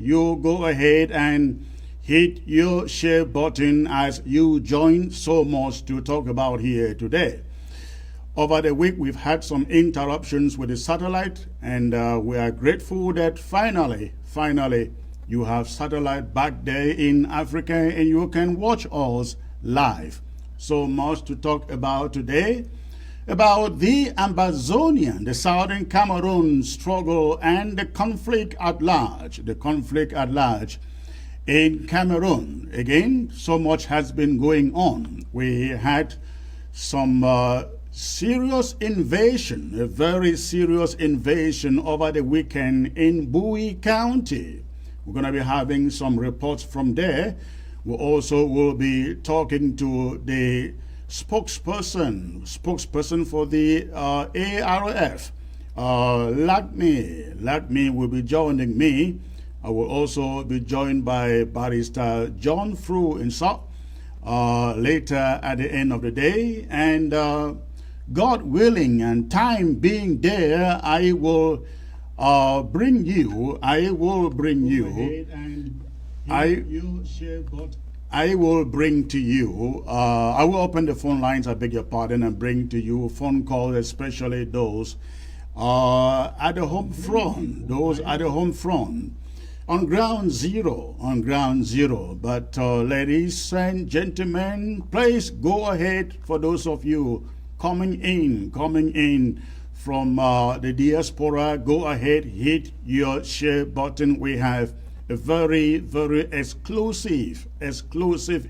you go ahead and hit your share button as you join. So much to talk about here today. Over the week, we've had some interruptions with the satellite, and we are grateful that finally, you have satellite back there in Africa and you can watch us live. So much to talk about today, about the Ambazonia, the southern Cameroon struggle and the conflict at large, in Cameroon. Again, so much has been going on. We had some serious invasion, a very serious invasion over the weekend in Bowie County. We're going to be having some reports from there. We also will be talking to the spokesperson for the ARF. Lakme will be joining me. I will also be joined by Barrister John Fru himself later at the end of the day. And God willing and time being there, I will bring you. I will bring to you. I will open the phone lines, I beg your pardon, and bring to you phone calls, especially those at the home front. On ground zero. But ladies and gentlemen, please go ahead. For those of you coming in from the diaspora, go ahead, hit your share button. We have a very, very exclusive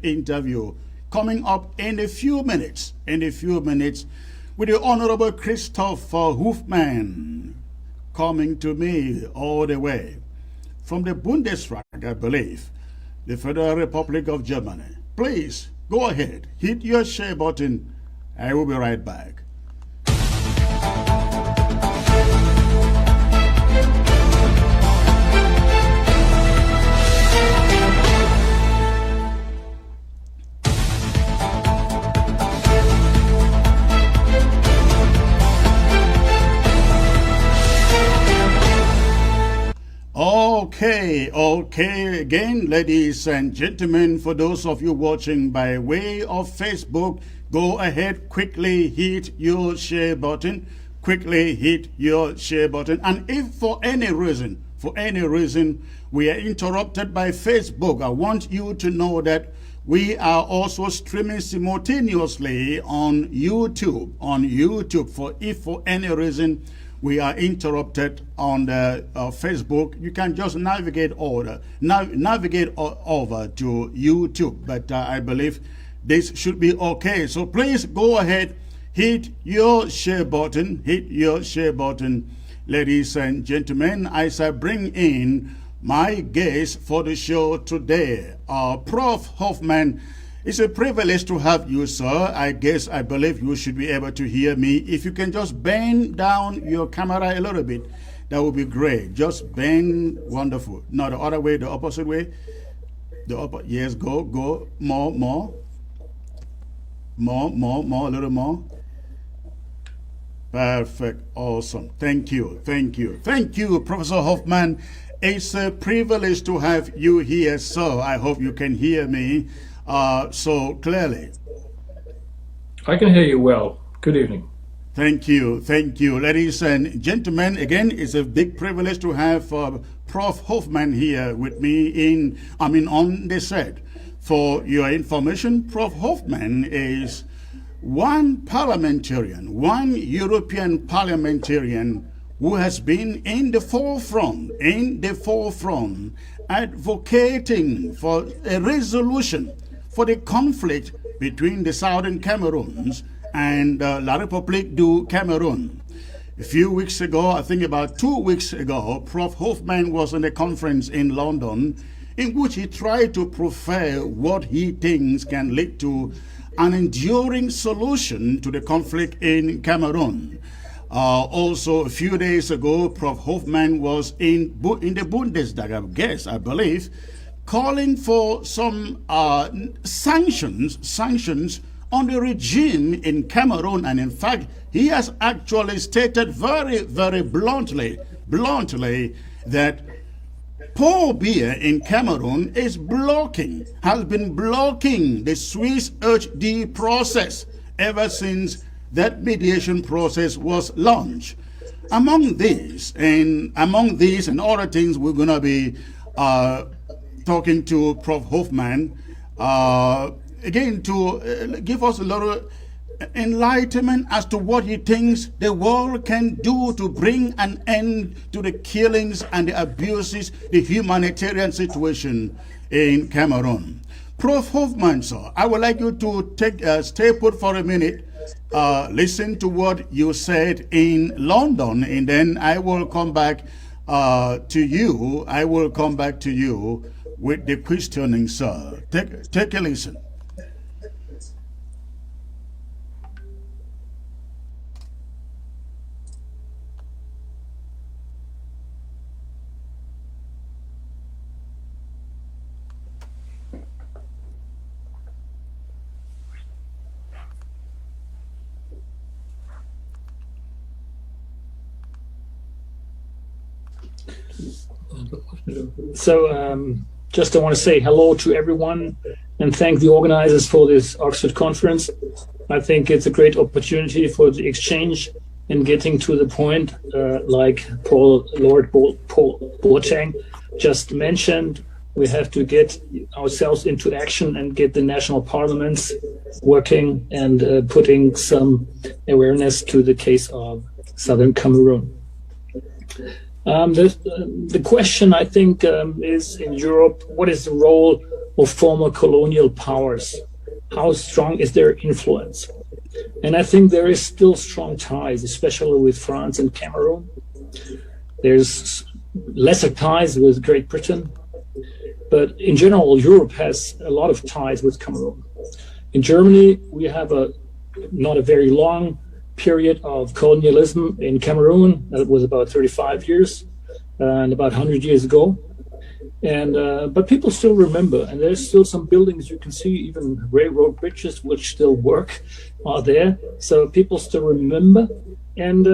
interview coming up in a few minutes, with the Honorable Christopher Hofmann coming to me all the way from the Bundesrat, I believe, the Federal Republic of Germany. Please go ahead, hit your share button. I will be right back. Okay, again, ladies and gentlemen, for those of you watching by way of Facebook, go ahead, quickly hit your share button. And if for any reason we are interrupted by Facebook, I want you to know that we are also streaming simultaneously on YouTube. If for any reason we are interrupted on the Facebook, you can just navigate over to YouTube. But I believe this should be okay. So please go ahead, hit your share button, ladies and gentlemen, as I bring in my guest for the show today, Prof. Hofmann. It's a privilege to have you, sir. I believe you should be able to hear me. If you can just bend down your camera a little bit, that would be great. Just bend, wonderful. No, the other way, the opposite way. Yes, go, more, a little more. Perfect, awesome. Thank you, Professor Hofmann. It's a privilege to have you here, sir. I hope you can hear me so clearly. I can hear you well. Good evening. Thank you. Ladies and gentlemen, again, it's a big privilege to have Prof. Hofmann here with me on the set. For your information, Prof. Hofmann is one European parliamentarian who has been in the forefront, advocating for a resolution for the conflict between the southern Cameroons and La République du Cameroon. A few weeks ago, I think about 2 weeks ago, Prof. Hofmann was in a conference in London in which he tried to prefer what he thinks can lead to an enduring solution to the conflict in Cameroon. Also, a few days ago, Prof. Hofmann was in the Bundestag, I believe, calling for some sanctions on the regime in Cameroon. And in fact, he has actually stated very, very bluntly that Paul Biya in Cameroon has been blocking the Swiss HD process ever since that mediation process was launched. Among these and other things, we're going to be talking to Prof. Hoffman again to give us a lot of enlightenment as to what he thinks the world can do to bring an end to the killings and the abuses, the humanitarian situation in Cameroon. Prof. Hoffman, sir, I would like you to stay put for a minute, listen to what you said in London, and then I will come back to you. I will come back to you with the questioning, sir. Take a listen. So just I want to say hello to everyone and thank the organizers for this Oxford conference. I think it's a great opportunity for the exchange and getting to the point, like Lord Boateng just mentioned. We have to get ourselves into action and get the national parliaments working and putting some awareness to the case of Southern Cameroon. The question, I think, is in Europe, what is the role of former colonial powers? How strong is their influence? And I think there is still strong ties, especially with France and Cameroon. There's lesser ties with Great Britain. But in general, Europe has a lot of ties with Cameroon. In Germany, we have not a very long period of colonialism in Cameroon. That was about 35 years and about 100 years ago. And but people still remember, and there's still some buildings you can see, even railroad bridges, which still work, are there. So people still remember. And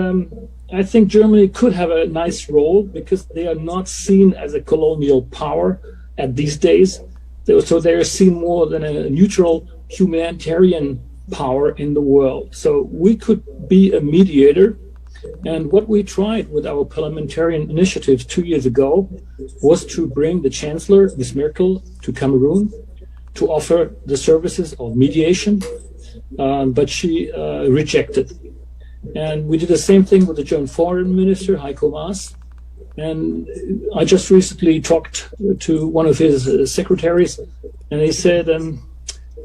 I think Germany could have a nice role because they are not seen as a colonial power at these days. So they are seen more than a neutral humanitarian power in the world. So we could be a mediator. And what we tried with our parliamentarian initiatives 2 years ago was to bring the Chancellor, Ms. Merkel, to Cameroon to offer the services of mediation, but she rejected. And we did the same thing with the German Foreign Minister, Heiko Maas. And I just recently talked to one of his secretaries, and he said,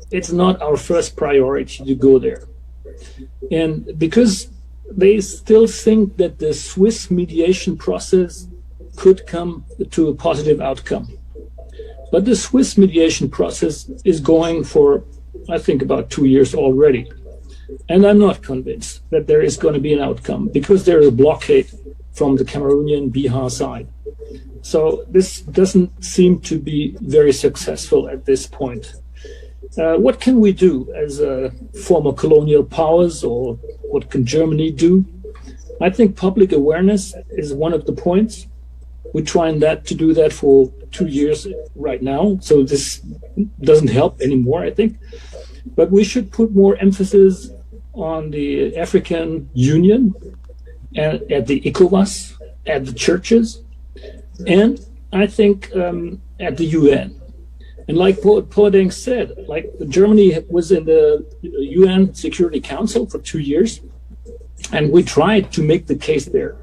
it's not our first priority to go there. And because they still think that the Swiss mediation process could come to a positive outcome. But the Swiss mediation process is going for, I think, about 2 years already. And I'm not convinced that there is going to be an outcome because there is a blockade from the Cameroonian Bihar side. So this doesn't seem to be very successful at this point. What can we do as former colonial powers, or what can Germany do? I think public awareness is one of the points. We're trying to do that for 2 years right now, so this doesn't help anymore, I think. But we should put more emphasis on the African Union and at the ECOWAS, at the churches, and I think at the UN. And like Boateng said, like Germany was in the UN Security Council for 2 years, and we tried to make the case there.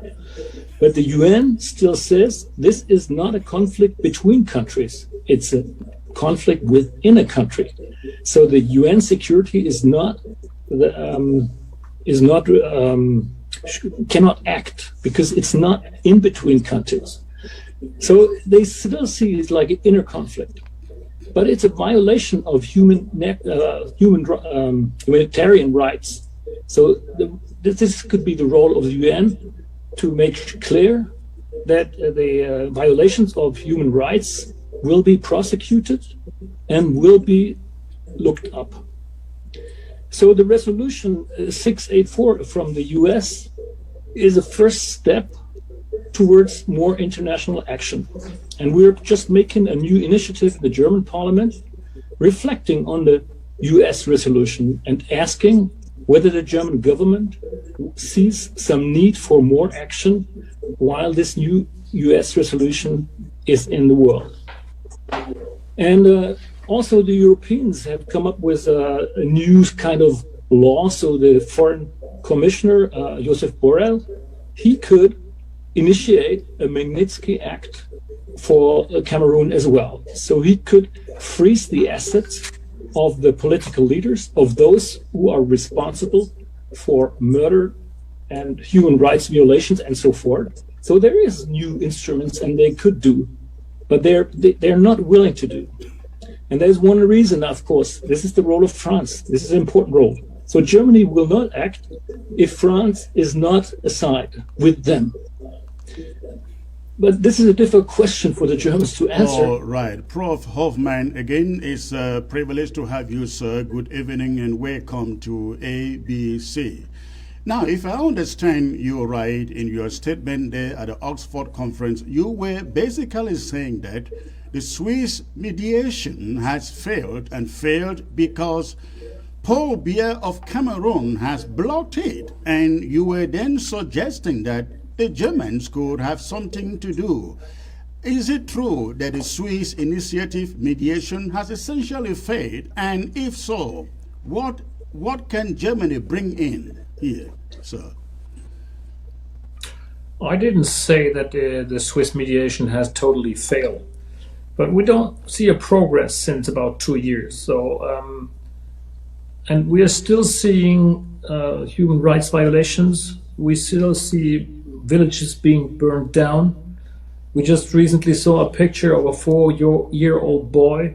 But the UN still says this is not a conflict between countries; it's a conflict within a country. So the UN security cannot act because it's not in between countries. So they still see it like an inner conflict. But it's a violation of humanitarian rights. So this could be the role of the UN to make clear that the violations of human rights will be prosecuted and will be looked up. So the resolution 684 from the US is a first step towards more international action. And we're just making a new initiative in the German parliament, reflecting on the US resolution and asking whether the German government sees some need for more action while this new US resolution is in the world. And also the Europeans have come up with a new kind of law. So the foreign commissioner, Josep Borrell, he could initiate a Magnitsky Act for Cameroon as well. So he could freeze the assets of the political leaders, of those who are responsible for murder and human rights violations and so forth. So there is new instruments and they could do, but they're not willing to do. And there's one reason, of course, this is the role of France. This is an important role. So Germany will not act if France is not aside with them. But this is a difficult question for the Germans to answer. All right. Prof. Hoffman, again, it's a privilege to have you, sir. Good evening and welcome to ABC. Now, if I understand you right in your statement there at the Oxford conference, you were basically saying that the Swiss mediation has failed and failed because Paul Biya of Cameroon has blocked it. And you were then suggesting that the Germans could have something to do. Is it true that the Swiss initiative mediation has essentially failed? And if so, what can Germany bring in here, sir? I didn't say that the Swiss mediation has totally failed, but we don't see a progress since about 2 years. So, and we are still seeing human rights violations. We still see villages being burned down. We just recently saw a picture of a 4-year-old boy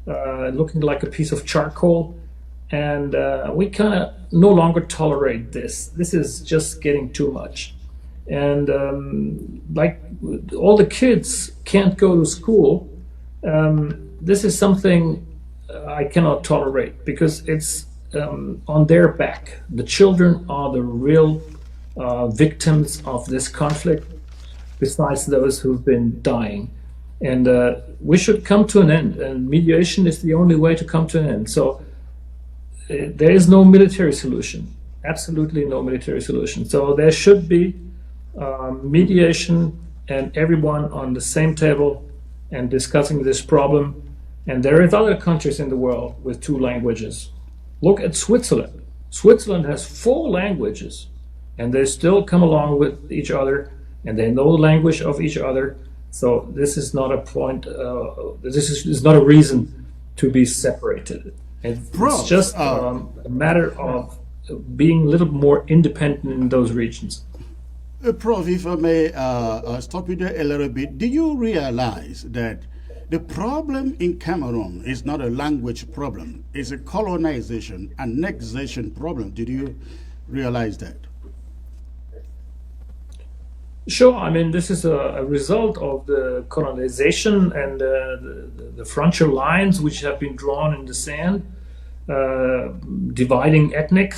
looking like a piece of charcoal. And we kind of no longer tolerate this. This is just getting too much. And like all the kids can't go to school, this is something I cannot tolerate because it's on their back. The children are the real victims of this conflict, besides those who've been dying. And we should come to an end, and mediation is the only way to come to an end. So there is no military solution, absolutely no military solution. So there should be mediation and everyone on the same table and discussing this problem. And there is other countries in the world with 2 languages. Look at Switzerland. Switzerland has 4 languages. And they still come along with each other, and they know the language of each other. So this is not a point. This is not a reason to be separated. It's just a matter of being a little more independent in those regions. Prof, if I may stop you there a little bit, do you realize that the problem in Cameroon is not a language problem? It's a colonization, annexation problem. Did you realize that? Sure. I mean, this is a result of the colonization and the frontier lines which have been drawn in the sand, dividing ethnic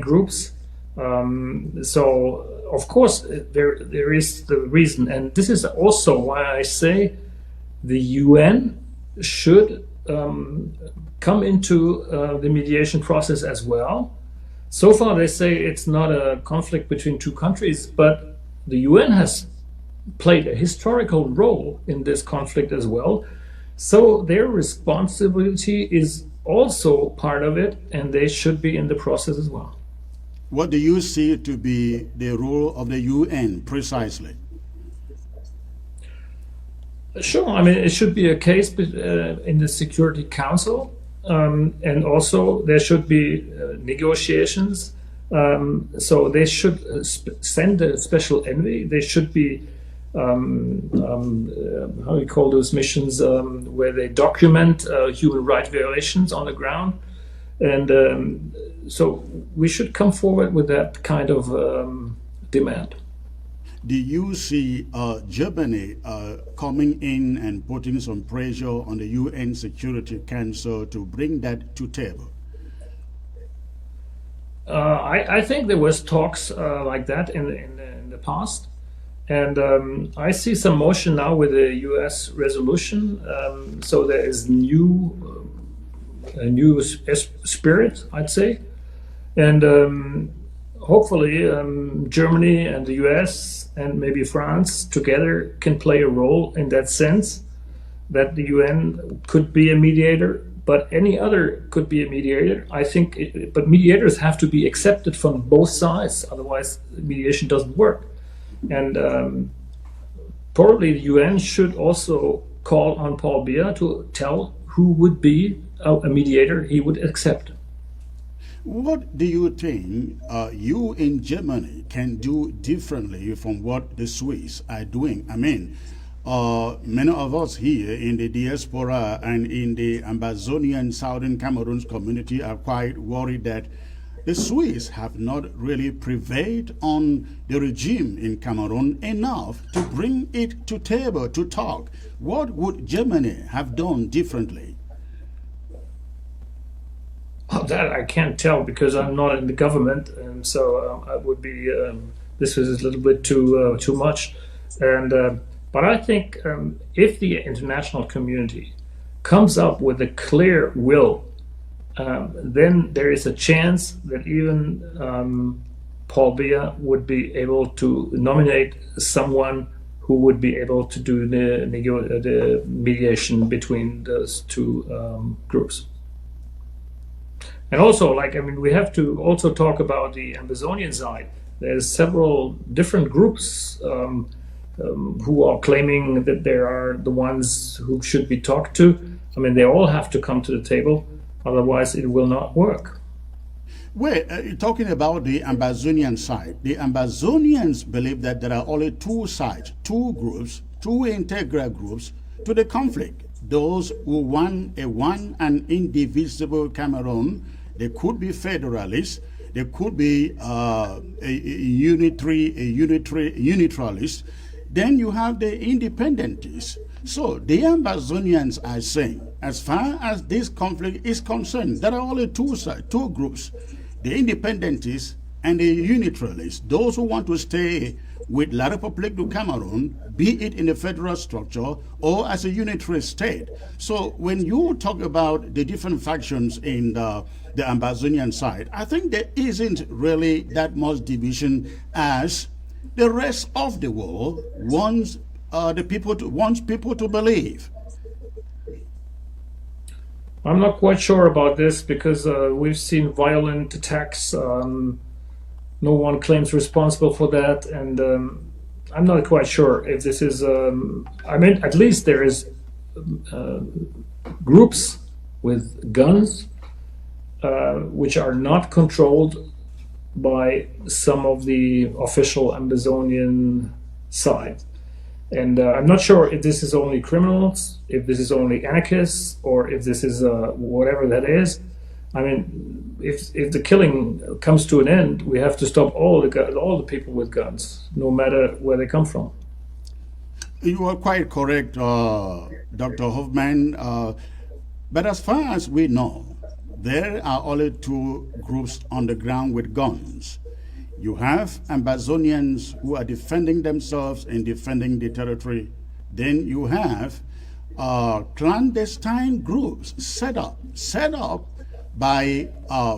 groups. So, of course, there is the reason. And this is also why I say the UN should come into the mediation process as well. So far, they say it's not a conflict between 2 countries, but the UN has played a historical role in this conflict as well. So their responsibility is also part of it, and they should be in the process as well. What do you see to be the role of the UN precisely? Sure. I mean, it should be a case in the Security Council, and also there should be negotiations. So they should send a special envoy. They should be, how do you call those missions, where they document human rights violations on the ground. And so we should come forward with that kind of demand. Do you see Germany coming in and putting some pressure on the UN Security Council to bring that to table? I think there was talks like that in the past, And I see some motion now with the U.S. resolution. So there is a new spirit, I'd say. And hopefully Germany and the US and maybe France together can play a role in that sense, that the UN could be a mediator, but any other could be a mediator. I think, but mediators have to be accepted from both sides, otherwise mediation doesn't work. And probably the UN should also call on Paul Biya to tell who would be a mediator he would accept. What do you think you in Germany can do differently from what the Swiss are doing? I mean, many of us here in the diaspora and in the Ambazonian Southern Cameroon's community are quite worried that the Swiss have not really prevailed on the regime in Cameroon enough to bring it to table to talk. What would Germany have done differently? Oh, that I can't tell because I'm not in the government, and so I would be. This is a little bit too much, and but I think if the international community comes up with a clear will, then there is a chance that even Paul Biya would be able to nominate someone who would be able to do the mediation between those two groups. And also, we have to also talk about the Ambazonian side. There's several different groups who are claiming that they are the ones who should be talked to. I mean, they all have to come to the table, otherwise it will not work. Wait, talking about the Ambazonian side, the Ambazonians believe that there are only two sides, two groups, two integral groups to the conflict. Those who want an indivisible Cameroon. They could be federalists, they could be a unitarist. Then you have the independentists. So the Ambazonians are saying, as far as this conflict is concerned, there are only two sides, two groups, the independentists and the unitarist, those who want to stay with La République du Cameroon, be it in a federal structure or as a unitary state. So when you talk about the different factions in the Ambazonian side, I think there isn't really that much division as the rest of the world wants people to believe. I'm not quite sure about this because we've seen violent attacks. No one claims responsible for that, and I'm not quite sure if this is. At least there is groups with guns which are not controlled by some of the official Ambazonian side. And I'm not sure if this is only criminals, if this is only anarchists, or if this is whatever that is. I mean, if the killing comes to an end, we have to stop all the people with guns, no matter where they come from. You are quite correct, Dr. Hoffman. But as far as we know, there are only two groups on the ground with guns. You have Ambazonians who are defending themselves and defending the territory. Then you have clandestine groups set up by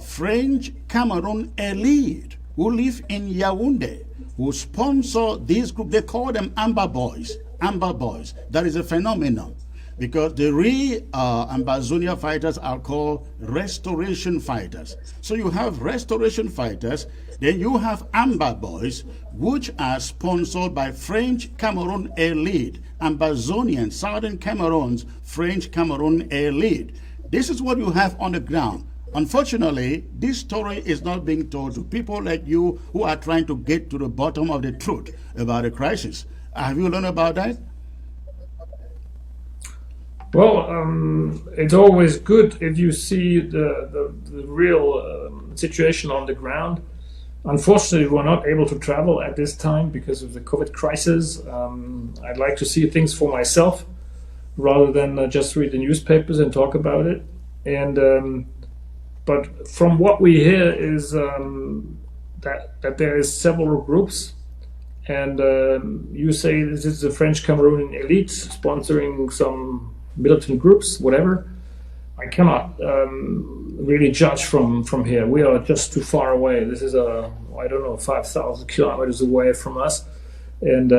French Cameroon elite who live in Yaoundé, who sponsor these groups. They call them Amber Boys. Amber Boys. That is a phenomenon because the real Ambazonia fighters are called restoration fighters. So you have restoration fighters, then you have Amber Boys, which are sponsored by French Cameroon elite, Ambazonian, Southern Cameroon's French Cameroon elite. This is what you have on the ground. Unfortunately, this story is not being told to people like you who are trying to get to the bottom of the truth about the crisis. Have you learned about that? Well, it's always good if you see the real situation on the ground. Unfortunately, we're not able to travel at this time because of the COVID crisis. I'd like to see things for myself rather than just read the newspapers and talk about it. And but from what we hear is that there is several groups, and you say this is the French Cameroonian elite sponsoring some militant groups, whatever. I cannot really judge from here. We are just too far away. This is I don't know, 5,000 kilometers away from us. And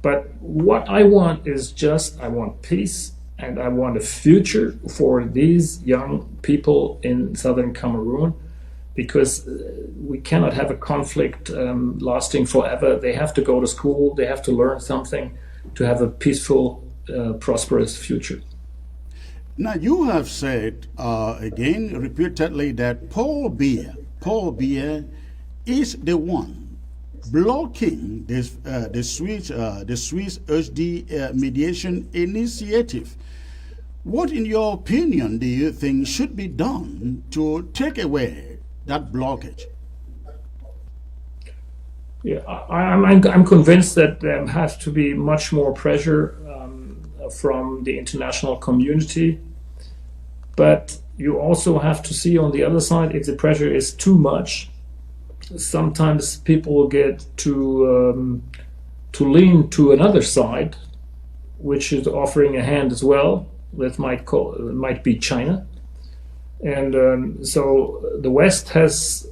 but what I want is I want peace, and I want a future for these young people in southern Cameroon, because we cannot have a conflict lasting forever. They have to go to school. They have to learn something to have a peaceful, prosperous future. Now, you have said again repeatedly that Paul Biya is the one blocking the Swiss HD mediation initiative. What, in your opinion, do you think should be done to take away that blockage? Yeah, I'm convinced that there has to be much more pressure from the international community. But you also have to see on the other side, if the pressure is too much, sometimes people get to lean to another side, which is offering a hand as well. That might be China, and so the West has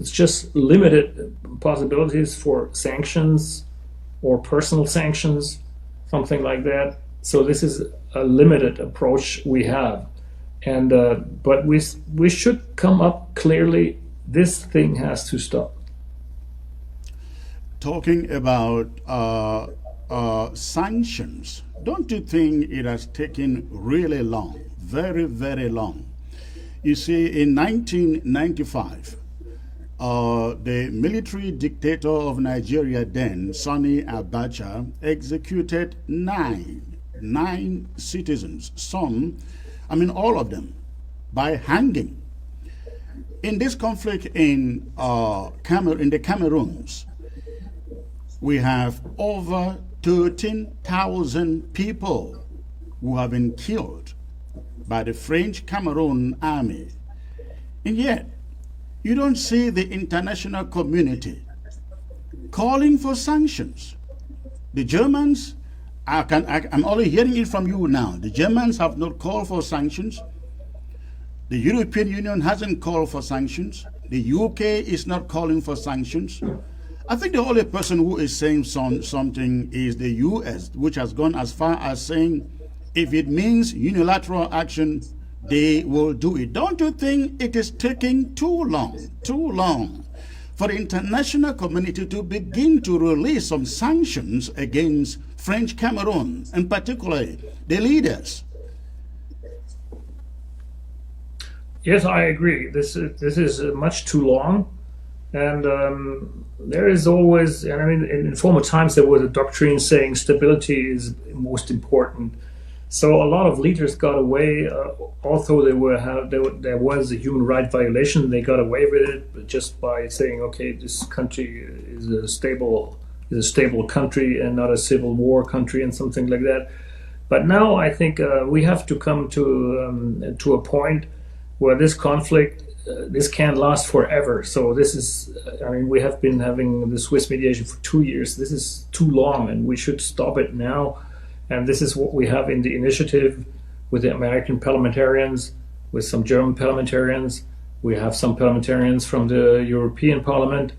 just limited possibilities for sanctions or personal sanctions, something like that. So this is a limited approach we have. And but we should come up clearly. This thing has to stop. Talking about sanctions, don't you think it has taken really long, very, very long? You see, in 1995, the military dictator of Nigeria then, Sani Abacha, executed nine citizens, all of them, by hanging. In this conflict in the Cameroons, we have over 13,000 people who have been killed by the French Cameroon army. And yet, you don't see the international community calling for sanctions. The Germans, I'm only hearing it from you now. The Germans have not called for sanctions. The European Union hasn't called for sanctions. The UK is not calling for sanctions. I think the only person who is saying something is the US, which has gone as far as saying if it means unilateral action, they will do it. Don't you think it is taking too long for the international community to begin to release some sanctions against French Cameroon, and particularly the leaders? Yes, I agree. This is much too long, and there is always. And I mean, in former times there was a doctrine saying stability is most important. So a lot of leaders got away, although there was a human right violation. They got away with it just by saying, "Okay, this country is a stable country and not a civil war country," and something like that. But now I think we have to come to a point where this conflict, this can't last forever. So this is, we have been having the Swiss mediation for 2 years. This is too long, and we should stop it now. And this is what we have in the initiative with the American parliamentarians, with some German parliamentarians. We have some parliamentarians from the European Parliament,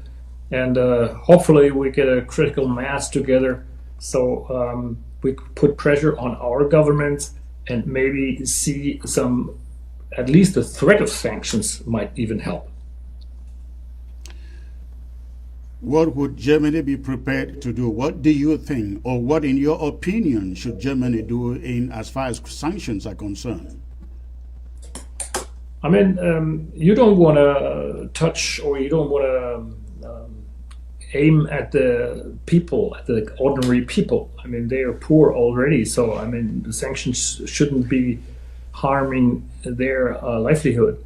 and hopefully we get a critical mass together, so we put pressure on our governments and maybe see at least the threat of sanctions might even help. What would Germany be prepared to do? What do you think, or what, in your opinion, should Germany do in as far as sanctions are concerned? You don't want to touch, or you don't want to aim at the people, at the ordinary people. They are poor already, so the sanctions shouldn't be harming their livelihood.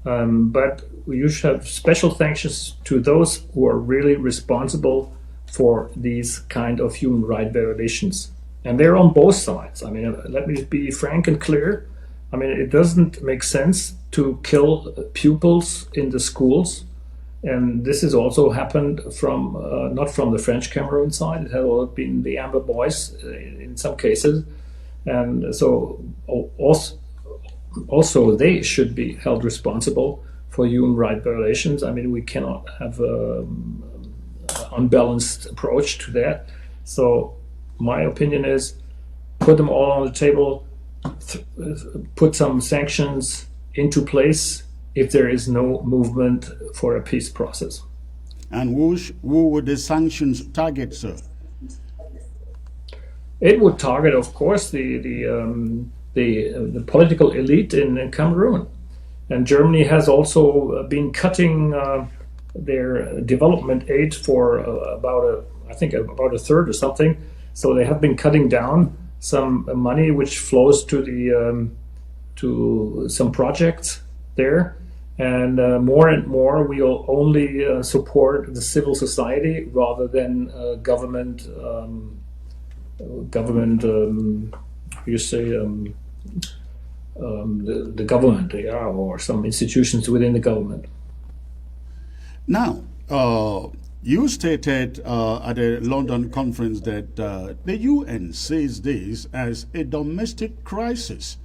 But you should have special sanctions to those who are really responsible for these kind of human rights violations. And they're on both sides. Let me be frank and clear. It doesn't make sense to kill pupils in the schools And this has also happened from not from the French Cameroon side. It had all been the Amber Boys in some cases, and so also they should be held responsible for human rights violations. I mean, we cannot have an unbalanced approach to that. So my opinion is put them all on the table, put some sanctions into place if there is no movement for a peace process. And who would the sanctions target, sir? It would target, of course, the political elite in Cameroon. And Germany has also been cutting their development aid for about a third or something. So they have been cutting down some money which flows to some projects there. And more we'll only support the civil society rather than government, the government, or some institutions within the government. Now, you stated at a London conference that the UN sees this as a domestic crisis.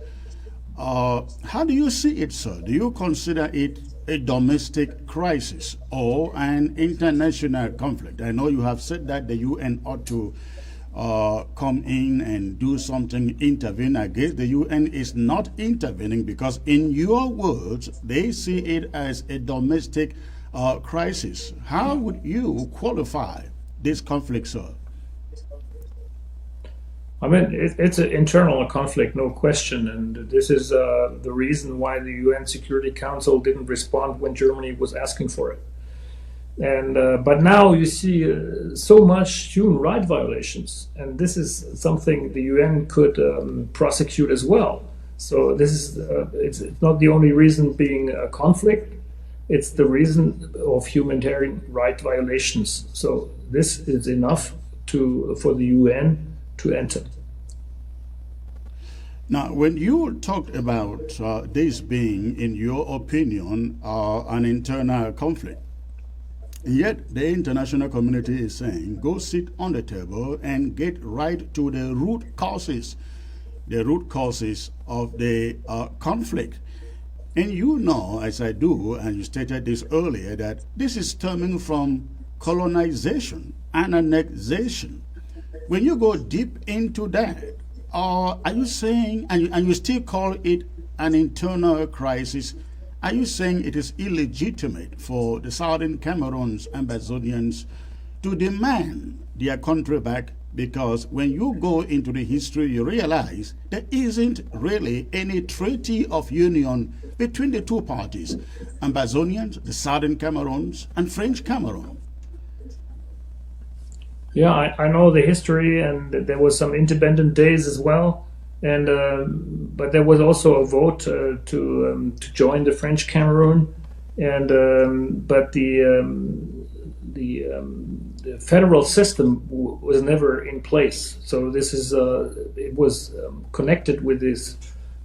How do you see it, sir? Do you consider it a domestic crisis or an international conflict? I know you have said that the UN ought to come in and do something, intervene. I guess the UN is not intervening because, in your words, they see it as a domestic crisis. How would you qualify this conflict, sir? I mean, it's an internal conflict, no question, and this is the reason why the UN Security Council didn't respond when Germany was asking for it. And but now you see so much human rights violations, and this is something the UN could prosecute as well. So this is it's not the only reason being a conflict; it's the reason of humanitarian rights violations. So this is enough for the UN to enter. Now, when you talked about this being, in your opinion, an internal conflict, yet the international community is saying, go sit on the table and get right to the root causes of the conflict. And you know, as I do, and you stated this earlier, that this is stemming from colonization and annexation. When you go deep into that, are you saying, and you still call it an internal crisis, are you saying it is illegitimate for the Southern Cameroons, Ambazonians, to demand their country back? Because when you go into the history, you realize there isn't really any treaty of union between the two parties, Ambazonians, the Southern Cameroons, and French Cameroon. Yeah, I know the history, and there was some independent days as well, and but there was also a vote to join the French Cameroon, and but the federal system was never in place. So this is it was connected with this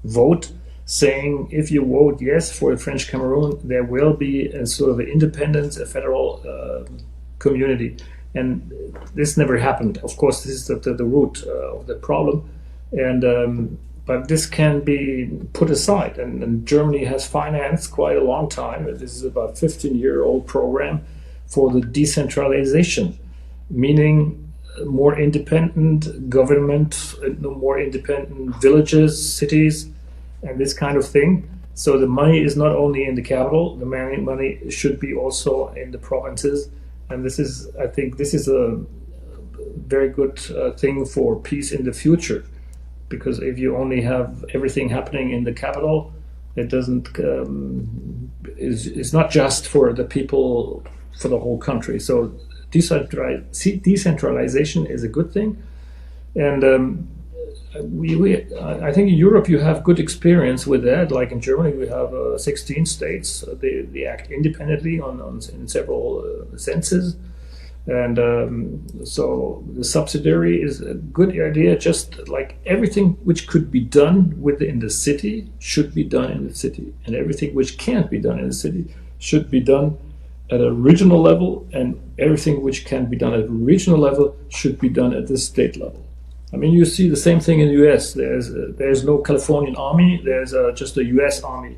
vote, saying if you vote yes for the French Cameroon, there will be a sort of an independence, a federal community. And this never happened. Of course, this is the root of the problem, and but this can be put aside. And Germany has financed quite a long time. This is about 15-year-old program for the decentralization, meaning more independent government, more independent villages, cities, and this kind of thing. So the money is not only in the capital. The money should be also in the provinces. And this is, I think, this is a very good thing for peace in the future, because if you only have everything happening in the capital, it doesn't is not just for the people, for the whole country. So decentralization is a good thing, and I think in Europe you have good experience with that. Like in Germany, we have 16 states. They act independently in several senses, and so the subsidiary is a good idea. Just like everything which could be done within the city should be done in the city, and everything which can't be done in the city should be done at a regional level, and everything which can be done at a regional level should be done at the state level. I mean, you see the same thing in the U.S. There's no Californian army. There's just a U.S. army,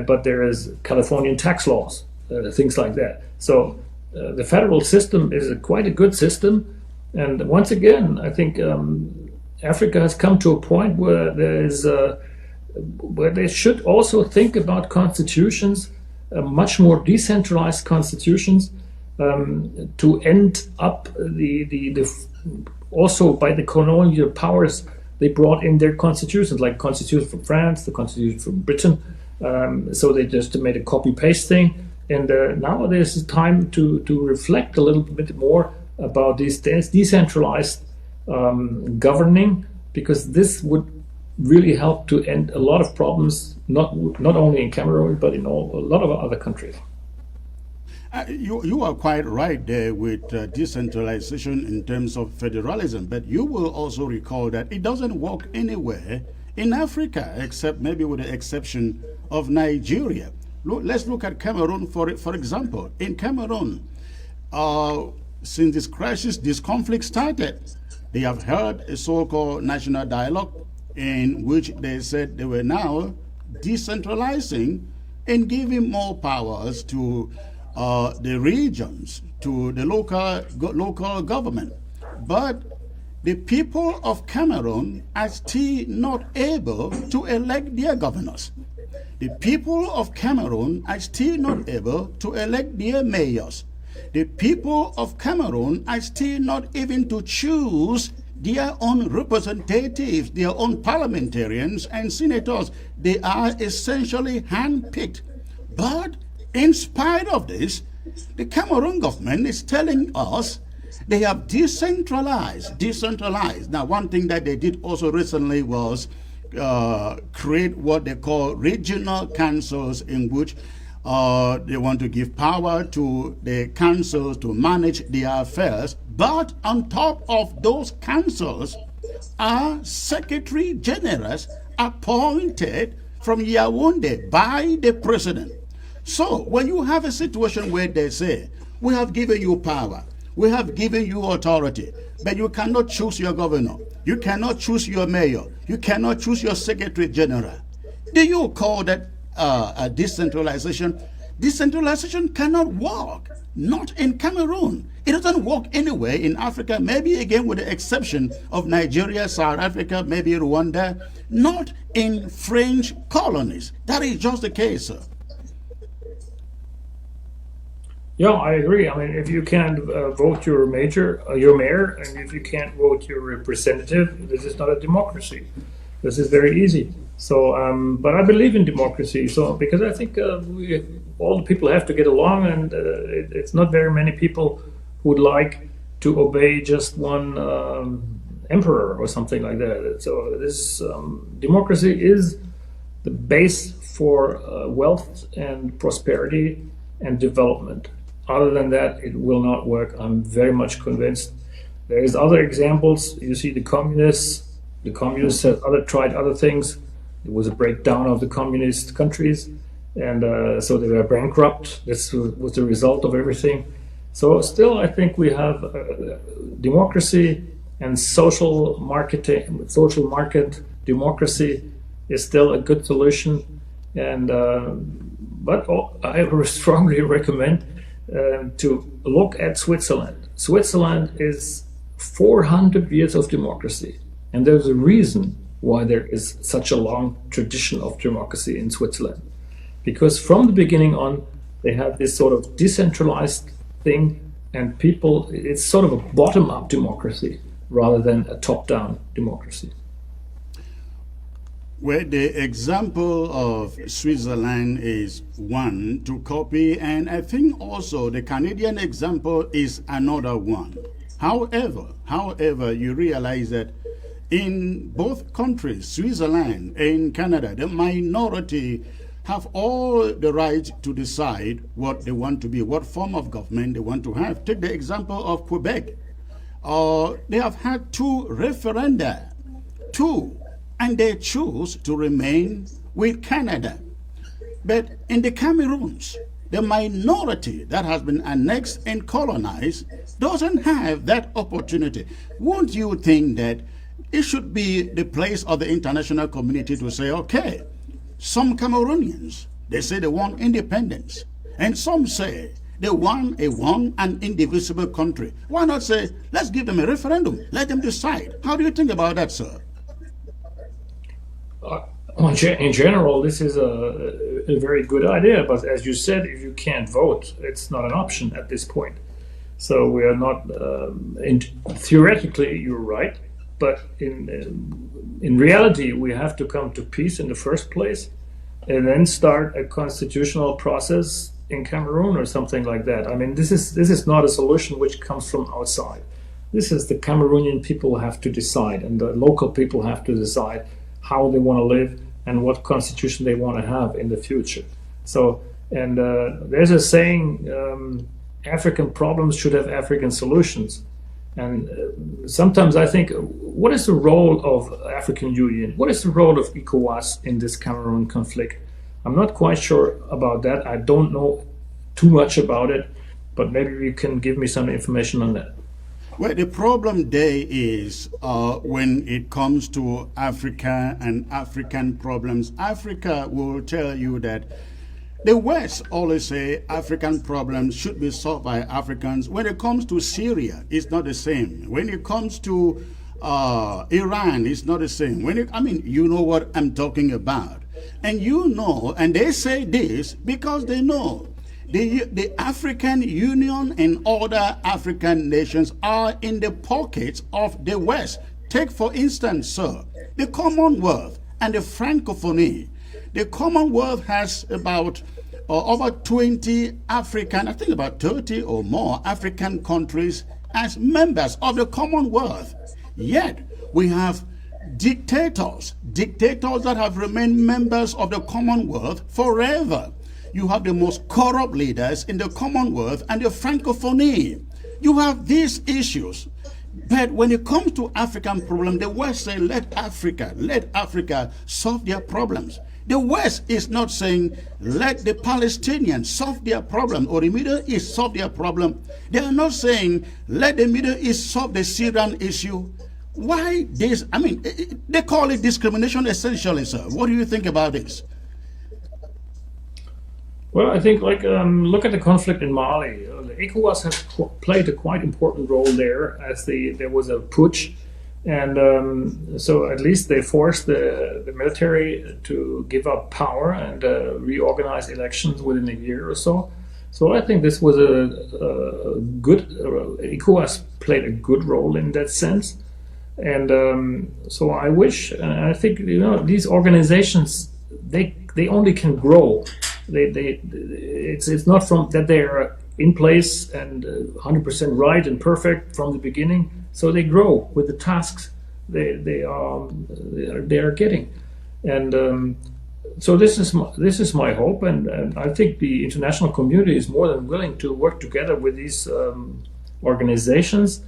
but there is Californian tax laws, things like that. So the federal system is quite a good system. And once again, I think Africa has come to a point where where they should also think about constitutions, much more decentralized constitutions, to end up also by the colonial powers. They brought in their constitutions, like Constitution from France, the Constitution from Britain. So they just made a copy-paste thing. And now there's time to reflect a little bit more about this decentralized governing, because this would really help to end a lot of problems, not only in Cameroon, but in a lot of other countries. You are quite right there with decentralization in terms of federalism, but you will also recall that it doesn't work anywhere in Africa, except maybe with the exception of Nigeria. Let's look at Cameroon, for example. In Cameroon, since this conflict started, they have held a so-called national dialogue in which they said they were now decentralizing and giving more powers to the regions, to the local government. But the people of Cameroon are still not able to elect their governors. The people of Cameroon are still not able to elect their mayors. The people of Cameroon are still not even to choose their own representatives, their own parliamentarians and senators. They are essentially handpicked. But in spite of this, the Cameroon government is telling us they have decentralized. Now, one thing that they did also recently was create what they call regional councils, in which they want to give power to the councils to manage their affairs. But on top of those councils are secretary generals appointed from Yaoundé by the president. So when you have a situation where they say, we have given you power, we have given you authority, but you cannot choose your governor, you cannot choose your mayor, you cannot choose your secretary general, do you call that a decentralization? Decentralization cannot work, not in Cameroon. It doesn't work anywhere in Africa, maybe again with the exception of Nigeria, South Africa, maybe Rwanda, not in French colonies. That is just the case, sir. Yeah, I agree. I mean, if you can't vote your mayor, and if you can't vote your representative, this is not a democracy. This is very easy. So, but I believe in democracy. So, because I think all the people have to get along, and it's not very many people who would like to obey just one emperor or something like that. So, this democracy is the base for wealth and prosperity and development. Other than that, it will not work. I'm very much convinced. There is other examples. You see the communists. The communists have tried other things. It was a breakdown of the communist countries, and so they were bankrupt. This was the result of everything. So still, I think we have democracy and social market democracy is still a good solution. And but I strongly recommend to look at Switzerland. Switzerland is 400 years of democracy, and there's a reason why there is such a long tradition of democracy in Switzerland. Because from the beginning on, they have this sort of decentralized thing, and people, it's sort of a bottom-up democracy rather than a top-down democracy. Well, the example of Switzerland is one to copy, and I think also the Canadian example is another one. However, you realize that in both countries, Switzerland and Canada, the minority have all the right to decide what they want to be, what form of government they want to have. Take the example of Quebec. They have had two referenda, and they choose to remain with Canada. But in the Cameroons, The minority that has been annexed and colonized doesn't have that opportunity. Won't you think that it should be the place of the international community to say, okay, some Cameroonians, they say they want independence, and some say they want a one and indivisible country. Why not say, let's give them a referendum, let them decide? How do you think about that, sir? In general, this is a very good idea, but as you said, if you can't vote, it's not an option at this point. So we are not, theoretically, you're right, but in reality, we have to come to peace in the first place and then start a constitutional process in Cameroon or something like that. I mean, this is not a solution which comes from outside. This is the Cameroonian people have to decide, and the local people have to decide how they want to live and what constitution they want to have in the future. So, and there's a saying, African problems should have African solutions. And sometimes I think, what is the role of African Union? What is the role of ECOWAS in this Cameroon conflict? I'm not quite sure about that. I don't know too much about it, but maybe you can give me some information on that. Well, the problem there is when it comes to Africa and African problems, Africa will tell you that the West always say African problems should be solved by Africans. When it comes to Syria, it's not the same. When it comes to Iran, it's not the same. I mean, you know what I'm talking about. And you know, and they say this because they know. The African Union and other African nations are in the pockets of the West. Take, for instance, sir, the Commonwealth and the Francophonie. The Commonwealth has about over 20 African, I think about 30 or more African countries as members of the Commonwealth. Yet, we have dictators that have remained members of the Commonwealth forever. You have the most corrupt leaders in the Commonwealth and the Francophonie. You have these issues. But when it comes to African problems, the West say, let Africa solve their problems. The West is not saying, let the Palestinians solve their problem or the Middle East solve their problem. They are not saying, let the Middle East solve the Syrian issue. Why this? I mean, they call it discrimination essentially, sir. What do you think about this? Well, I think, look at the conflict in Mali. The ECOWAS has played a quite important role there, as there was a putsch, and so at least they forced the military to give up power and reorganize elections within a year or so. So I think this was a good. ECOWAS played a good role in that sense, and so I wish, and I think these organizations they only can grow. It's not from that they are in place and 100% right and perfect from the beginning. So they grow with the tasks they are getting, and so this is my hope, and I think the international community is more than willing to work together with these organizations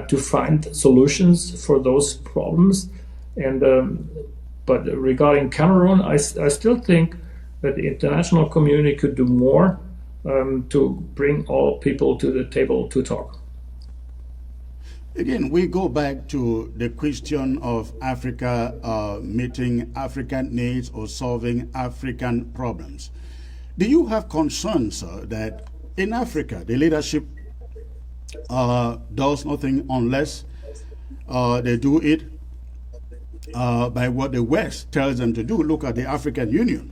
to find solutions for those problems. And but regarding Cameroon, I still think that the international community could do more to bring all people to the table to talk. Again, we go back to the question of Africa meeting African needs or solving African problems. Do you have concerns, sir, that in Africa the leadership does nothing unless they do it by what the West tells them to do? Look at the African Union.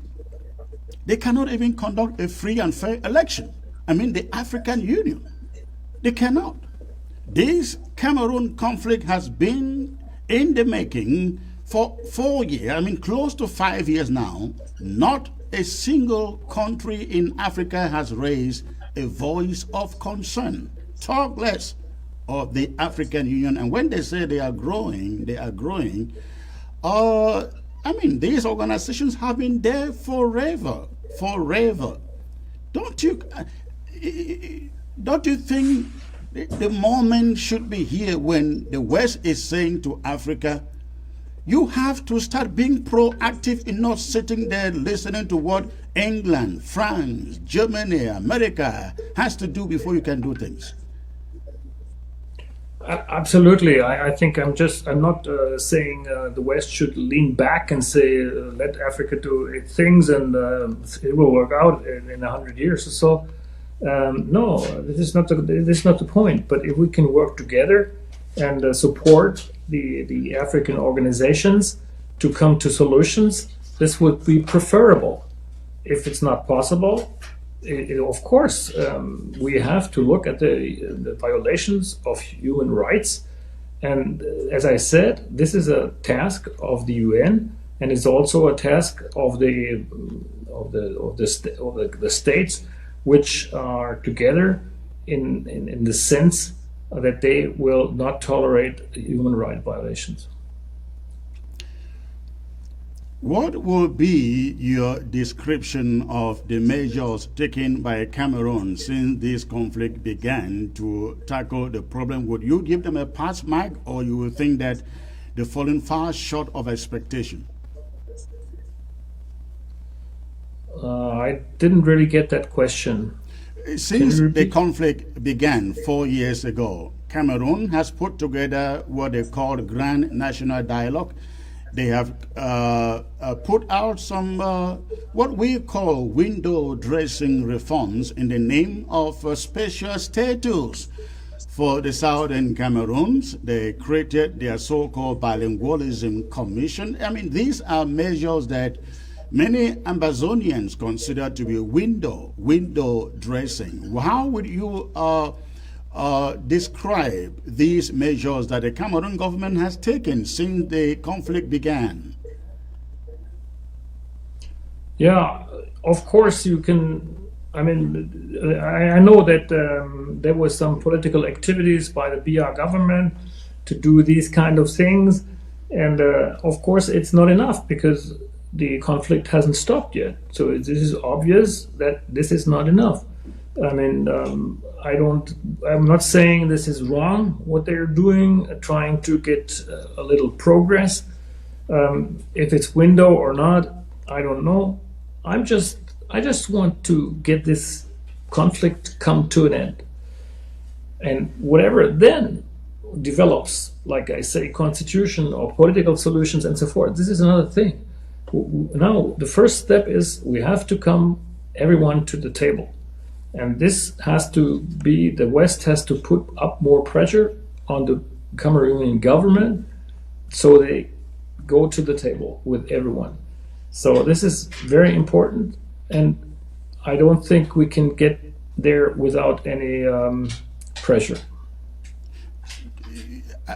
They cannot even conduct a free and fair election. I mean, the African Union. They cannot. This Cameroon conflict has been in the making for 4 years, I mean, close to 5 years now. Not a single country in Africa has raised a voice of concern. Talk less of the African Union. And when they say they are growing, I mean, these organizations have been there forever. Don't you think the moment should be here when the West is saying to Africa, You have to start being proactive in not sitting there listening to what England, France, Germany, America has to do before you can do things. Absolutely. I think I'm not saying the West should lean back and say, let Africa do its things and it will work out in 100 years or so. No, this is not the point. But if we can work together and support the African organizations to come to solutions, this would be preferable. If it's not possible, of course, we have to look at the violations of human rights. And as I said, this is a task of the UN, and it's also a task of the states, which are together in the sense that they will not tolerate human rights violations. What will be your description of the measures taken by Cameroon since this conflict began to tackle the problem? Would you give them a pass mark, or you will think that they're falling far short of expectation? I didn't really get that question. Since the conflict began 4 years ago, Cameroon has put together what they call Grand National Dialogue. They have put out some what we call window dressing reforms in the name of special status for the Southern Cameroons. They created their so-called bilingualism commission. I mean, these are measures that many Ambazonians consider to be window dressing. How would you describe these measures that the Cameroon government has taken since the conflict began? Yeah, of course you can. I mean, I know that there was some political activities by the BR government to do these kind of things, and of course it's not enough because the conflict hasn't stopped yet. So this is obvious that this is not enough. I mean, I'm not saying this is wrong, what they're doing, trying to get a little progress. If it's window or not, I don't know. I just want to get this conflict come to an end. And whatever then develops, like I say, constitution or political solutions and so forth, this is another thing. Now, the first step is we have to come everyone to the table. And this has to be, the West has to put up more pressure on the Cameroonian government so they go to the table with everyone. So this is very important, and I don't think we can get there without any pressure.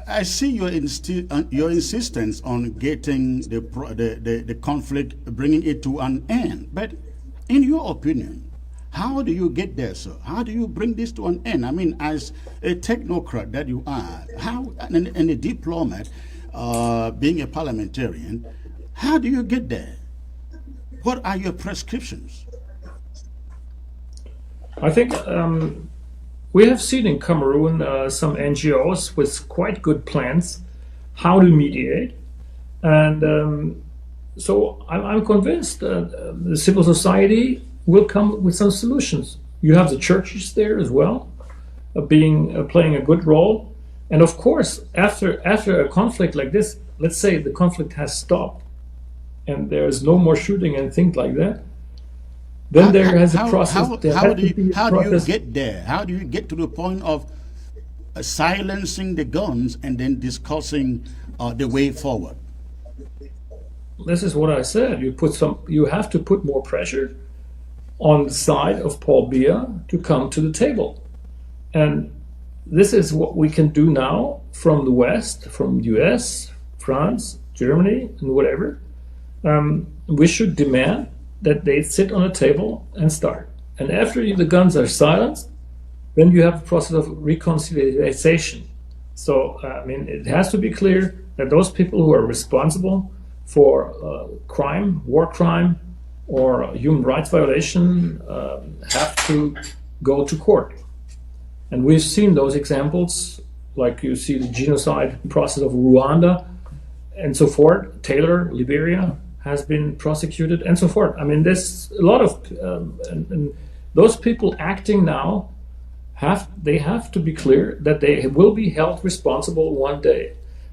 I see your insistence on getting the conflict, bringing it to an end. But in your opinion, how do you get there, sir? How do you bring this to an end? I mean, as a technocrat that you are, and a diplomat, being a parliamentarian, how do you get there? What are your prescriptions? I think we have seen in Cameroon some NGOs with quite good plans how to mediate. And so I'm convinced that the civil society will come with some solutions. You have the churches there as well, playing a good role. And of course, after a conflict like this, let's say the conflict has stopped and there's no more shooting and things like that, then there has a process. How do you get there? How do you get to the point of silencing the guns and then discussing the way forward? This is what I said. You have to put more pressure on the side of Paul Biya to come to the table. And this is what we can do now from the West, from US, France, Germany, and whatever. We should demand that they sit on a table and start. And after the guns are silenced, then you have a process of reconciliation. So, I mean, it has to be clear that those people who are responsible for crime, war crime, or human rights violation have to go to court. And we've seen those examples, like you see the genocide process of Rwanda, and so forth. Taylor, Liberia, has been prosecuted, and so forth. I mean, there's a lot of and those people acting now have to be clear that they will be held responsible one day.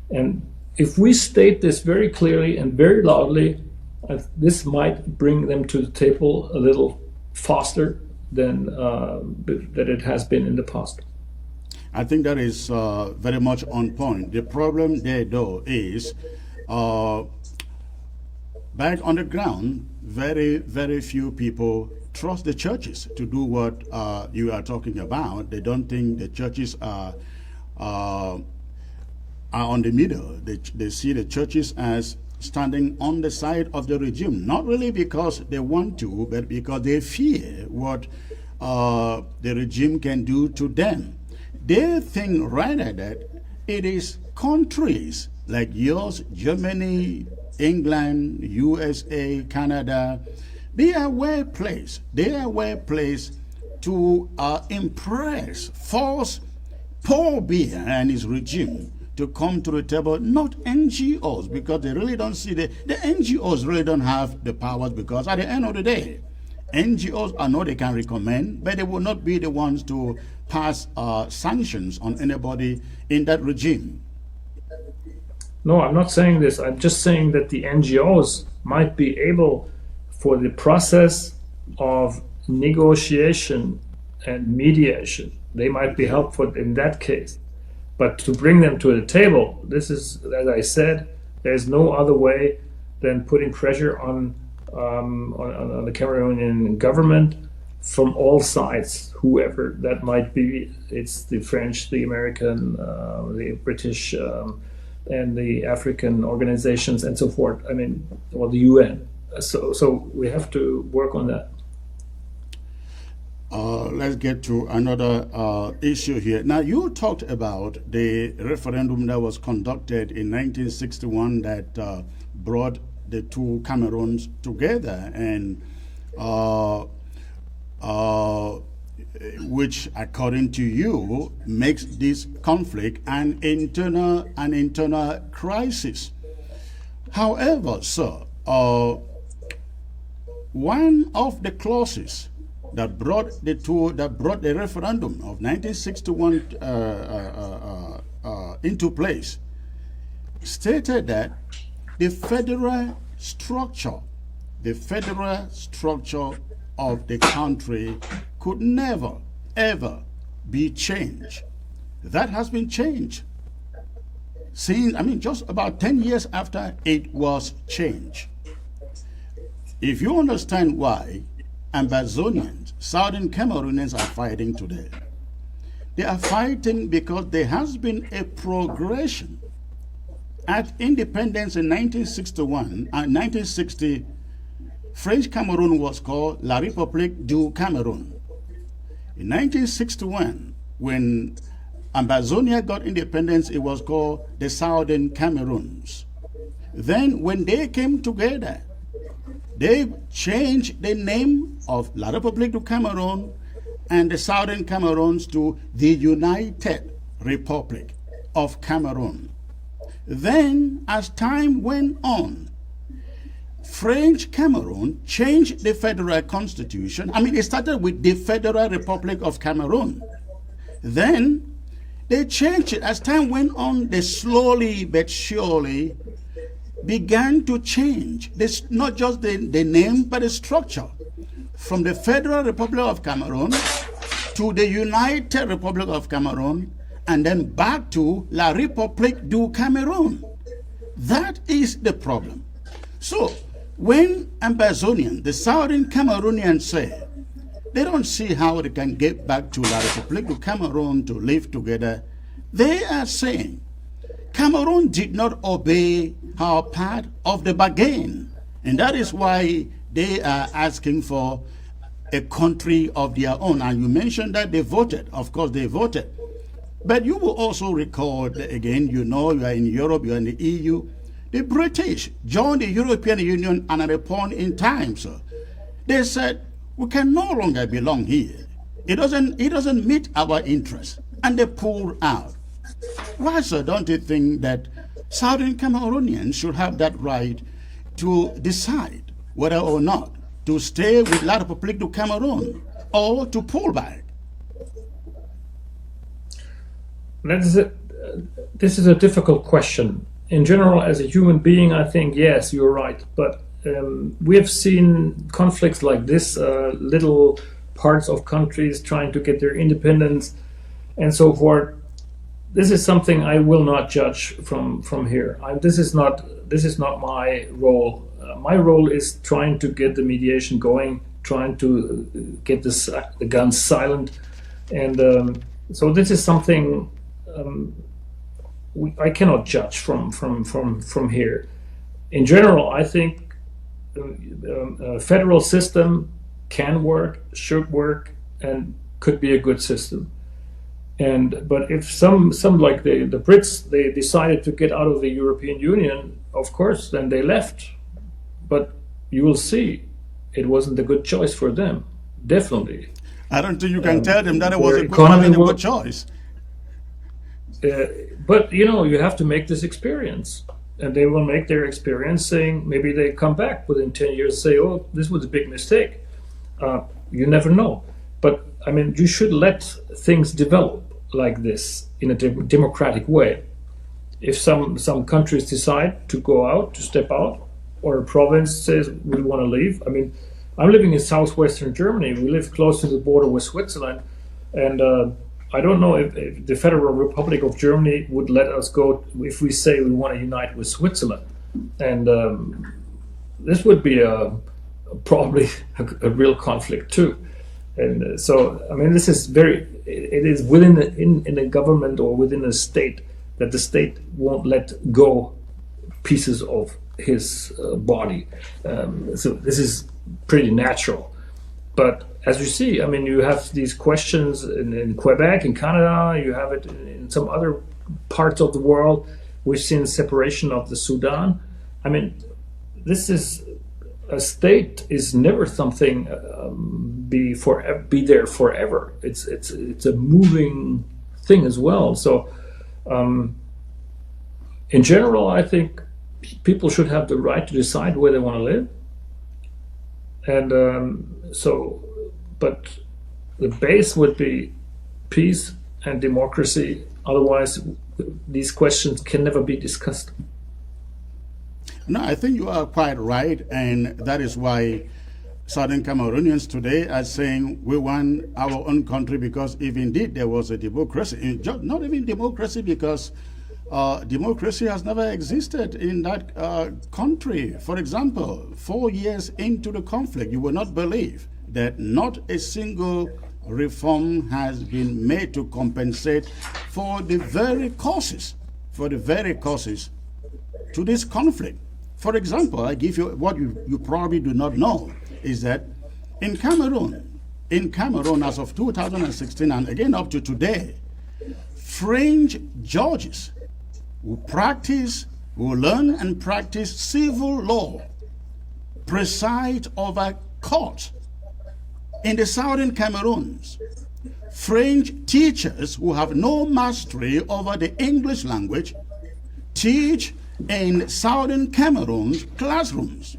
And if we state this very clearly and very loudly, this might bring them to the table a little faster than that it has been in the past. I think that is very much on point. The problem there, though, is back on the ground, very, very few people trust the churches to do what you are talking about. They don't think the churches are on the middle. They see the churches as standing on the side of the regime, not really because they want to, but because they fear what the regime can do to them. They think rather that it is countries like yours, Germany, England, USA, Canada, they are well placed. They are well placed to impress, force Paul Biya and his regime to come to the table, not NGOs, because they really don't see the NGOs really don't have the powers, because at the end of the day, NGOs, I know they can recommend, but they will not be the ones to pass sanctions on anybody in that regime. No, I'm not saying this. I'm just saying that the NGOs might be able, for the process of negotiation and mediation, they might be helpful in that case. But to bring them to the table, this is, as I said, there's no other way than putting pressure on the Cameroonian government from all sides, whoever that might be. It's the French, the American, the British, and the African organizations, and so forth. I mean, or the UN. So we have to work on that. Let's get to another issue here. Now, you talked about the referendum that was conducted in 1961 that brought the two Cameroons together, and which, according to you, makes this conflict an internal crisis. However, sir, one of the clauses that brought the referendum of 1961 into place stated that the federal structure of the country could never ever be changed. That has been changed since, just about 10 years after it was changed. If you understand why Ambazonians, Southern Cameroonians, are fighting today, they are fighting because there has been a progression. At independence in 1961 and 1960, French Cameroon was called La République du Cameroun. In 1961, when Ambazonia got independence, it was called the Southern Cameroons. Then when they came together, they changed the name of La République du Cameroun and the Southern Cameroons to the United Republic of Cameroon. Then, as time went on, French Cameroon changed the federal constitution. It started with the Federal Republic of Cameroon. Then, they changed it. As time went on, they slowly but surely began to change this, not just the name, but the structure, from the Federal Republic of Cameroon to the United Republic of Cameroon, and then back to La République du Cameroun. That is the problem. So when Ambazonians, the Southern Cameroonians, say they don't see how they can get back to La République du Cameroun to live together, they are saying Cameroon did not obey our part of the bargain. And that is why they are asking for a country of their own. And you mentioned that they voted. Of course, they voted. But you will also recall, again, you are in Europe, you are in the EU. The British joined the European Union, and at a point in time, sir, they said, we can no longer belong here. It doesn't meet our interests. And they pulled out. Why, sir, don't you think that Southern Cameroonians should have that right to decide whether or not to stay with La République du Cameroon or to pull back. This is a difficult question. In general, as a human being, I think, yes, you're right. But we have seen conflicts like this, little parts of countries trying to get their independence and so forth. This is something I will not judge from here. This is not my role. My role is trying to get the mediation going, trying to get the guns silent, and so this is something I cannot judge from here. In general, I think a federal system can work, should work, and could be a good system. But if some like the Brits, they decided to get out of the European Union, of course, then they left. But you will see, it wasn't a good choice for them, definitely. I don't think you can tell them that it was a good choice. But you have to make this experience, and they will make their experience saying maybe they come back within 10 years, say, oh, this was a big mistake. You never know. But I mean, you should let things develop like this in a democratic way. If some countries decide to go out, to step out, or a province says we want to leave. I mean, I'm living in southwestern Germany. We live close to the border with Switzerland, and I don't know if the Federal Republic of Germany would let us go if we say we want to unite with Switzerland. And this would be probably a real conflict too. And so, I mean, this is it is within in a government or within a state that the state won't let go pieces of his body. So this is pretty natural. But as you see, I mean, you have these questions in Quebec, in Canada, you have it in some other parts of the world. We've seen separation of the Sudan. I mean, this is a state is never something be there forever. It's a moving thing as well. So in general, I think people should have the right to decide where they want to live. And but the base would be peace and democracy. Otherwise, these questions can never be discussed. No, I think you are quite right, and that is why Southern Cameroonians today are saying we want our own country, because if indeed there was a democracy, not even democracy, because democracy has never existed in that country. For example, 4 years into the conflict, you will not believe that not a single reform has been made to compensate for the very causes to this conflict. For example, I give you what you probably do not know, is that in Cameroon as of 2016 and again up to today, French judges who learn and practice civil law preside over courts in the southern Cameroons. French teachers who have no mastery over the English language teach in southern Cameroon's classrooms.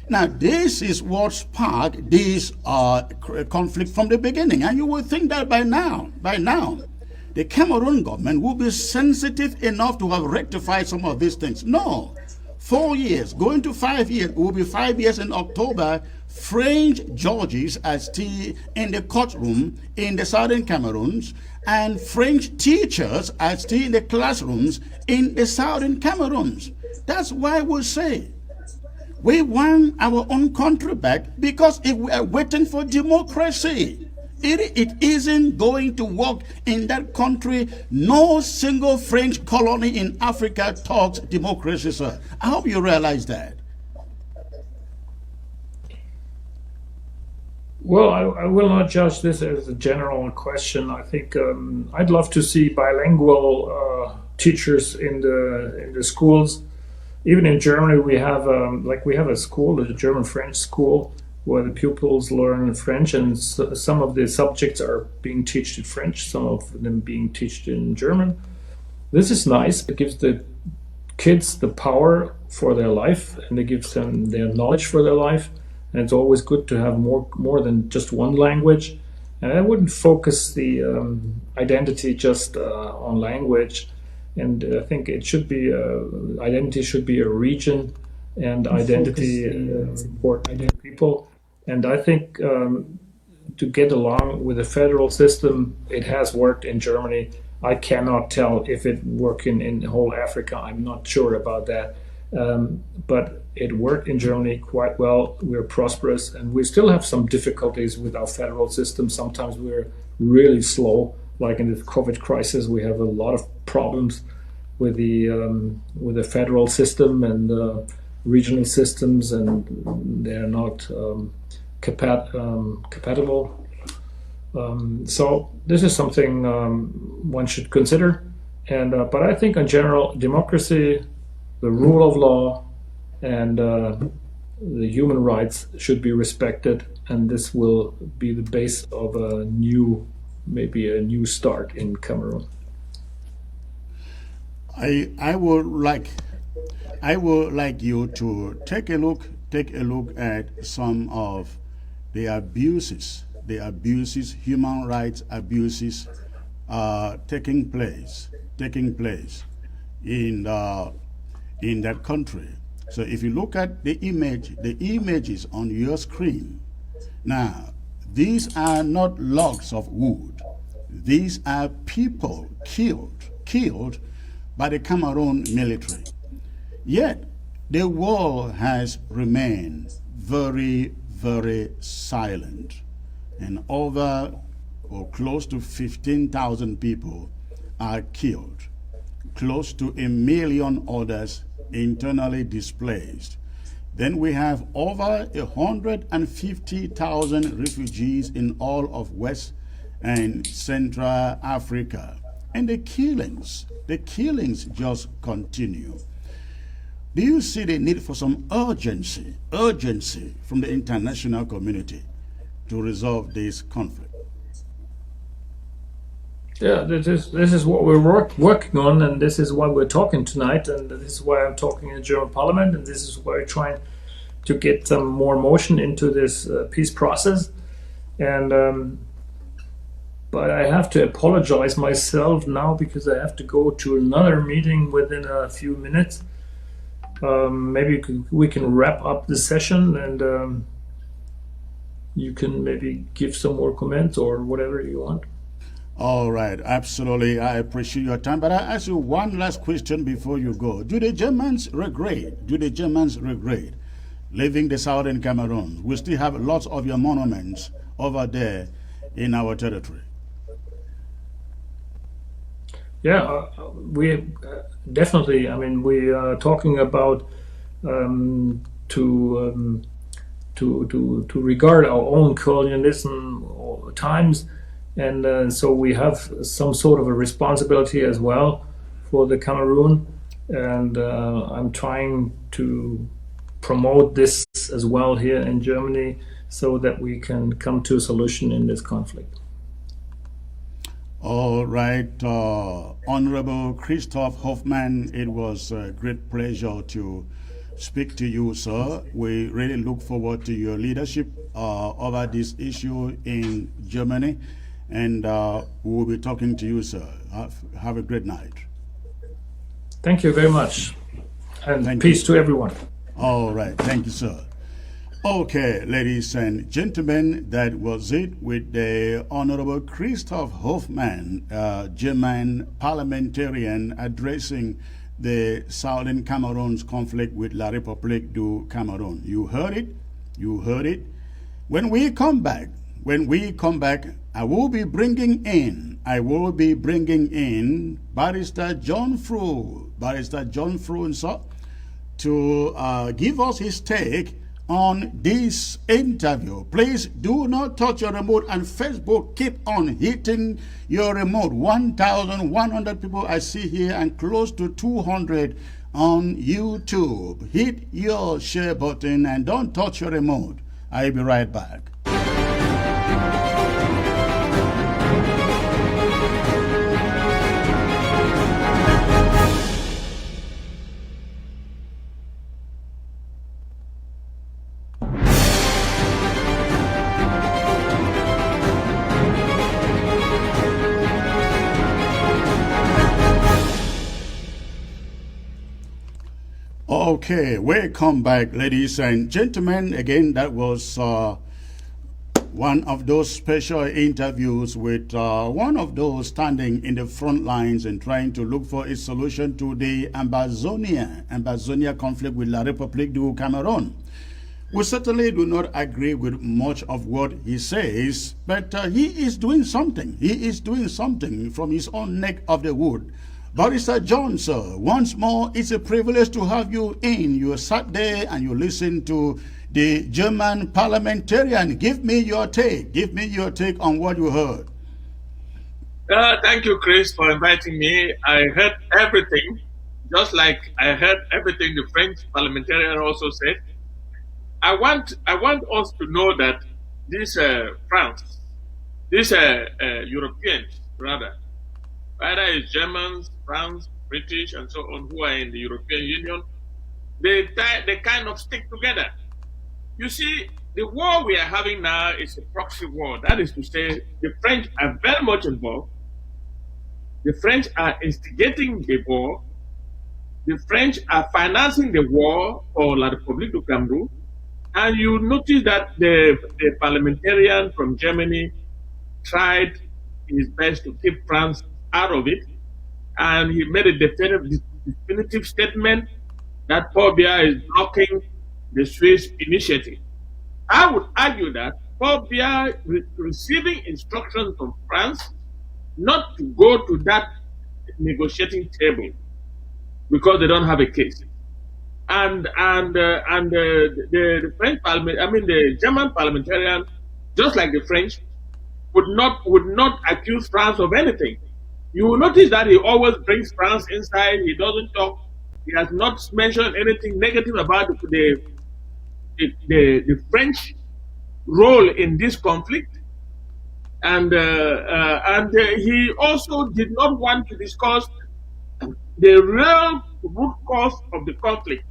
Now, this is what sparked this conflict from the beginning, and you would think that by now, the Cameroon government will be sensitive enough to have rectified some of these things. No, 4 years, going to 5 years, it will be 5 years in October. French judges are still in the courtroom in the southern Cameroons, and French teachers are still in the classrooms in the southern Cameroons. That's why we say we want our own country back, because if we are waiting for democracy, it isn't going to work in that country. No single French colony in Africa talks democracy, sir. I hope you realize that. Well, I will not judge this as a general question. I think I'd love to see bilingual teachers in the schools. Even in Germany, we have a school, a German-French school, where the pupils learn French, and some of the subjects are being taught in French, some of them being taught in German. This is nice. It gives the kids the power for their life, and it gives them their knowledge for their life. And it's always good to have more than just one language. And I wouldn't focus the identity just on language. And I think it should be identity should be a region, and identity important people. And I think to get along with the federal system, it has worked in Germany. I cannot tell if it worked in whole Africa. I'm not sure about that. But it worked in Germany quite well. We're prosperous, and we still have some difficulties with our federal system. Sometimes we're really slow, like in the COVID crisis. We have a lot of problems with the federal system and regional systems, and they're not compatible. So this is something one should consider. And but I think in general, democracy, the rule of law, and the human rights should be respected, and this will be the base of maybe a new start in Cameroon. I would like you to take a look at some of the abuses, human rights abuses taking place in that country. So if you look at the images on your screen, now these are not logs of wood. These are people killed by the Cameroon military. Yet the world has remained very, very silent, and over or close to 15,000 people are killed, close to 1 million others internally displaced. Then we have over 150,000 refugees in all of West and Central Africa. And the killings just continue. Do you see the need for some urgency from the international community to resolve this conflict? Yeah, this is what we're working on, and this is why we're talking tonight, and this is why I'm talking in the German Parliament, and this is why we're trying to get some more motion into this peace process. And but I have to apologize myself now because I have to go to another meeting within a few minutes. Maybe we can wrap up the session, and you can maybe give some more comments or whatever you want. All right, absolutely. I appreciate your time. But I ask you one last question before you go. Do the Germans regret leaving the southern Cameroon? We still have lots of your monuments over there in our territory. Yeah, we definitely. I mean, we are talking about to regard our own colonialism times. And so we have some sort of a responsibility as well for the Cameroon, and I'm trying to promote this as well here in Germany so that we can come to a solution in this conflict. All right, Honorable Christoph Hoffmann, it was a great pleasure to speak to you, sir. We really look forward to your leadership over this issue in Germany. And we'll be talking to you, sir. Have a great night. Thank you very much. And peace to everyone. All right. Thank you, sir. Okay, ladies and gentlemen, that was it with the Honorable Christoph Hoffmann, German parliamentarian, addressing the Southern Cameroon's conflict with La République du Cameroun. You heard it. When we come back, I will be bringing in Barrister John Fru to give us his take on this interview. Please do not touch your remote, and Facebook, keep on hitting your remote. 1,100 people I see here, and close to 200 on YouTube. Hit your share button and don't touch your remote. I'll be right back. Okay, welcome back, ladies and gentlemen. Again, that was one of those special interviews with one of those standing in the front lines and trying to look for a solution to the Ambazonia conflict with La République du Cameroon. We certainly do not agree with much of what he says, but he is doing something. He is doing something from his own neck of the wood. Barrister John, sir, once more, it's a privilege to have you in. You sat there and you listened to the German parliamentarian. Give me your take. Give me your take on what you heard. Thank you, Chris, for inviting me. I heard everything, just like I heard everything the French parliamentarian also said. I want us to know that these Europeans, rather, whether it's Germans, France, British, and so on, who are in the European Union, they kind of stick together. You see, the war we are having now is a proxy war. That is to say, the French are very much involved. The French are instigating the war. The French are financing the war for La République du Cameroun. And you notice that the parliamentarian from Germany tried his best to keep France out of it. And he made a definitive statement that Paul Biya is blocking the Swiss initiative. I would argue that Paul Biya receiving instructions from France not to go to that negotiating table because they don't have a case. And the French parliament, the German parliamentarian, just like the French, would not accuse France of anything. You will notice that he always brings France inside. He doesn't talk. He has not mentioned anything negative about the French role in this conflict. And he also did not want to discuss the real root cause of the conflict,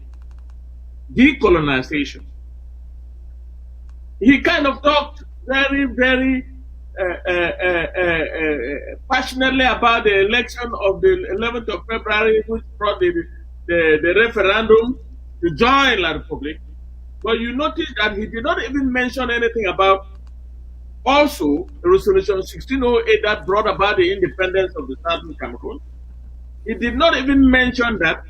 decolonization. He kind of talked very, very passionately about the election of the 11th of February, which brought the referendum to join La République. But you notice that he did not even mention anything about also the resolution 1608 that brought about the independence of the Southern Cameroon. He did not even mention that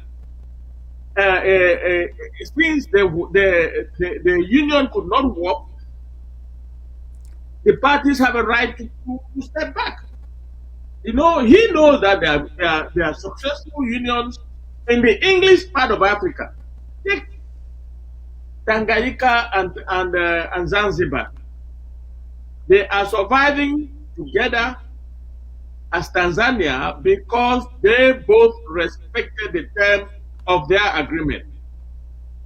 since the union could not work, the parties have a right to step back. You know, he knows that there are successful unions in the English part of Africa. Take Tanganyika and Zanzibar. They are surviving together as Tanzania because they both respected the terms of their agreement.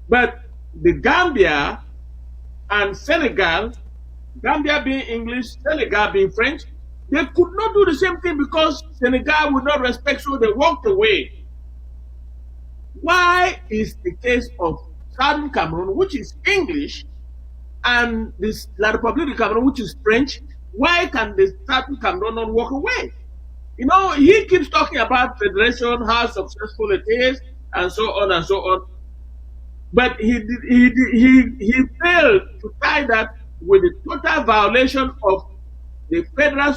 But the Gambia and Senegal, Gambia being English, Senegal being French, they could not do the same thing because Senegal would not respect, so they walked away. Why is the case of Southern Cameroon, which is English, and this La République du Cameroon, which is French, why can the Southern Cameroon not walk away? You know, he keeps talking about federation, how successful it is, and so on and so on. But he failed to tie that with the total violation of the federal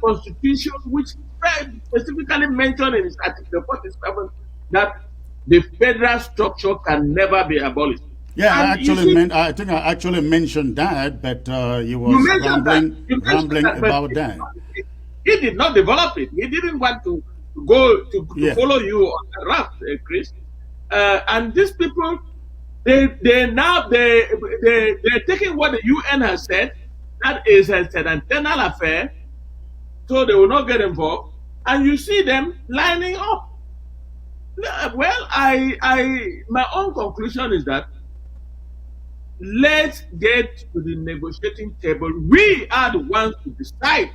constitution, which specifically mentioned in its Article 47 that the federal structure can never be abolished. Yeah, I think I actually mentioned that, but you were rambling about that. He did not develop it. He didn't want to go to follow you on the raft, Chris. And these people, they're taking what the UN has said, that is an internal affair, so they will not get involved. And you see them lining up. Well, my own conclusion is that let's get to the negotiating table. We are the ones to decide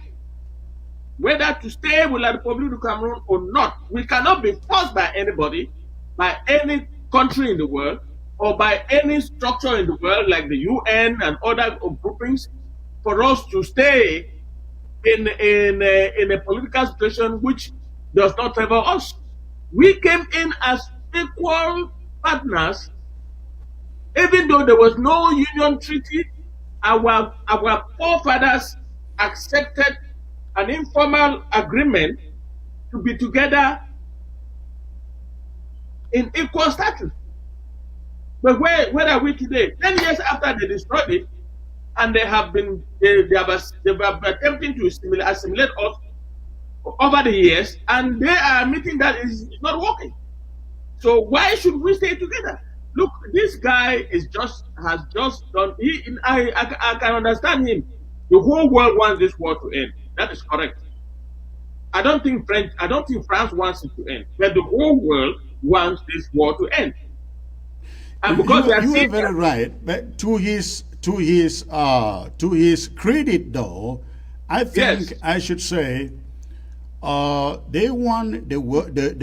whether to stay with La République du Cameroon or not. We cannot be forced by anybody, by any country in the world, or by any structure in the world like the UN and other groupings, for us to stay in a political situation which does not favor us. We came in as equal partners, even though there was no union treaty, our forefathers accepted an informal agreement to be together in equal status. But where are we today? 10 years after they destroyed it, and they have been attempting to assimilate us over the years, and they are admitting that it's not working. So why should we stay together? Look, this guy has just done. I can understand him. The whole world wants this war to end. That is correct. I don't think France wants it to end, but the whole world wants this war to end. And because you are very right, but to his credit, though, I think I should say they want the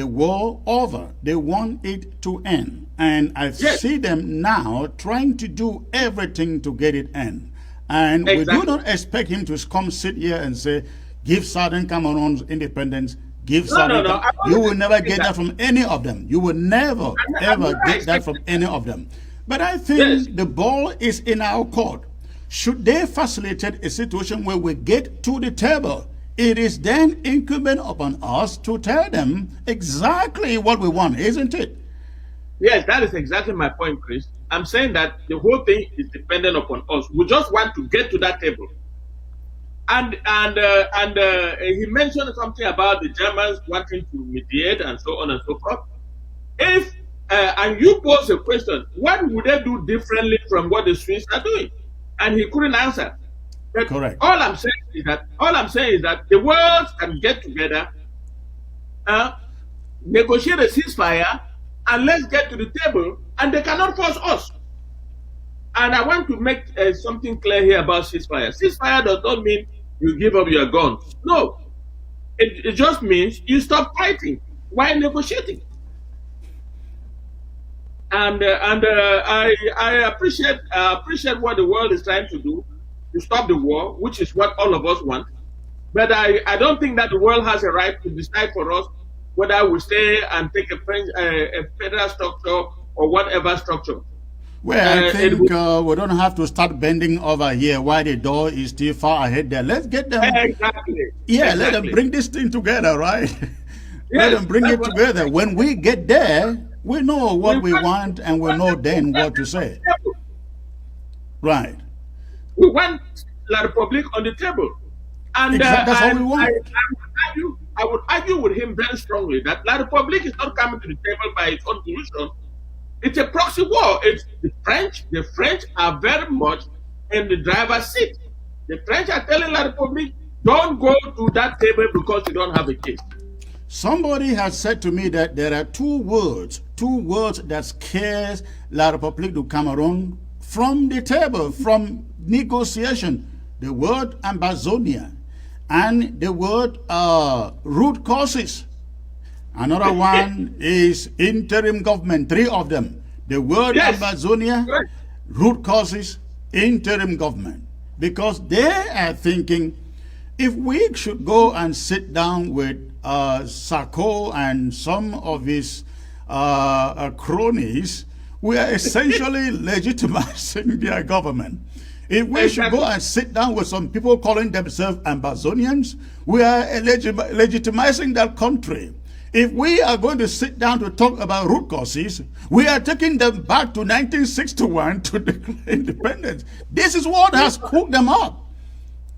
war over. They want it to end, and I see them now trying to do everything to get it end. And we do not expect him to come sit here and say, "Give Southern Cameroon's independence." Give Southern. You will never get that from any of them. You will never ever get that from any of them. But I think the ball is in our court. Should they facilitate a situation where we get to the table, it is then incumbent upon us to tell them exactly what we want, isn't it? Yes, that is exactly my point, Chris. I'm saying that the whole thing is dependent upon us. We just want to get to that table. And he mentioned something about the Germans wanting to mediate and so on and so forth. If and you pose a question, what would they do differently from what the Swiss are doing? And he couldn't answer. But correct. All I'm saying is that the world can get together, negotiate a ceasefire, and let's get to the table. And they cannot force us. And I want to make something clear here about ceasefire. Ceasefire does not mean you give up your guns. No. It just means you stop fighting while negotiating. And I appreciate what the world is trying to do to stop the war, which is what all of us want. But I don't think that the world has a right to decide for us whether we stay and take a federal structure or whatever structure. Well, I think we don't have to start bending over here while the door is still far ahead there. Let's get them. Exactly. Yeah, let them bring this thing together, right? Let them bring it together. When we get there, we know what we want and we know then what to say. Right. We want La Republique on the table. And that's all we want. I would argue with him very strongly that La Republique is not coming to the table by its own solution. It's a proxy war. It's the French are very much in the driver's seat. The French are telling La Republique, don't go to that table because you don't have a case. Somebody has said to me that there are two words that scares La Republique du Cameroon from the table, from negotiation. The word Ambazonia and the word root causes. Another one is interim government, 3 of them. The word Ambazonia, root causes, interim government. Because they are thinking, if we should go and sit down with Sarko and some of his cronies, we are essentially legitimizing their government. If we should go and sit down with some people calling themselves Ambazonians, we are legitimizing that country. If we are going to sit down to talk about root causes, we are taking them back to 1961 to declare independence. This is what has cooked them up.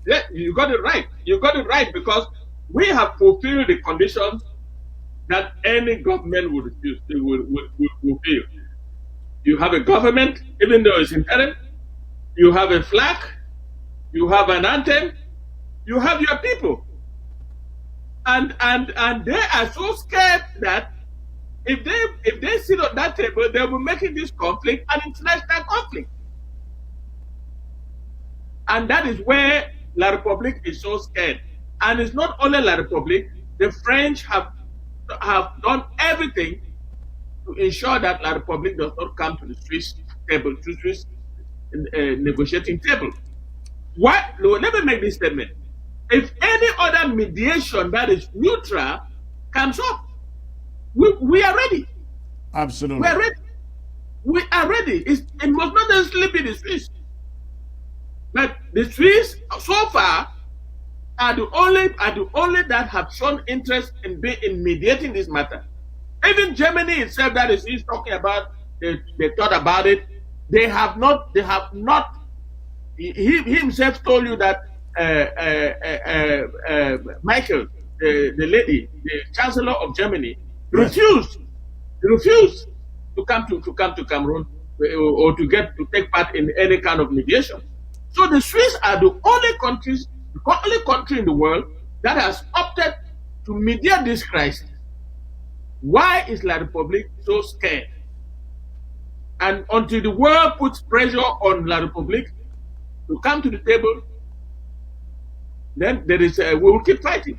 Yeah, you got it right. You got it right, because we have fulfilled the conditions that any government would refuse. Will fulfill. You have a government, even though it's interim. You have a flag. You have an anthem. You have your people. And they are so scared that if they sit at that table, they will be making this conflict an international conflict. And that is where La Republique is so scared. And it's not only La Republique. The French have done everything to ensure that La Republique does not come to the Swiss table, to Swiss negotiating table. What? Let me make this statement. If any other mediation that is neutral comes up, we are ready. Absolutely. We are ready. We are ready. It must not necessarily be the Swiss. But the Swiss, so far, are the only that have shown interest in mediating this matter. Even Germany itself, that is he's talking about, they thought about it. They have not. He himself told you that Michael, the lady, the Chancellor of Germany, refused to come to Cameroon or to take part in any kind of mediation. So the Swiss are the only country in the world that has opted to mediate this crisis. Why is La Republique so scared? And until the world puts pressure on La Republique to come to the table, then there is we will keep fighting.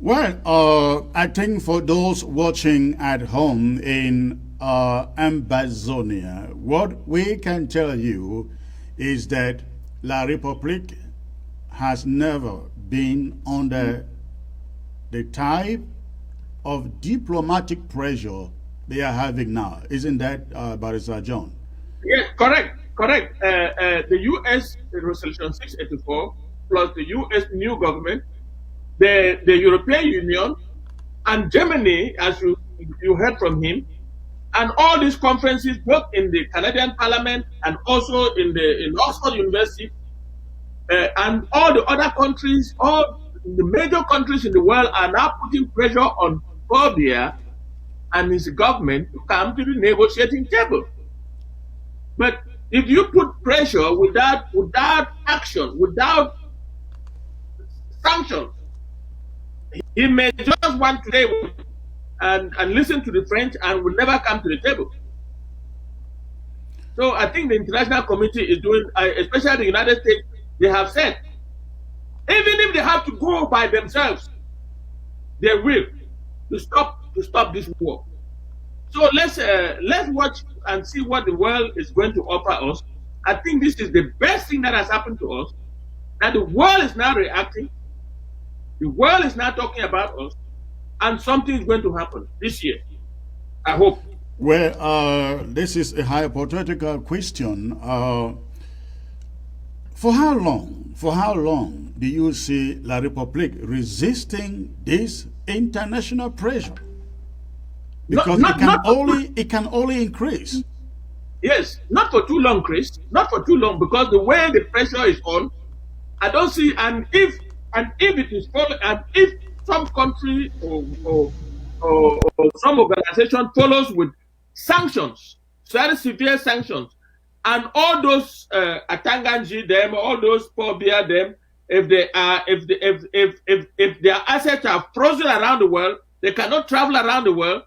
Well, I think for those watching at home in Ambazonia, what we can tell you is that La Republique has never been under the type of diplomatic pressure they are having now. Isn't that, Barrister John? Yes, correct. The U.S. Resolution 684 plus the U.S. new government, the European Union, and Germany, as you heard from him, and all these conferences, both in the Canadian Parliament and also in Oxford University, and all the other countries, all the major countries in the world are now putting pressure on Serbia and his government to come to the negotiating table. But if you put pressure without action, without sanctions, he may just want to stay and listen to the French and will never come to the table. So I think the international community is doing, especially the United States, they have said, even if they have to go by themselves, they will to stop this war. So let's watch and see what the world is going to offer us. I think this is the best thing that has happened to us, that the world is now reacting, the world is now talking about us, and something is going to happen this year. I hope. Well, this is a hypothetical question. For how long do you see La Republique resisting this international pressure? Because it can only increase. Yes, not for too long, Chris. Not for too long, because the way the pressure is on, I don't see. And if it is and if some country or some organization follows with sanctions, very severe sanctions, and all those Atanganji them, all those Pobia them, if their assets are frozen around the world, they cannot travel around the world.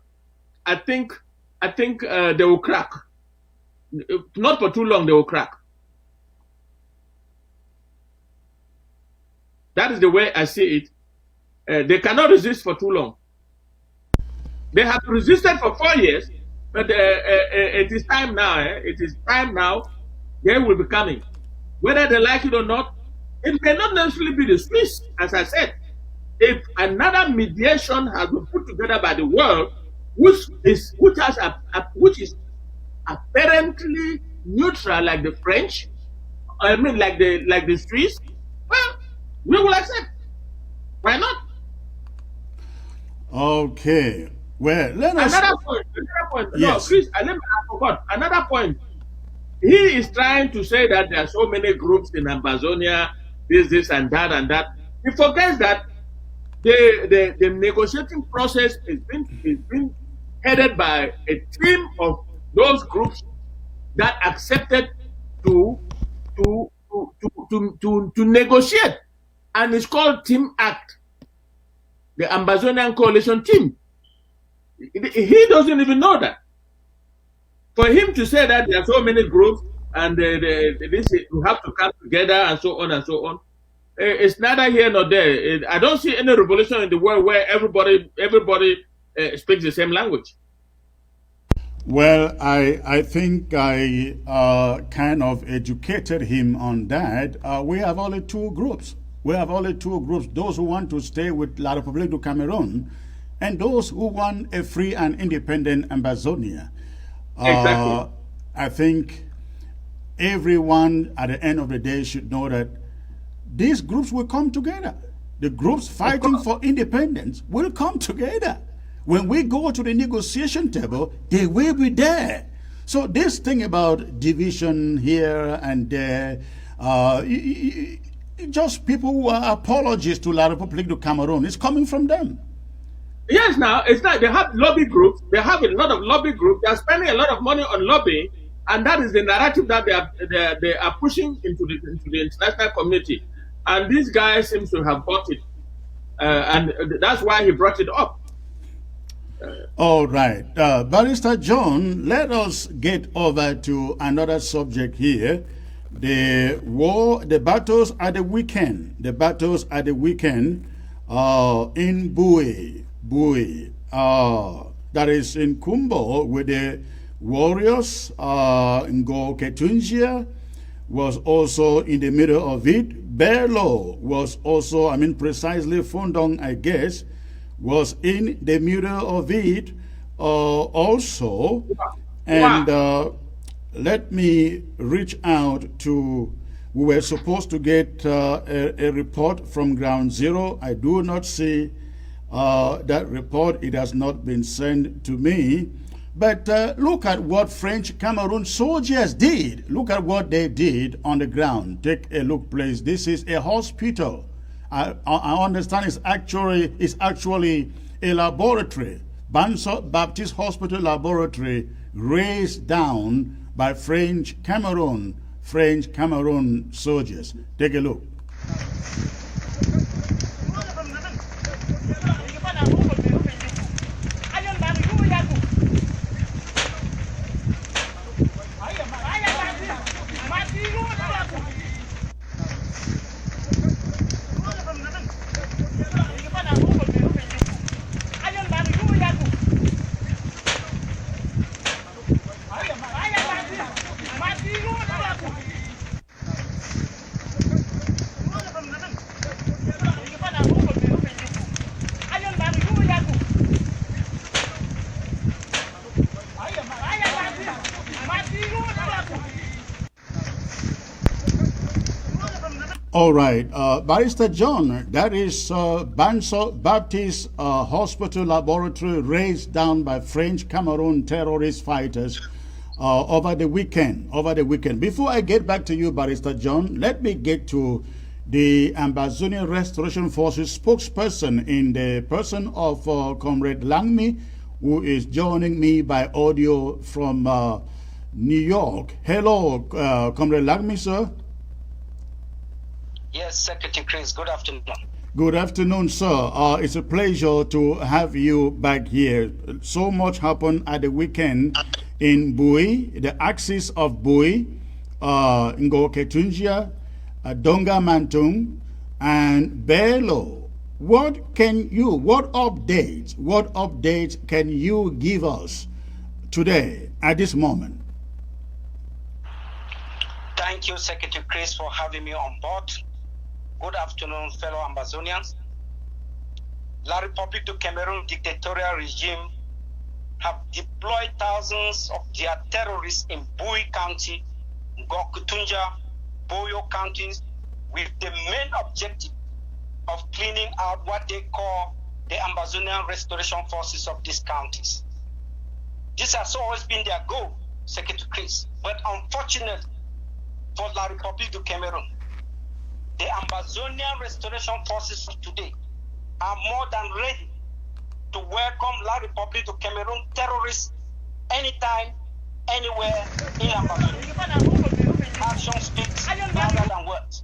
I think they will crack. Not for too long, they will crack. That is the way I see it. They cannot resist for too long. They have resisted for 4 years, but it is time now. It is time now. They will be coming. Whether they like it or not, it may not necessarily be the Swiss, as I said. If another mediation has been put together by the world, which is apparently neutral, like the French, like the Swiss, well, we will accept. Why not? Okay. Well, another point. Yes. No, Chris, I forgot. Another point. He is trying to say that there are so many groups in Ambazonia, this and that. He forgets that the negotiating process is being headed by a team of those groups that accepted to negotiate, and it's called Team Act, the Ambazonian Coalition Team. He doesn't even know that. For him to say that there are so many groups and we have to come together and so on, it's neither here nor there. I don't see any revolution in the world where everybody speaks the same language. Well, I think I kind of educated him on that. We have only two groups. Those who want to stay with La Republique du Cameroon and those who want a free and independent Ambazonia. Exactly. I think everyone at the end of the day should know that these groups will come together. The groups fighting for independence will come together. When we go to the negotiation table, they will be there. So this thing about division here and there, just people who are apologists to La République du Cameroon, it's coming from them. Yes, now it's like they have lobby groups. They have a lot of lobby groups. They are spending a lot of money on lobbying, and that is the narrative that they are pushing into the international community. And these guys seem to have bought it, and that's why he brought it up. All right, Barrister John, let us get over to another subject here. The war, the battles at the weekend. The battles at the weekend in Bui, that is in Kumbo, with the warriors. Ngo Ketunjia was also in the middle of it. Berlo was also, I mean, precisely Fundong, I guess, was in the middle of it also. And let me reach out to, we were supposed to get a report from Ground Zero. I do not see that report. It has not been sent to me. But look at what French Cameroon soldiers did. Look at what they did on the ground. Take a look, please. This is a hospital. I understand it's actually a laboratory. Banso Baptist Hospital Laboratory, raised down by French Cameroon soldiers. Take a look. All right, Barrister John, that is Banso Baptist Hospital Laboratory, raised down by French Cameroon terrorist fighters over the weekend. Before I get back to you, Barrister John, let me get to the Ambazonia Restoration Forces spokesperson in the person of Comrade Langmi, who is joining me by audio from New York. Hello, Comrade Langmi, sir. Yes, Secretary Chris, good afternoon. Good afternoon, sir. It's a pleasure to have you back here. So much happened at the weekend in Bui, the axis of Bui, Ngo Ketunjia, Donga Mantung, and Belo. What updates can you give us today at this moment? Thank you, Secretary Chris, for having me on board. Good afternoon, fellow Ambazonians. La République du Cameroon dictatorial regime have deployed thousands of their terrorists in Bui County, Ngokutunja, Boyo counties, with the main objective of cleaning out what they call the Ambazonian restoration forces of these counties. This has always been their goal, Secretary Chris, but unfortunately for La République du Cameroon, the Ambazonian restoration forces of today are more than ready to welcome La République du Cameroon terrorists anytime, anywhere in Ambazonia. Action speaks louder than words.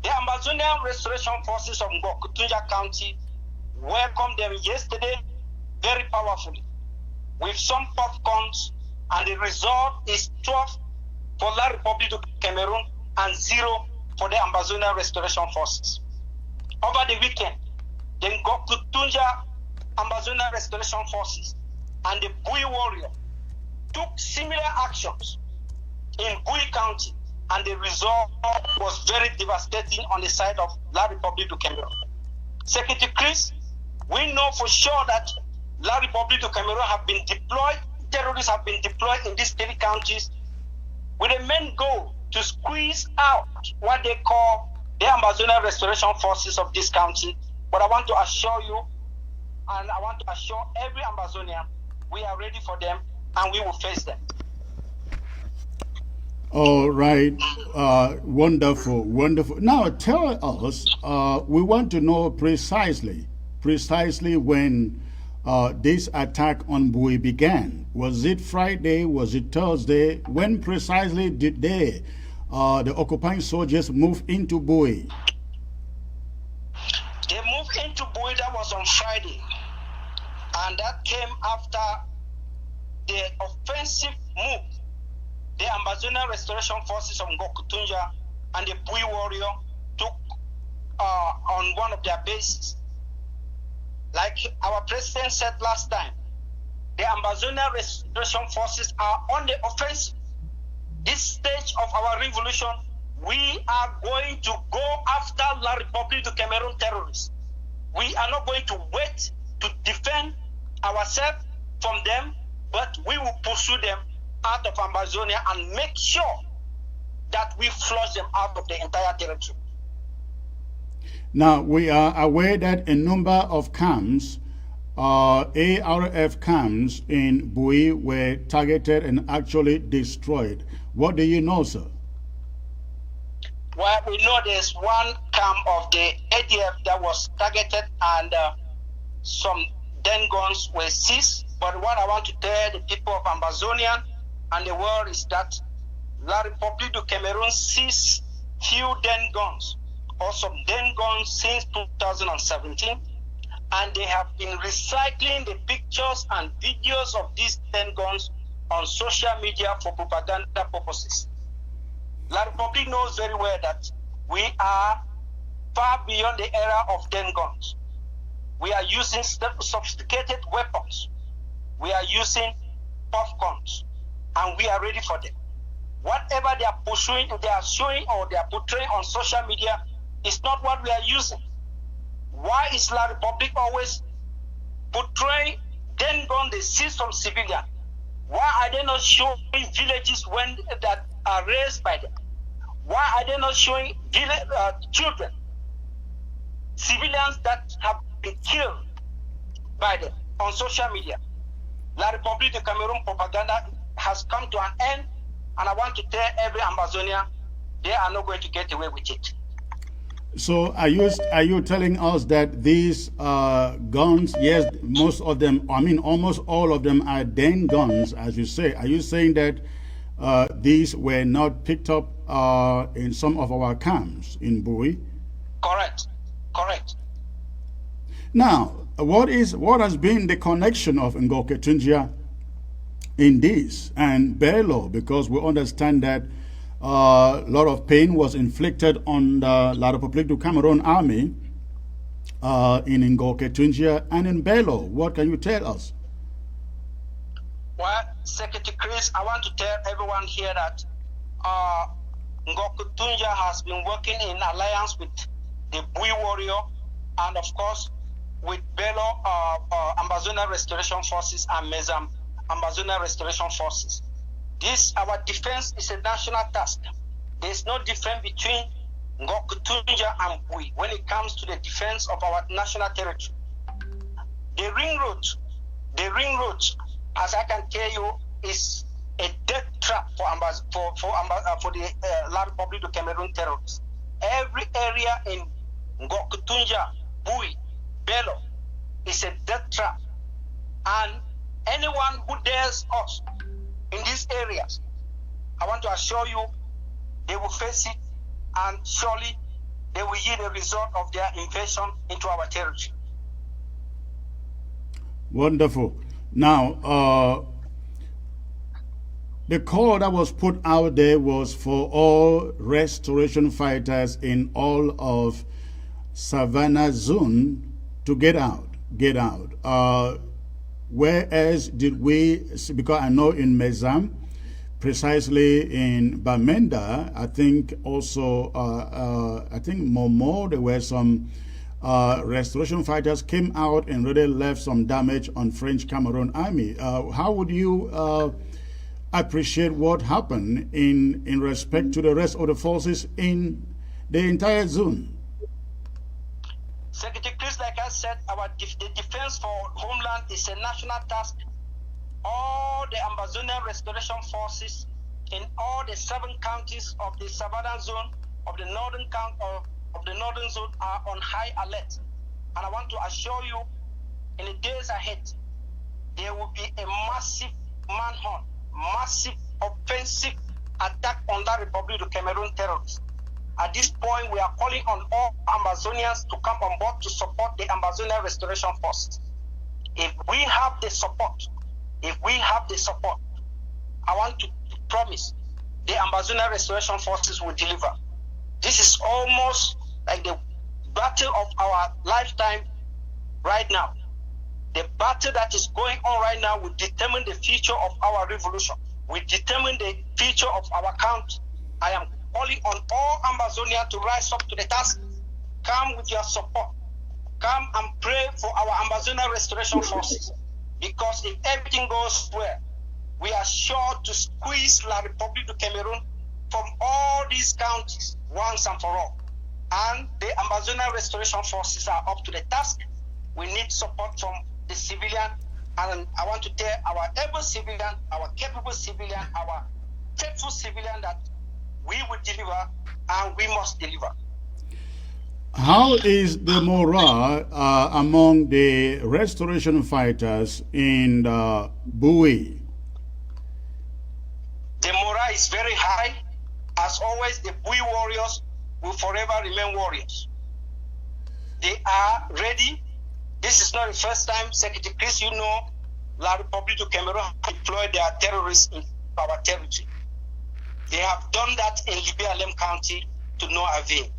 The Ambazonian restoration forces of Ngokutunja County welcomed them yesterday very powerfully with some popcorns, and the result is 12 for La République du Cameroon and 0 for the Ambazonia Restoration Forces. Over the weekend, the Ngokutunja Ambazonia Restoration Forces and the Bui Warrior took similar actions in Bui County, and the result was very devastating on the side of La République du Cameroon. Secretary Chris, we know for sure that La République du Cameroon have been terrorists have been deployed in these 3 counties with the main goal to squeeze out what they call the Ambazonia restoration forces of this county. But I want to assure you, and I want to assure every Ambazonian, we are ready for them and we will face them. All right. Wonderful, wonderful. Now tell us, we want to know precisely when this attack on Bui began. Was it Friday? Was it Thursday? When precisely did the occupying soldiers move into Bui? They moved into Bui, that was on Friday. And that came after the offensive move the Ambazonia Restoration Forces of Ngokutunja and the Bui warrior took on one of their bases. Like our president said last time, the Ambazonia Restoration Forces are on the offensive. This stage of our revolution, we are going to go after La République du Cameroon terrorists. We are not going to wait to defend ourselves from them, but we will pursue them out of Ambazonia and make sure that we flush them out of the entire territory. Now, we are aware that a number of camps, ARF camps in Bui, were targeted and actually destroyed. What do you know, sir? Well, we know there's one camp of the ADF that was targeted and some den guns were seized. But what I want to tell the people of Ambazonia and the world is that La République du Cameroon seized few den guns or some den guns since 2017, and they have been recycling the pictures and videos of these den guns on social media for propaganda purposes. La République knows very well that we are far beyond the era of den guns. We are using sophisticated weapons. We are using puff guns, and we are ready for them. Whatever they are pursuing, they are showing or they are portraying on social media is not what we are using. Why is La République always portraying den gun they seize from civilian? Why are they not showing villages when that are raised by them? Why are they not showing children, civilians that have been killed by them on social media? La République du Cameroon propaganda has come to an end, and I want to tell every Ambazonian they are not going to get away with it. So are you telling us that these guns, yes, most of them, I mean almost all of them are den guns, as you say. Are you saying that these were not picked up in some of our camps in Bui? Correct. Now, what has been the connection of Ngoketunjia in this and Bello? Because we understand that a lot of pain was inflicted on the La République du Cameroon army in Ngoketunjia and in Bello. What can you tell us? Well, Secretary Chris, I want to tell everyone here that Ngokutunja has been working in alliance with the Bui warrior and, of course, with Bello, Ambazonia Restoration Forces and Mezam, Ambazonia Restoration Forces. This, our defense, is a national task. There is no difference between Ngokutunja and Bui when it comes to the defense of our national territory. The ring road, as I can tell you, is a death trap for the La République du Cameroon terrorists. Every area in Ngokutunja, Bui, Bello is a death trap, and anyone who dares us in these areas, I want to assure you, they will face it, and surely they will yield the result of their invasion into our territory. Wonderful. Now, the call that was put out there was for all restoration fighters in all of Savannah Zone to get out. Whereas did we, because I know in Mezam, precisely in Bamenda, I think also, I think Momo, there were some restoration fighters came out and really left some damage on French Cameroon army. How would you appreciate what happened in respect to the rest of the forces in the entire zone? Secretary Chris, like I said, the defense for homeland is a national task. All the Ambazonian restoration forces in all the 7 counties of the Savannah zone of the northern zone are on high alert. And I want to assure you, in the days ahead, there will be a massive manhunt, massive offensive attack on the Republic of Cameroon terrorists. At this point, we are calling on all Ambazonians to come on board to support the Ambazonian Restoration Force. If we have the support, I want to promise the Ambazonian Restoration Forces will deliver. This is almost like the battle of our lifetime right now. The battle that is going on right now will determine the future of our revolution, will determine the future of our country. I am calling on all Ambazonians to rise up to the task. Come with your support. Come and pray for our Ambazonian Restoration Forces. Because if everything goes well, we are sure to squeeze La Republique du Cameroon from all these counties once and for all. And the Ambazonian Restoration Forces are up to the task. We need support from the civilian. And I want to tell our able civilian, our capable civilian, our faithful civilian that we will deliver and we must deliver. How is the morale among the restoration fighters in Bui? The morale is very high. As always, the Bui warriors will forever remain warriors. They are ready. This is not the first time, Secretary Chris, you know, La Republique du Cameroon deployed their terrorists in our territory. They have done that in Libya-Lem County to no avail.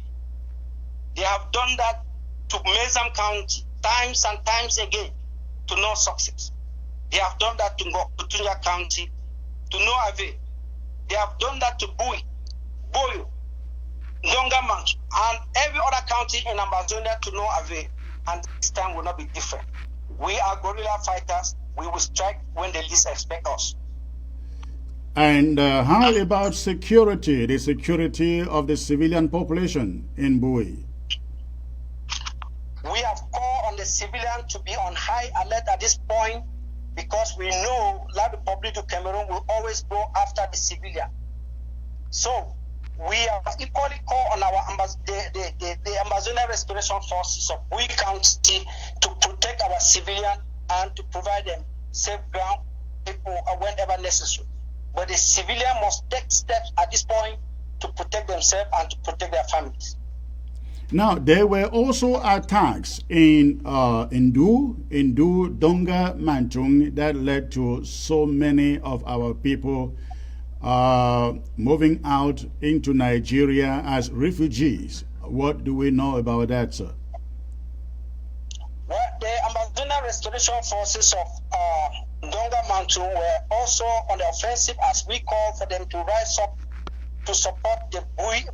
They have done that to Mezam County times and times again to no success. They have done that to Kutunja County to no avail. They have done that to Bui, Boyo, Ndonga-Mantu, and every other county in Ambazonia to no avail. And this time will not be different. We are guerrilla fighters. We will strike when they least expect us. And how about security, the security of the civilian population in Bui? We have called on the civilian to be on high alert at this point because we know La Republique du Cameroon will always go after the civilian. So we have equally called on our the Ambazonia Restoration Forces of Bui County to protect our civilian and to provide them safe ground whenever necessary. But the civilian must take steps at this point to protect themselves and to protect their families. Now, there were also attacks in Ndonga-Mantu that led to so many of our people moving out into Nigeria as refugees. What do we know about that, sir? Well, the Ambazonia Restoration Forces of Ndonga-Mantu were also on the offensive as we call for them to rise up to support Bui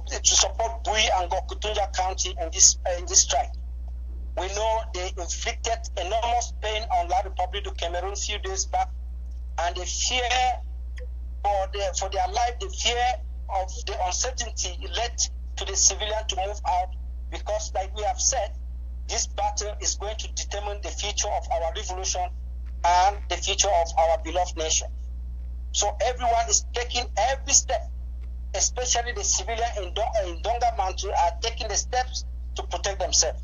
and Kutunja County in this strike. We know they inflicted enormous pain on La Republique du Cameroon a few days back, and the fear for their life, the fear of the uncertainty led to the civilian to move out because, like we have said, this battle is going to determine the future of our revolution and the future of our beloved nation. So everyone is taking every step, especially the civilian in Ndonga-Mantu are taking the steps to protect themselves.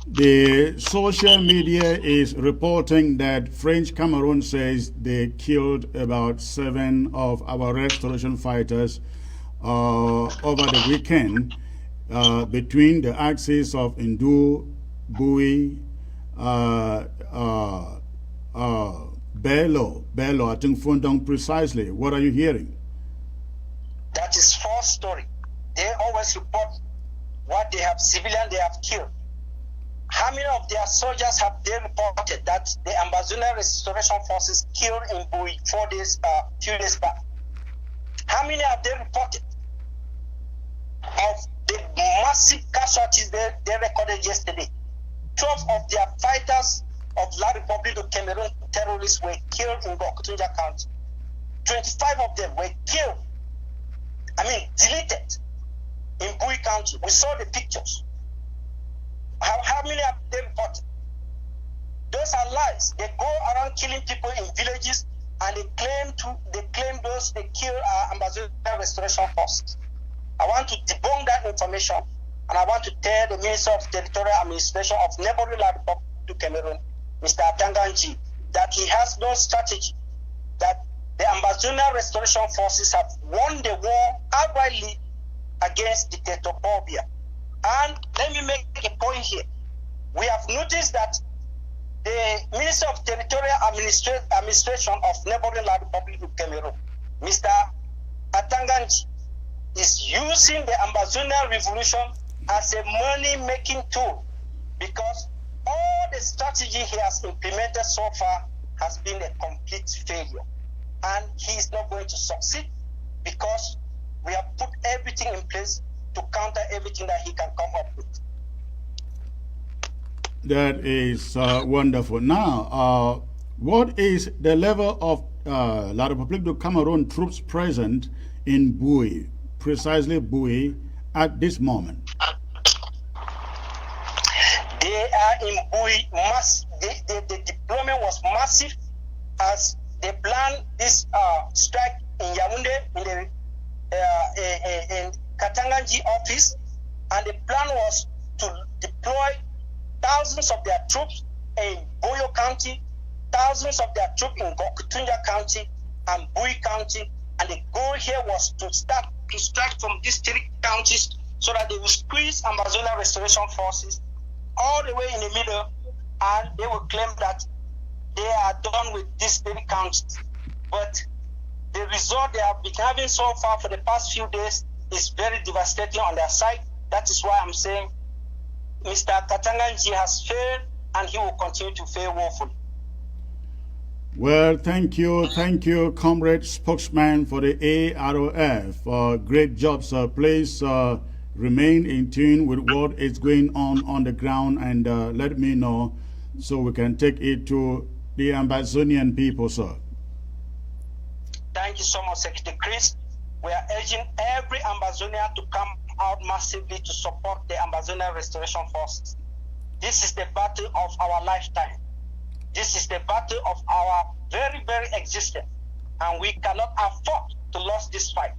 The social media is reporting that French Cameroon says they killed about 7 of our restoration fighters over the weekend between the axis of Ndu, Bui, Bello, I think Fundong precisely. What are you hearing? That is false story. They always report what they have, civilian they have killed. How many of their soldiers have they reported that the Ambazonia Restoration Forces killed in Bui few days back? How many have they reported of the massive casualties they recorded yesterday. 12 of their fighters of La Republique of Cameroon terrorists were killed in Gokutunja County. 25 of them were killed, deleted in Bui County. We saw the pictures. How many have they reported? Those are lies. They go around killing people in villages, and they claim those they kill Ambazonia Restoration Forces. I want to debunk that information, and I want to tell the Minister of Territorial Administration of neighboring La Republique of Cameroon, Mr. Atanganji, that he has no strategy, that the Ambazonia Restoration Forces have won the war outrightly against dictatophobia. And let me make a point here. We have noticed that the Minister of Territorial Administration of neighboring La Republique of Cameroon, Mr. Atanganji, is using the Ambazonia Revolution as a money-making tool, because all the strategy he has implemented so far has been a complete failure. And he is not going to succeed, because we have put everything in place to counter everything that he can come up with. That is wonderful. Now, what is the level of La République du Cameroun troops present in Bui, precisely Bui, at this moment? They are in Bui. The deployment was massive as they planned this strike in Yaoundé, in Katanganji office, and the plan was to deploy thousands of their troops in Boyo County, thousands of their troops in Gokutunja County and Bui County, and the goal here was to start to strike from these three counties so that they will squeeze Ambazonia Restoration Forces all the way in the middle, and they will claim that they are done with these three counties. But the result they have been having so far for the past few days is very devastating on their side. That is why I'm saying Mr. Katanganji has failed, and he will continue to fail woefully. Well, thank you, comrade spokesman for the AROF. Great job, sir. Please remain in tune with what is going on the ground, and let me know so we can take it to the Ambazonian people, sir. Thank you so much, Secretary Chris. We are urging every Ambazonian to come out massively to support the Ambazonia Restoration Forces. This is the battle of our lifetime. This is the battle of our very, very existence, and we cannot afford to lose this fight.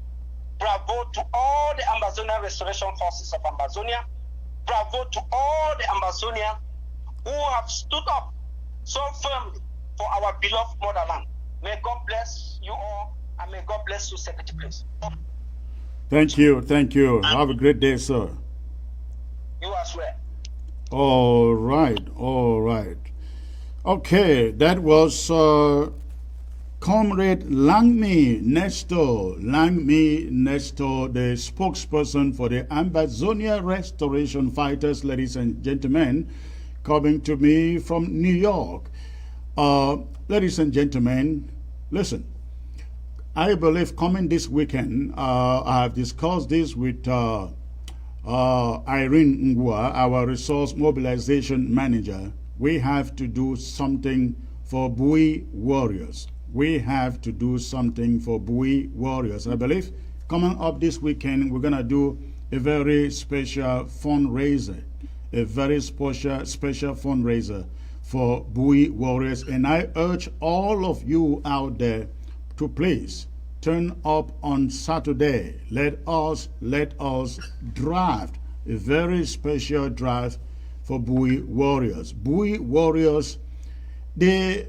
Bravo to all the Ambazonia Restoration Forces of Ambazonia. Bravo to all the Ambazonians who have stood up so firmly for our beloved motherland. May God bless you all, and may God bless you, Secretary Chris. Thank you. Have a great day, sir. You as well. All right. Okay, that was Comrade Langmi Nestor, the spokesperson for the Ambazonia Restoration Fighters, ladies and gentlemen, coming to me from New York. Ladies and gentlemen, listen. I believe coming this weekend, I have discussed this with Irene Ngwa, our resource mobilization manager. We have to do something for Bui warriors. We have to do something for Bui warriors. I believe coming up this weekend, we're going to do a very special fundraiser, for Bui warriors. And I urge all of you out there to please turn up on Saturday. Let us draft a very special draft for Bui warriors. Bui warriors, they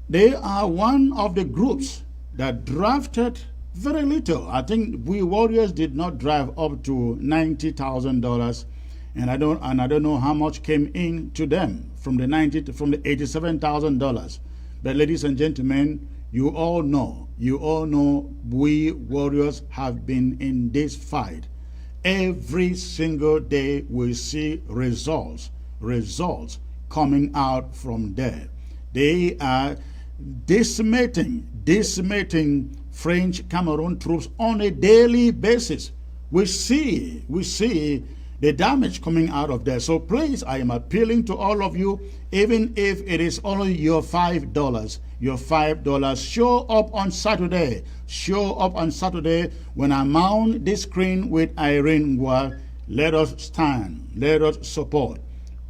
are one of the groups that drafted very little. I think Bui warriors did not drive up to $90,000, and I don't know how much came in to them from the $87,000. But ladies and gentlemen, you all know Bui warriors have been in this fight. Every single day we see results coming out from there. They are decimating French Cameroon troops on a daily basis. We see the damage coming out of there. So please, I am appealing to all of you, even if it is only your $5, show up on Saturday. Show up on Saturday when I mount this screen with Irene Ngwa. Let us stand. Let us support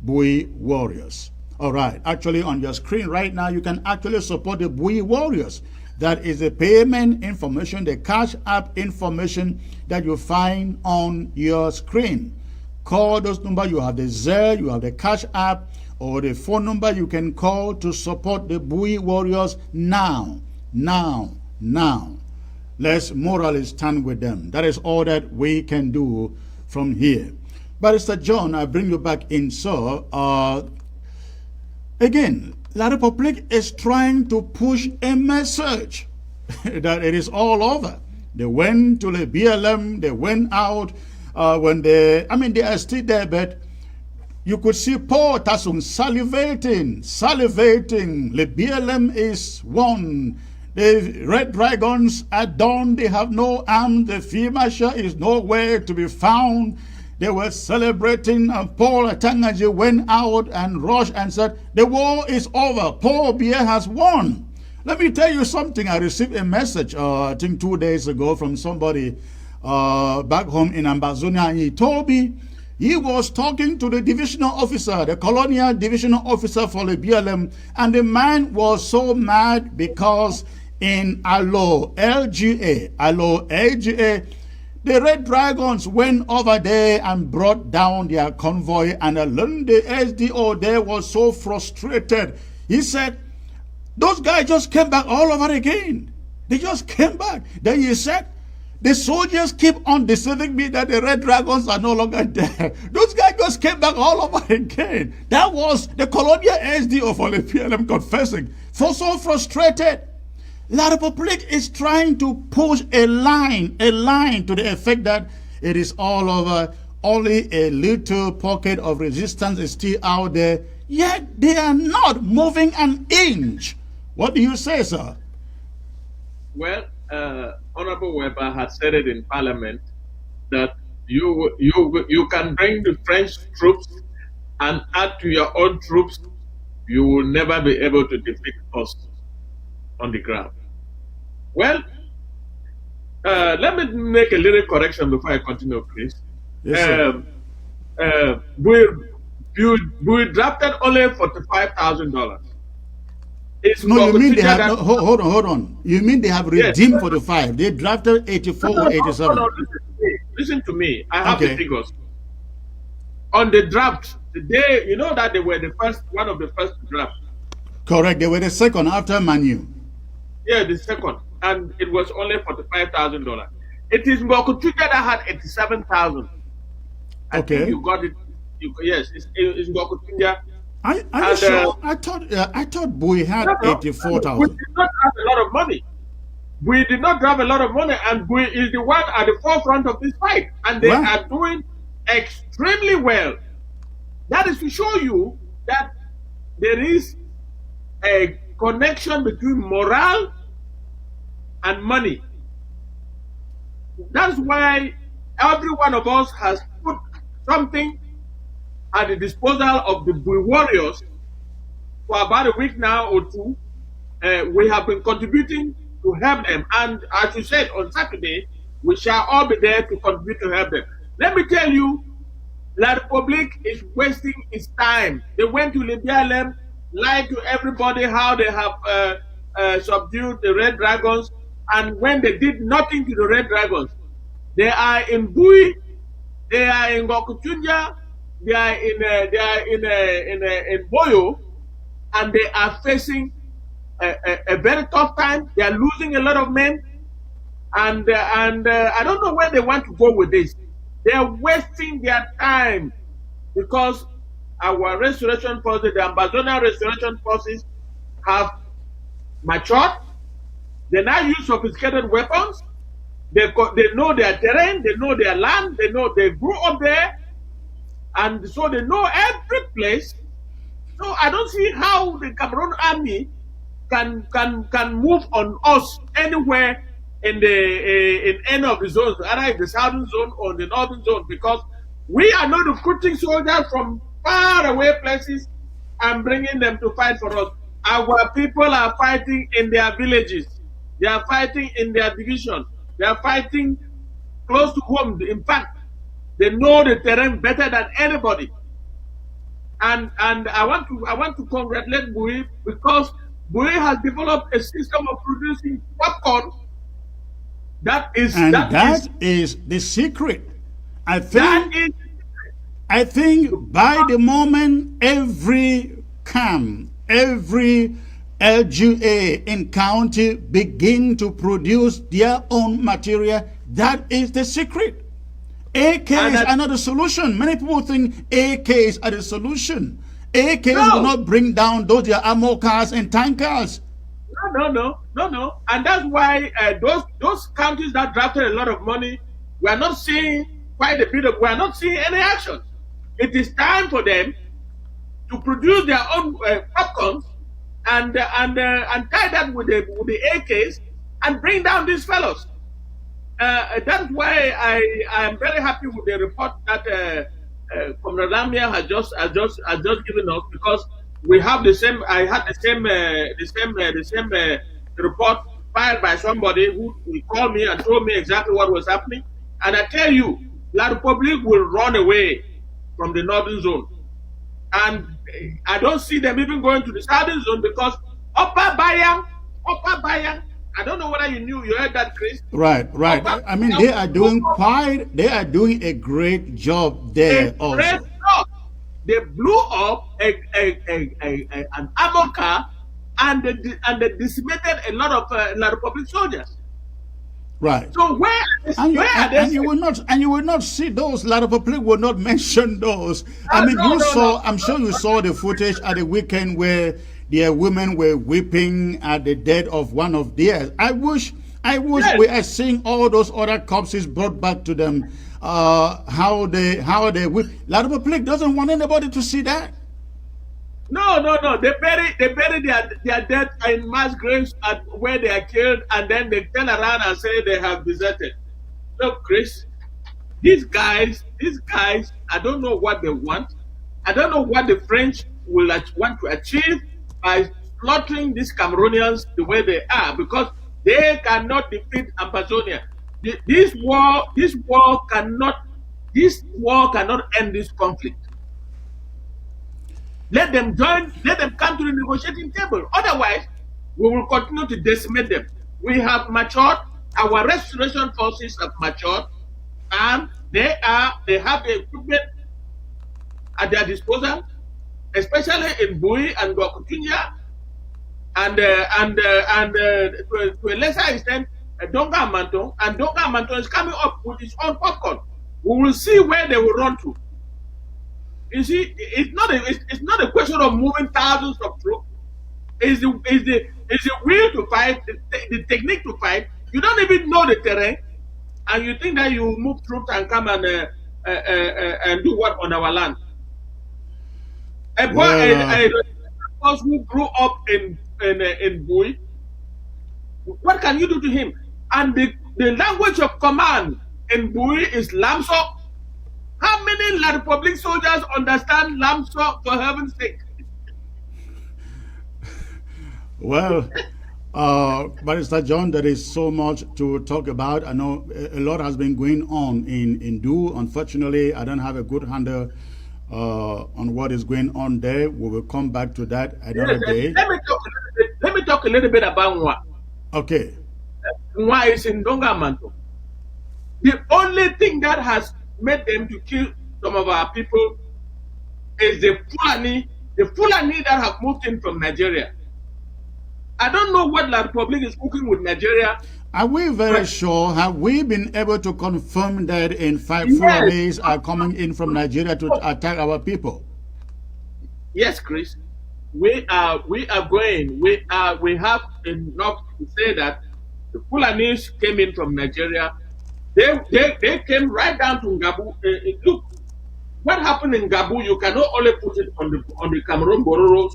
Bui Warriors. All right. Actually, on your screen right now, you can actually support the Bui Warriors. That is the payment information, the Cash App information that you find on your screen. Call those numbers. You have the Zelle, you have the Cash App, or the phone number you can call to support the Bui Warriors now. Let's morally stand with them. That is all that we can do from here. Barrister John, I bring you back in, sir. Again, La Republique is trying to push a message that it is all over. They went to the BLM, they went out they are still there, but you could see Paul Tasung salivating. The BLM is won. The Red Dragons are done. They have no arms. The field marshal is nowhere to be found. They were celebrating, and Paul Atangaji went out and rushed and said, the war is over. Paul Biya has won. Let me tell you something. I received a message, I think 2 days ago, from somebody back home in Ambazonia. He told me he was talking to the divisional officer, the colonial divisional officer for the BLM, and the man was so mad because in Alo, LGA, the Red Dragons went over there and brought down their convoy, and the SDO there was so frustrated. He said, those guys just came back all over again. They just came back. Then he said, the soldiers keep on deceiving me that the Red Dragons are no longer there. Those guys just came back all over again. That was the colonial SDO for the PLM confessing. For so frustrated. La Republique is trying to push a line to the effect that it is all over. Only a little pocket of resistance is still out there. Yet they are not moving an inch. What do you say, sir? Well, Honorable Weber has said it in Parliament that you can bring the French troops and add to your own troops. You will never be able to defeat us on the ground. Well, let me make a little correction before I continue, please. Yes, we drafted only $45,000. No, you mean they have, hold on. You mean they have redeemed 45? They drafted 84 or 87. No, listen to me. I have the figures. On the draft, the day, you know that they were one of the first to draft. Correct. They were the second after Manu. Yeah, the second. And it was only $45,000. It is Ngokutuja that had $87,000. I think you got it. Yes, it's Ngokutuja. Are you sure? I thought Bui had 84,000. We did not have a lot of money. We did not have a lot of money, and Bui is the one at the forefront of this fight, and they are doing extremely well. That is to show you that there is a connection between morale and money. That's why every one of us has put something at the disposal of the Bui Warriors for about a week now or two. We have been contributing to help them, and as you said, on Saturday we shall all be there to contribute to help them. Let me tell you, La Republique is wasting its time. They went to the BLM, lied to everybody how they have subdued the Red Dragons, and when they did nothing to the Red Dragons, they are in Bui, they are in Ngokutunja, they are in Boyo, and they are facing a very tough time. They are losing a lot of men, and I don't know where they want to go with this. They are wasting their time because our restoration forces, the Ambazonia restoration forces, have matured. They now use sophisticated weapons. They know their terrain, they know their land, they grew up there, and so they know every place. So I don't see how the Cameroon army can move on us anywhere in any of the zones, either in the southern zone or the northern zone, because We are not recruiting soldiers from far away places and bringing them to fight for us. Our people are fighting in their villages. They are fighting in their division. They are fighting close to home. In fact, they know the terrain better than anybody. And I want to congratulate Bui, because Bui has developed a system of producing popcorn that is the secret. I think by the moment every camp, every LGA in county begin to produce their own material, that is the secret. AKs are not the solution. Many people think AKs are the solution. AKs will not bring down those armor cars and tankers. No. And that's why those countries that drafted a lot of money, we are not seeing quite a bit of, we are not seeing any action. It is time for them to produce their own popcorns and tie that with the AKs and bring down these fellows. That's why I am very happy with the report that Comrade Lamia has just given us, because we have the same. I had the same report filed by somebody who called me and told me exactly what was happening. And I tell you, La Republique will run away from the northern zone, and I don't see them even going to the southern zone, because Upper Bayang. I don't know whether you heard that, Chris. Right. I mean, they are doing a great job there also. Great job. They blew up an armor car, and they decimated a lot of La Republique soldiers. Right. So where are they? And you will not see those. La Republique will not mention those. I mean, I'm sure you saw the footage at the weekend where their women were weeping at the death of one of theirs. I wish we are seeing all those other corpses brought back to them. How they weep. La Republique doesn't want anybody to see that. No. They bury their dead in mass graves at where they are killed, and then they turn around and say they have deserted. Look, Chris, these guys, I don't know what they want. I don't know what the French will want to achieve by slaughtering these Cameroonians the way they are, because they cannot defeat Ambazonia. This war cannot end this conflict. Let them come to the negotiating table. Otherwise, we will continue to decimate them. We have matured, our restoration forces have matured, and they have the equipment at their disposal, especially in Bui and Gokutunya, and to a lesser extent, Donga Manton. And Donga Manton is coming up with his own popcorn. We will see where they will run to. You see, it's not a question of moving thousands of troops. It's the will to fight, the technique to fight. You don't even know the terrain, and you think that you move troops and come and do what on our land. A boy who grew up in Bui, what can you do to him? And the language of command in Bui is Lamso. How many La Republique soldiers understand Lamso, for heaven's sake? Well, Barrister John, there is so much to talk about. I know a lot has been going on in Du. Unfortunately, I don't have a good handle on what is going on there. We will come back to that another day. Let me talk a little bit about Nwa. Okay. Nwa is in Donga Manto. The only thing that has made them to kill some of our people is the Fulani that have moved in from Nigeria. I don't know what La Republique is cooking with Nigeria. Are we very sure? Have we been able to confirm that in fact Fulanis are coming in from Nigeria to attack our people? Yes, Chris. We are going. We have enough to say that the Fulanis came in from Nigeria. They came right down to Ngabu. Look, what happened in Ngabu, you cannot only put it on the Cameroon Bororos.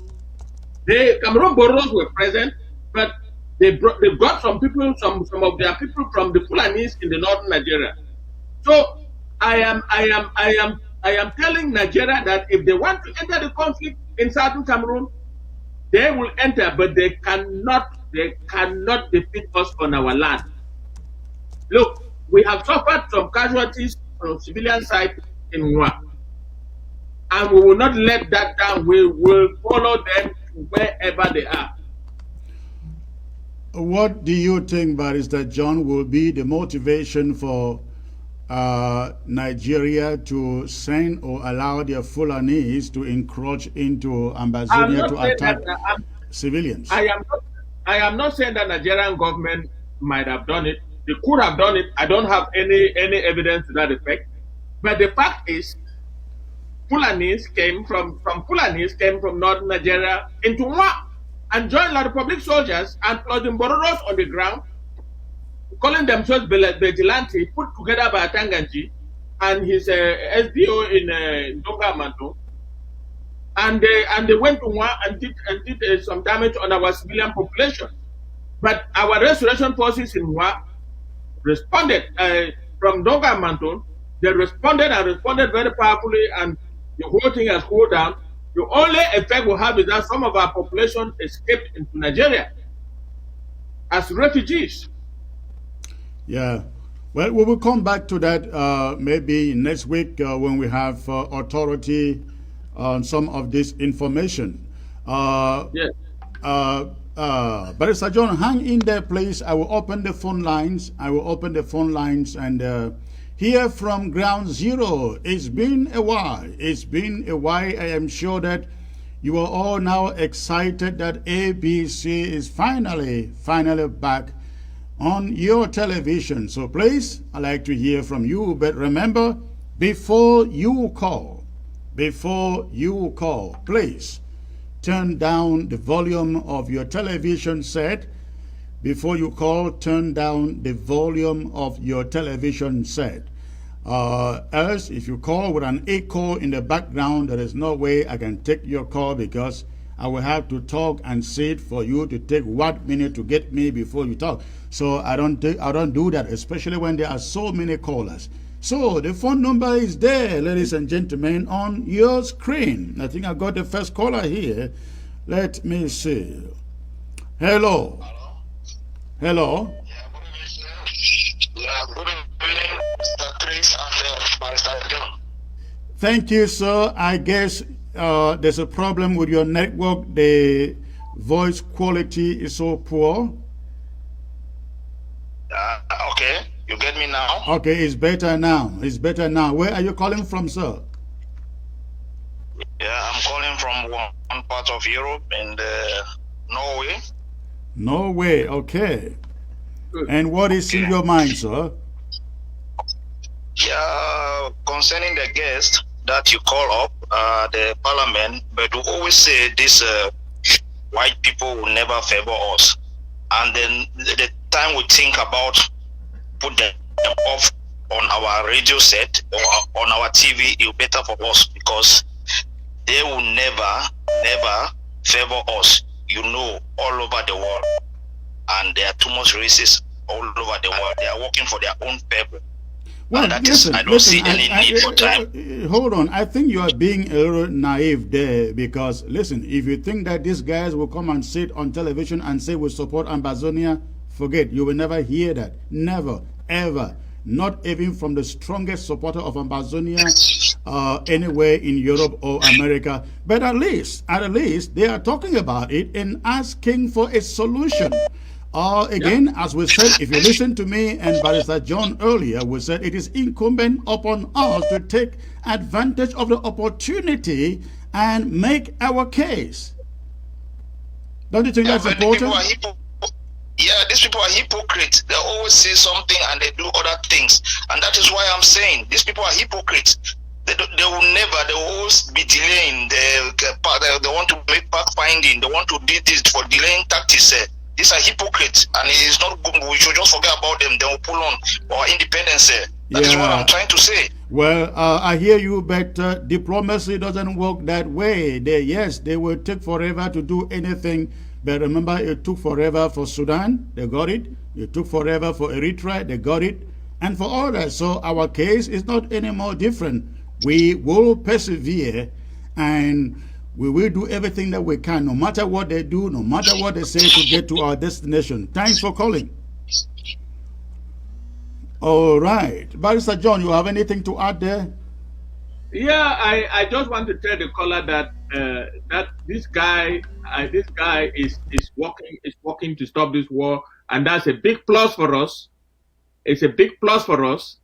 The Cameroon Bororos were present, but they brought some people, some of their people from the Fulanis in the northern Nigeria. So I am telling Nigeria that if they want to enter the conflict in southern Cameroon, they will enter, but they cannot defeat us on our land. Look, we have suffered some casualties on civilian side in Nwa, and we will not let that down. We will follow them to wherever they are. What do you think, Barrister John, will be the motivation for Nigeria to send or allow their Fulanis to encroach into Ambazonia to attack civilians? I am not saying that Nigerian government might have done it. They could have done it. I don't have any evidence to that effect. But the fact is, Fulanis came from northern Nigeria into Nwa and joined the Republic soldiers and plus the Mbororos on the ground, calling themselves vigilante, put together by Tanganji and his SDO in Donga Manto. And they went to Nwa and did some damage on our civilian population. But our restoration forces in Nwa responded from Donga Manto. They responded very powerfully, and the whole thing has cooled down. The only effect we have is that some of our population escaped into Nigeria as refugees. Yeah. Well, we will come back to that maybe next week when we have authority on some of this information. Yes. Barrister John, hang in there, please. I will open the phone lines. And here from Ground Zero. It's been a while. I am sure that you are all now excited that ABC is finally back on your television. So please, I'd like to hear from you. But remember, before you call, please turn down the volume of your television set. Before you call, turn down the volume of your television set. Else, if you call with an echo in the background, there is no way I can take your call, because I will have to talk and sit for you to take 1 minute to get me before you talk. So I don't do that, especially when there are so many callers. So the phone number is there, ladies and gentlemen, on your screen. I think I got the first caller here. Let me see. Hello. Hello. Yeah, good evening, Mr. Chris and Barrister John. Thank you, sir. I guess there's a problem with your network. The voice quality is so poor. Okay, you get me now? Okay, it's better now. Where are you calling from, sir? Yeah, I'm calling from one part of Europe, in Norway. Norway, okay. And what is in your mind, sir? Yeah, concerning the guest that you call up, the parliament, but we always say this white people will never favor us. And then the time we think about put them off on our radio set or on our TV, it's better for us, because they will never favor us, all over the world. And there are too much racists all over the world. They are working for their own people. Well, I don't see any need for time. Hold on. I think you are being a little naive there, because, listen, if you think that these guys will come and sit on television and say we support Ambazonia, forget. You will never hear that. Never, ever. Not even from the strongest supporter of Ambazonia anywhere in Europe or America. But at least they are talking about it and asking for a solution. Again, as we said, if you listen to me and Barrister John earlier, we said it is incumbent upon us to take advantage of the opportunity and make our case. Don't you think that's important? These people are hypocrites. They always say something and they do other things. And that is why I'm saying these people are hypocrites. They will always be delaying. They want to make back finding. They want to do this for delaying tactics. These are hypocrites, and it is not good. We should just forget about them. They will pull on our independence. That is what I'm trying to say. Well, I hear you, but diplomacy doesn't work that way. They will take forever to do anything. But remember, it took forever for Sudan. They got it. It took forever for Eritrea. They got it. and for others. So our case is not any more different. We will persevere, and we will do everything that we can, no matter what they do, no matter what they say, to get to our destination. Thanks for calling. All right. Barrister John, you have anything to add there? Yeah, I just want to tell the caller that that this guy is working to stop this war, and that's a big plus for us. It's a big plus for us,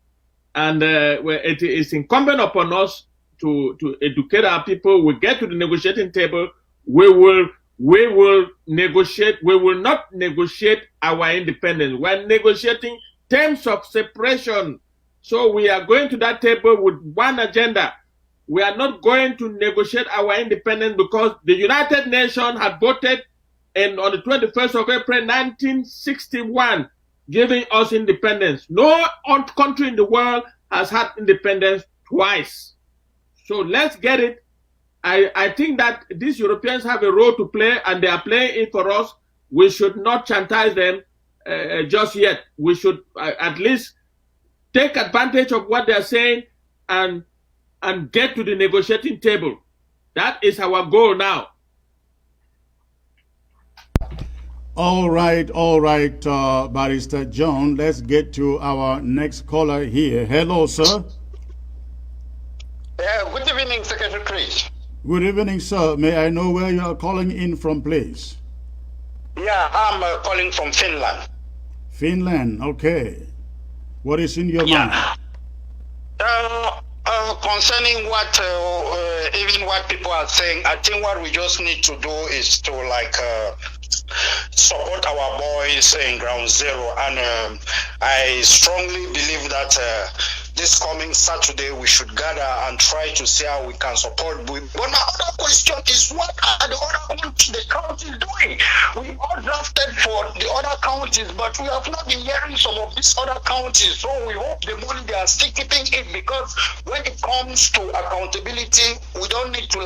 and it is incumbent upon us to educate our people. We get to the negotiating table. We will negotiate. We will not negotiate our independence. We're negotiating terms of separation. So we are going to that table with one agenda. We are not going to negotiate our independence because the United Nations had voted on the 21st of April 1961, giving us independence. No country in the world has had independence twice. So let's get it. I think that these Europeans have a role to play, and they are playing it for us. We should not chastise them just yet. We should at least take advantage of what they're saying and get to the negotiating table. That is our goal now. All right, Barrister John. Let's get to our next caller here. Hello, sir. Good evening, Secretary Chris. Good evening, sir. May I know where you are calling in from, please? Yeah, I'm calling from Finland. Finland, okay. What is in your mind? Concerning what even what people are saying, I think what we just need to do is to support our boys in Ground Zero, and I strongly believe that this coming Saturday we should gather and try to see how we can support. But my other question is, what are the other countries, the counties doing? We all drafted for the other counties, but we have not been hearing some of these other counties. So we hope the money they are still keeping it, because when it comes to accountability, we don't need to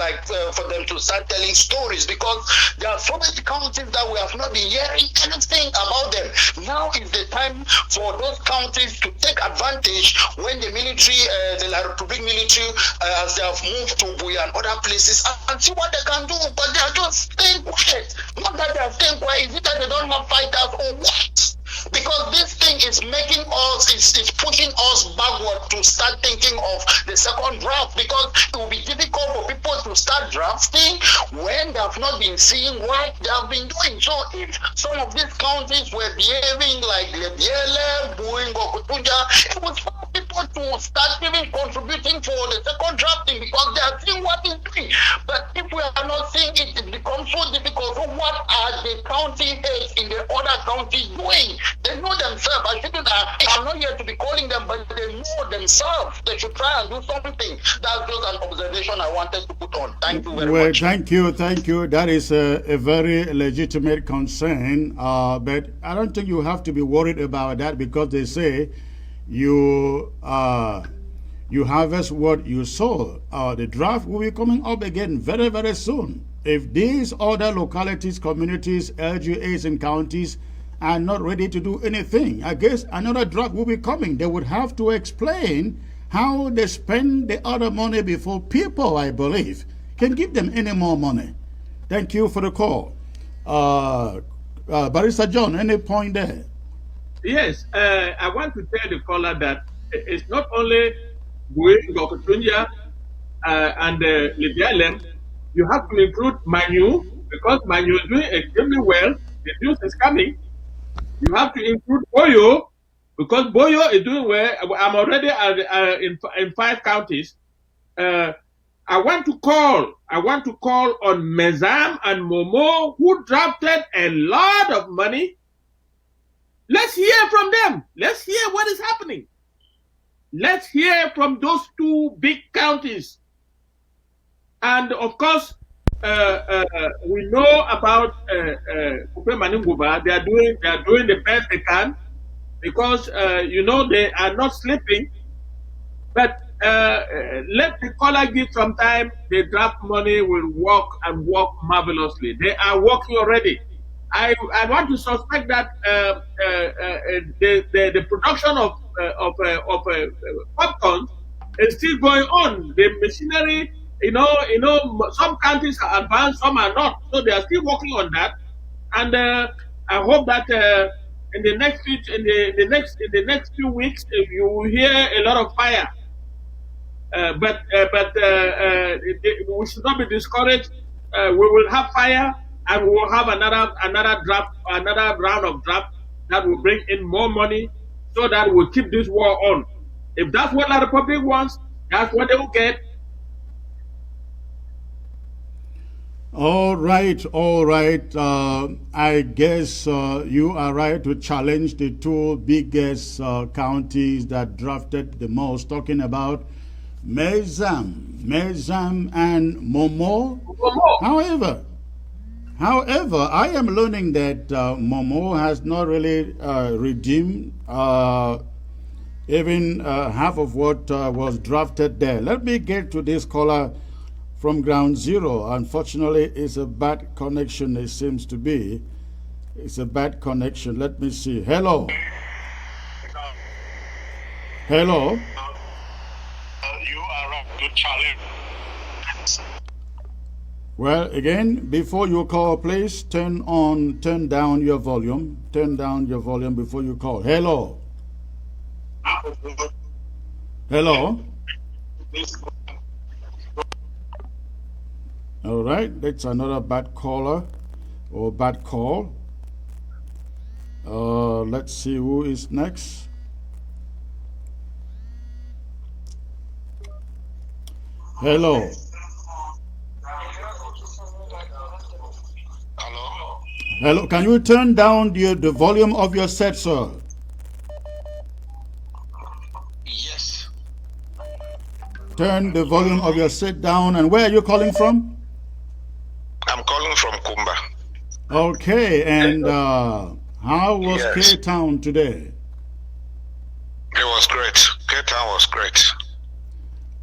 for them to start telling stories, because there are so many counties that we have not been hearing anything about them. Now is the time for those counties to take advantage when the military, the republique military, as they have moved to Buya and other places, and see what they can do. But they are just staying quiet. Not that they are staying quiet, is it that they don't have fighters or what? Because this thing is making us, it's pushing us backward to start thinking of the second draft, because it will be difficult for people to start drafting when they have not been seeing what they have been doing. So if some of these counties were behaving like Lebiele, Buing, or Kutuja, it was for people to start even contributing for the second drafting, because they are seeing what it's doing. But if we are not seeing it, it becomes so difficult. So what are the county heads in the other counties doing? They know themselves. I'm not here to be calling them, but they know themselves. They should try and do something. That's just an observation I wanted to put on. Thank you very much. Thank you. That is a very legitimate concern. But I don't think you have to be worried about that, because they say you harvest what you sow. The draft will be coming up again very, very soon. If these other localities, communities, LGAs, and counties are not ready to do anything, I guess another draft will be coming. They would have to explain how they spend the other money before people, I believe, can give them any more money. Thank you for the call. Barrister John, any point there? Yes, I want to tell the caller that it's not only Buing, Gokutunja, and Libialem. You have to include Manu, because Manu is doing extremely well. The news is coming. You have to include Boyo, because Boyo is doing well. I'm already in 5 counties. I want to call on Mezam and Momo, who drafted a lot of money. Let's hear from them. Let's hear what is happening. Let's hear from those 2 big counties. And of course, we know about Kupe Maninguba. They are doing the best they can, because they are not sleeping. But let the caller give some time. The draft money will work and work marvelously. They are working already. I want to suspect that the production of popcorn is still going on. The machinery, some countries are advanced, some are not, so they are still working on that. And I hope that in the next few weeks you will hear a lot of fire. But we should not be discouraged. We will have fire, and we will have another round of draft that will bring in more money, so that we'll keep this war on. If that's what the Republic wants, that's what they will get. All right, all right. I guess you are right to challenge the two biggest counties that drafted the most, talking about Mezam and Momo. However, I am learning that Momo has not really redeemed even half of what was drafted there. Let me get to this caller from ground zero. Unfortunately, it's a bad connection, it seems to be. It's a bad connection. Let me see. Hello. Hello. You are right to challenge. Well, again, before you call, please turn down your volume. Turn down your volume before you call. Hello. Hello. All right, that's another bad caller or bad call. Let's see who is next. Hello. Hello. Hello. Can you turn down the volume of your set, sir? Yes. Turn the volume of your set down. And where are you calling from? I'm calling from Kumba. Okay. And how was Yes. K-Town today? It was great. K-Town was great.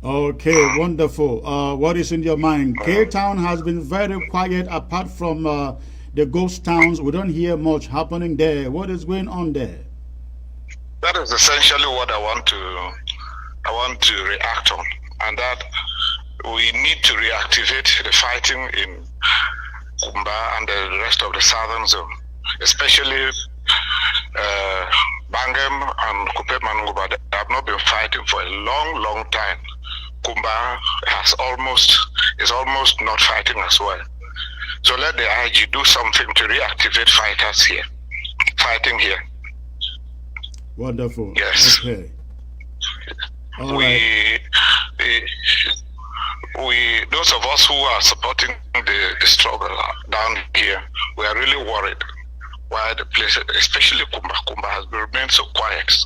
Okay, wonderful. What is in your mind? K-Town has been very quiet apart from the ghost towns. We don't hear much happening there. What is going on there? That is essentially what I want to react on, and that we need to reactivate the fighting in Kumba and the rest of the southern zone, especially Bangem and Kupe Manguba. They have not been fighting for a long, long time. Kumba is almost not fighting as well. So let the IG do something to reactivate fighting here. Wonderful. Yes. Okay. All right. We those of us who are supporting the struggle down here, we are really worried why the place, especially Kumba has remained so quiet.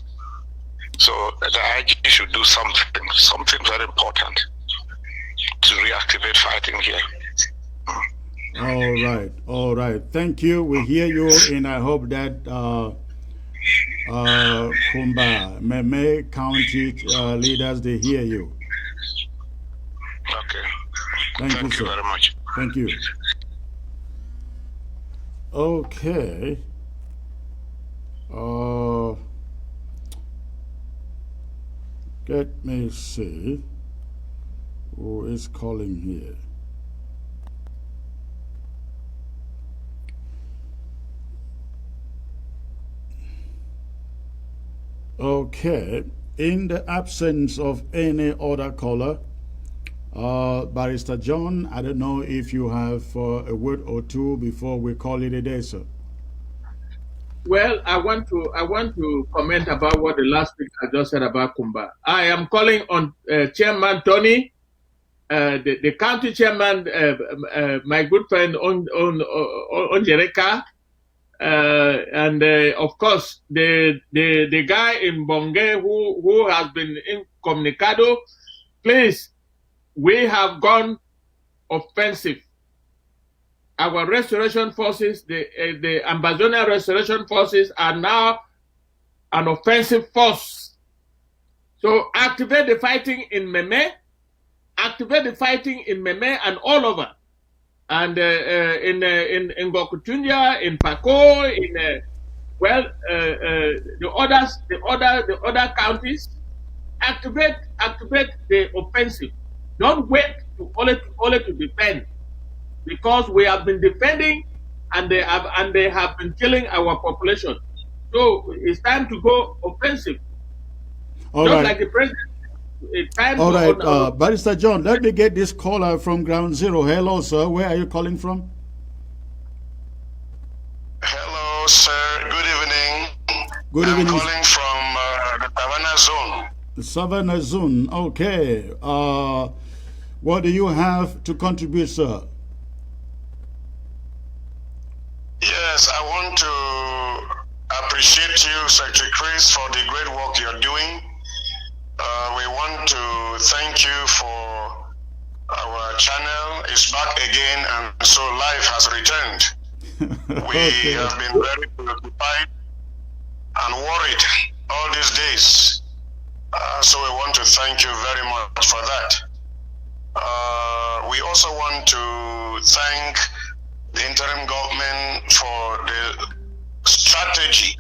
So the IG should do something very important to reactivate fighting here. All right. Thank you. We hear you, and I hope that Kumba, Meme County leaders, they hear you. Okay. Thank you, sir. Very much. Thank you. Okay. Let me see who is calling here. Okay. In the absence of any other caller, Barrister John, I don't know if you have a word or two before we call it a day, sir. Well, I want to comment about what the last speaker just said about Kumba. I am calling on Chairman Tony, the county chairman, my good friend Onjereka, and of course the guy in Bonge who has been incommunicado. Please, we have gone offensive. Our restoration forces, the Ambazonia restoration forces, are now an offensive force. So activate the fighting in Meme, and all over, and in Gokutunya, in Pako, well, the other counties activate the offensive. Don't wait to only to defend, because we have been defending and they have been killing our population. So it's time to go offensive. All Just right. like the president. It's time All to right, Barrister John, let me get this caller from Ground Zero. Hello, sir. Where are you calling from? Hello, sir. Good evening. Good evening. I'm calling from the Savannah Zone. The Savannah Zone. Okay. What do you have to contribute, sir? Yes, I want to appreciate you, Secretary Chris, for the great work you're doing. We want to thank you for our channel is back again, and so life has returned. We have been very preoccupied and worried all these days. So we want to thank you very much for that. We also want to thank the interim government for the strategy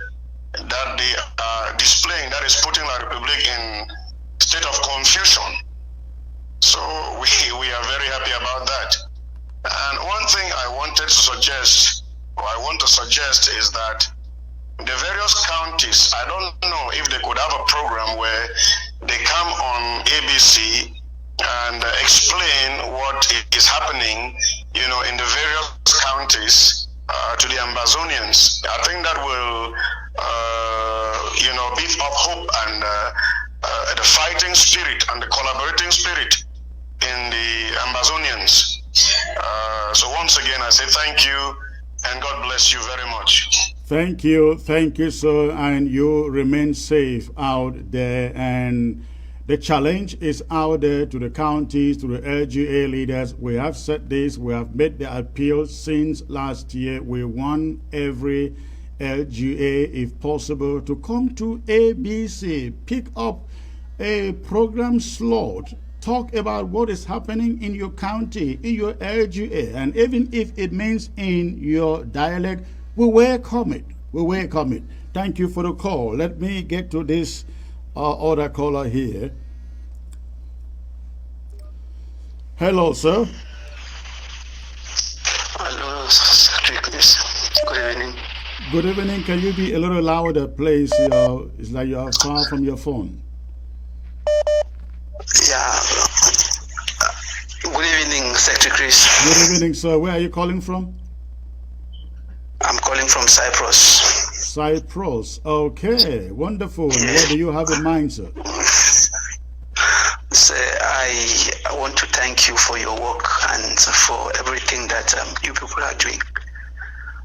that they are displaying, that is putting La Republique in state of confusion. So we are very happy about that. And one thing I want to suggest is that the various counties, I don't know if they could have a program where they come on ABC and explain what is happening, in the various counties to the Ambazonians. I think that will, beef up hope and the fighting spirit and the collaborating spirit in the Ambazonians. So once again, I say thank you and God bless you very much. Thank you, sir, and you remain safe out there. And the challenge is out there to the counties, to the LGA leaders. We have said this, we have made the appeal since last year. We want every LGA, if possible, to come to ABC, pick up a program slot, talk about what is happening in your county, in your LGA, and even if it means in your dialect, we welcome it. We welcome it. Thank you for the call. Let me get to this other caller here. Hello, sir. Hello, Secretary. Good evening. Good evening. Can you be a little louder, please? It's like you are far from your phone. Yeah. Good evening, Secretary Chris. Good evening, sir. Where are you calling from? I'm calling from Cyprus. Cyprus. Okay, wonderful. Yeah. What do you have in mind, sir? So I want to thank you for your work and for everything that you people are doing.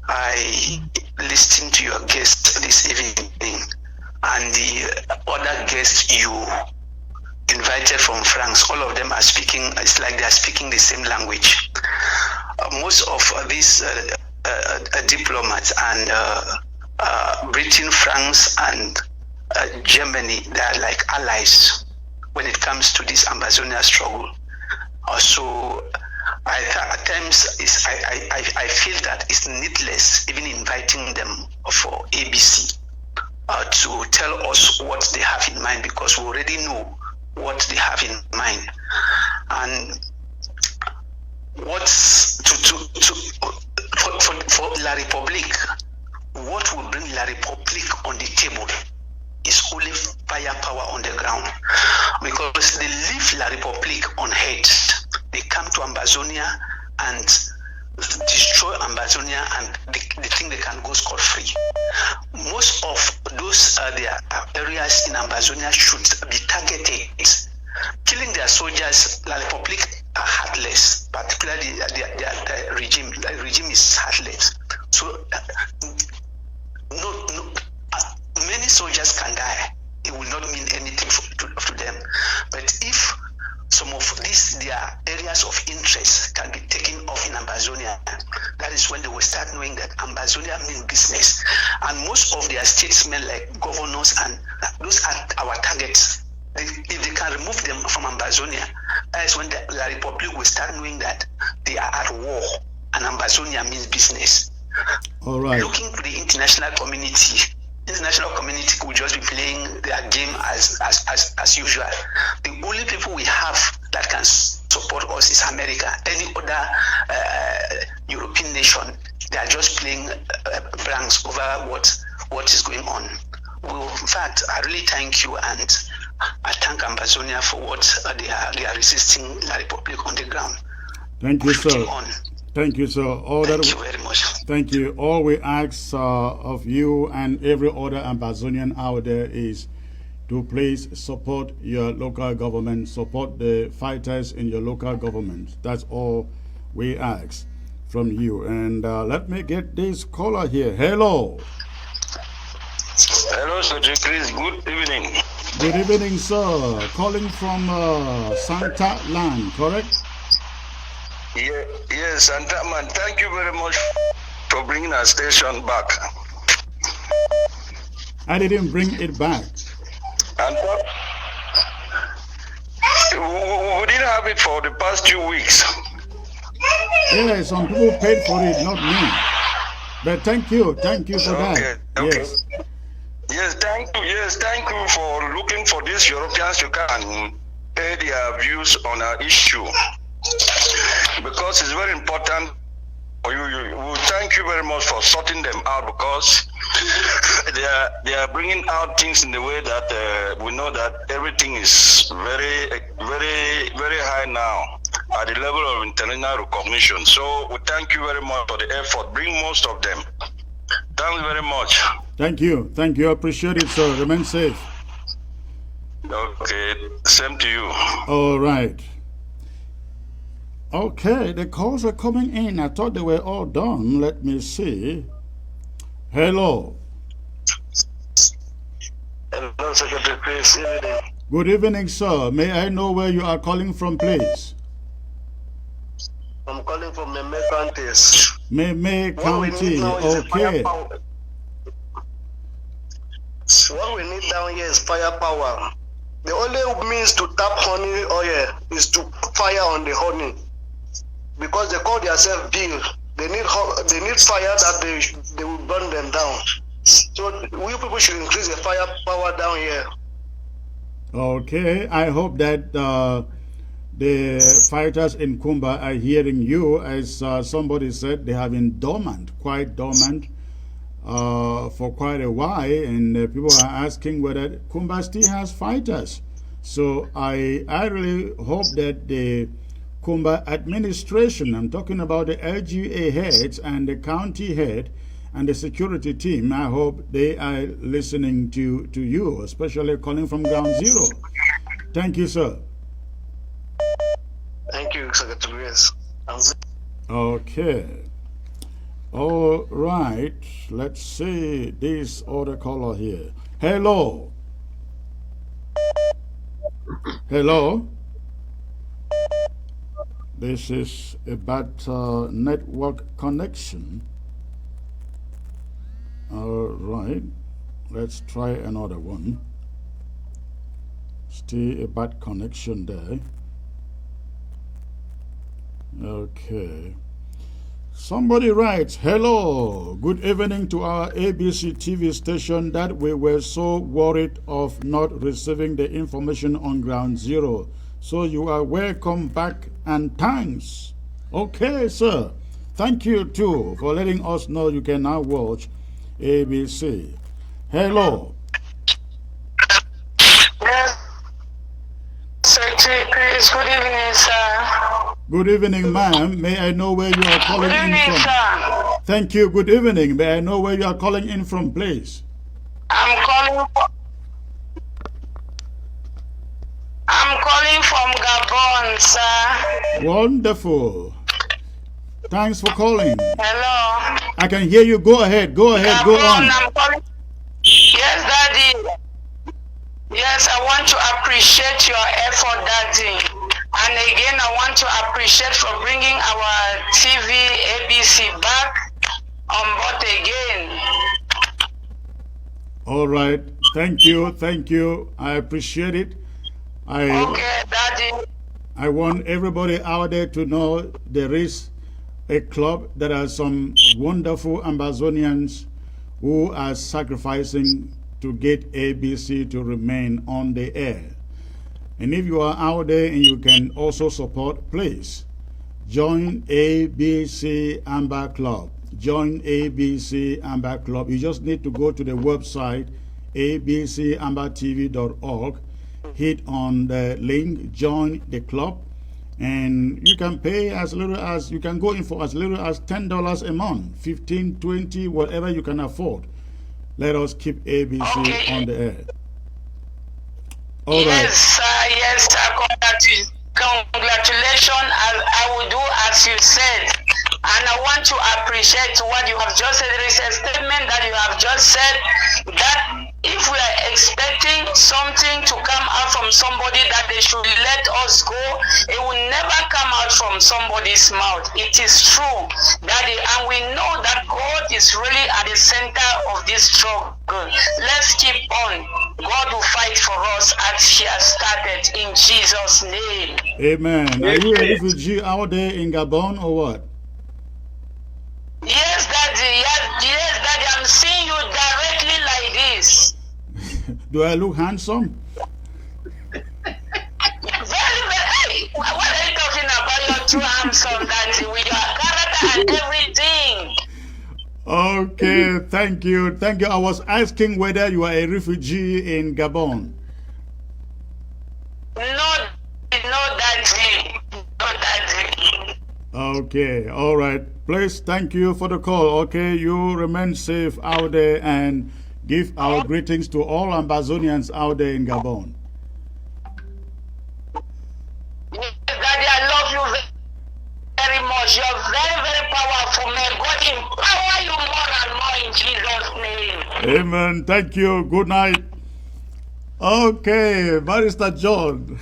I listened to your guest this evening and the other guests you invited from France. All of them are speaking, it's like they are speaking the same language. Most of these diplomats and Britain, France, and Germany, they are like allies when it comes to this Ambazonia struggle. So at times I feel that it's needless even inviting them for ABC to tell us what they have in mind, because we already know what they have in mind. And what's for La Republique, what will bring La Republique on the table is only firepower on the ground, because they leave La Republique on head. They come to Ambazonia and destroy Ambazonia, and they think they can go scot-free. Most of those their areas in Ambazonia should be targeted. Killing their soldiers, La Republique are heartless, particularly the regime. The regime is heartless. So many soldiers can die. It will not mean anything to them. But if some of these their areas of interest can be taken off in Ambazonia, that is when they will start knowing that Ambazonia means business. And most of their statesmen, like governors, and those are our targets. If they can remove them from Ambazonia, that is when the La Republique will start knowing that they are at war and Ambazonia means business. All right. Looking to the international community. International community could just be playing their game as usual. The only people we have that can support us is America. Any other European nation, they are just playing blanks over what is going on. Well, in fact, I really thank you, and I thank Ambazonia for what they are resisting La Republique on the ground. Thank you, sir. On. Thank you, sir. Thank you very much. Thank you. All we ask of you and every other Ambazonian out there is to please support your local government, support the fighters in your local government. That's all we ask from you. And let me get this caller here. Hello. Hello, Sir Chris. Good evening. Good evening, sir. Calling from Santa Land, correct? Yeah, yes, Santa Man. Thank you very much for bringing our station back. I didn't bring it back. And we didn't have it for the past 2 weeks. Yeah, some people paid for it, not me. But thank you for that. Okay. Yes, thank you for looking for these Europeans who can pay their views on our issue. Because it's very important for you. We thank you very much for sorting them out, because they are bringing out things in the way that we know that everything is very, very, very high now at the level of international recognition. So we thank you very much for the effort. Bring most of them. Thank you very much. Thank you. I appreciate it, sir. Remain safe. Okay, same to you. All right. Okay, the calls are coming in. I thought they were all done. Let me see. Hello. Hello, Secretary Chris. Good evening, sir. May I know where you are calling from, please? I'm calling from Meme Counties. Meme County. Okay. What we need down here is firepower. The only means to tap honey oil is to fire on the honey. Because they call themselves bill. They need fire that they will burn them down. So we people should increase the firepower down here. Okay, I hope that the fighters in Kumba are hearing you. As somebody said, they have been quite dormant for quite a while, and people are asking whether Kumba still has fighters. So I really hope that the Kumba administration, I'm talking about the LGA heads and the county head and the security team, I hope they are listening to you, especially calling from Ground Zero. Thank you, sir. Thank you, Secretary. Okay. All right. Let's see this other caller here. Hello. Hello. This is a bad network connection. All right. Let's try another one. Still a bad connection there. Okay. Somebody writes, hello, good evening to our ABC TV station that we were so worried of not receiving the information on Ground Zero. So you are welcome back and thanks. Okay, sir. Thank you too for letting us know you can now watch ABC. Hello. Yes. Secretary Chris, good evening, sir. Good evening, ma'am. May I know where you are calling Good evening, in from? sir. Thank you. Good evening. May I know where you are calling in from, please? I'm calling from Gabon, sir. Wonderful. Thanks for calling. Hello. I can hear you. Go ahead. Go on. I'm calling. Yes, Daddy. Yes, I want to appreciate your effort, Daddy. And again, I want to appreciate for bringing our TV ABC back on board again. All right. Thank you. I appreciate it. Okay, Daddy. I want everybody out there to know there is a club. There are some wonderful Ambazonians who are sacrificing to get ABC to remain on the air. And if you are out there and you can also support, please join ABC Amber Club. Join ABC Amber Club. You just need to go to the website abcambertv.org, hit on the link, join the club, and you can pay as little as, you can go in for as little as $10 a month, 15, 20, whatever you can afford. Let us keep ABC on the air. All yes, right. Yes, congratulations. I will do as you said. And I want to appreciate what you have just said. There is a statement that you have just said that if we are expecting something to come out from somebody, that they should let us go, it will never come out from somebody's mouth. It is true, Daddy, and we know that God is really at the center of this struggle. Let's keep on. God will fight for us as He has started, in Jesus' name. Amen. Are you a refugee out there in Gabon or what? Yes, Daddy. Yes, Daddy. I'm seeing you directly like this. Do I look handsome? Very, very. Hey, what are you talking about? You're too handsome, Daddy, with your character and everything. Okay, thank you. Thank you. I was asking whether you are a refugee in Gabon. No, Daddy. No, Daddy. Okay, all right. Please, thank you for the call. Okay, you remain safe out there and give our greetings to all Ambazonians out there in Gabon. Yes, Daddy, I love you very much. You're very, very powerful. May God empower you more and more in Jesus' name. Amen. Thank you. Good night. Okay, Barrister John.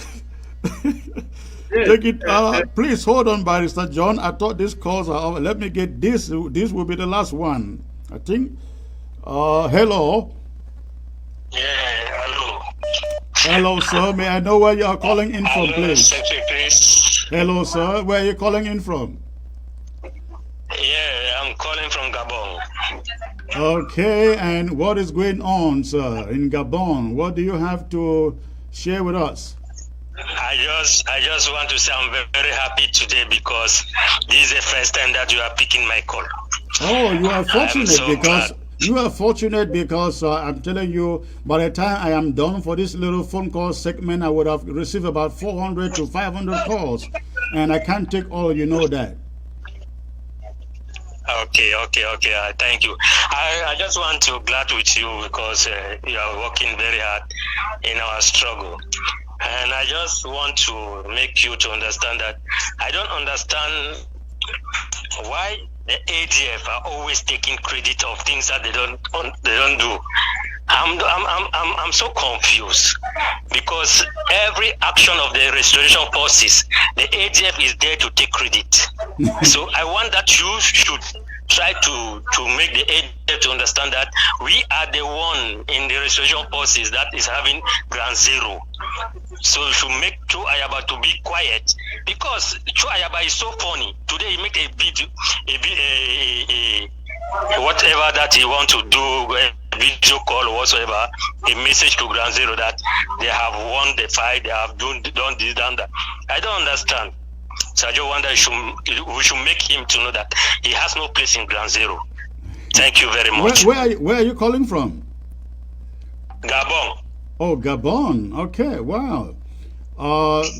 Take it. Please hold on, Barrister John. I thought these calls are over. Let me get this. This will be the last one, I think. Hello. Yeah, hello. Hello, sir. May I know where you are calling in from, please? Secretary. Hello, sir. Where are you calling in from? Yeah, I'm calling from Gabon. Okay, and what is going on, sir, in Gabon? What do you have to share with us? I just want to say I'm very happy today because this is the first time that you are picking my call. Oh, you are fortunate glad. you are fortunate because I'm telling you, by the time I am done for this little phone call segment, I would have received about 400 to 500 calls, and I can't take all. You know that. Okay. Thank you. I just want to glad with you because you are working very hard in our struggle. And I just want to make you to understand that I don't understand why the ADF are always taking credit of things that they don't do. I'm so confused because every action of the restoration forces, the ADF is there to take credit. So I want that you should try to make the ADF to understand that we are the one in the restoration forces that is having ground zero. So you should make Chu Ayaba to be quiet because Chu Ayaba is so funny. Today he make a video, whatever that he want to do, a video call or whatsoever, a message to ground zero that they have won the fight, they have done this, done that. I don't understand. So I just wonder we should make him to know that he has no place in ground zero. Thank you very much. Where are you calling from? Gabon. Oh, Gabon. Okay, wow.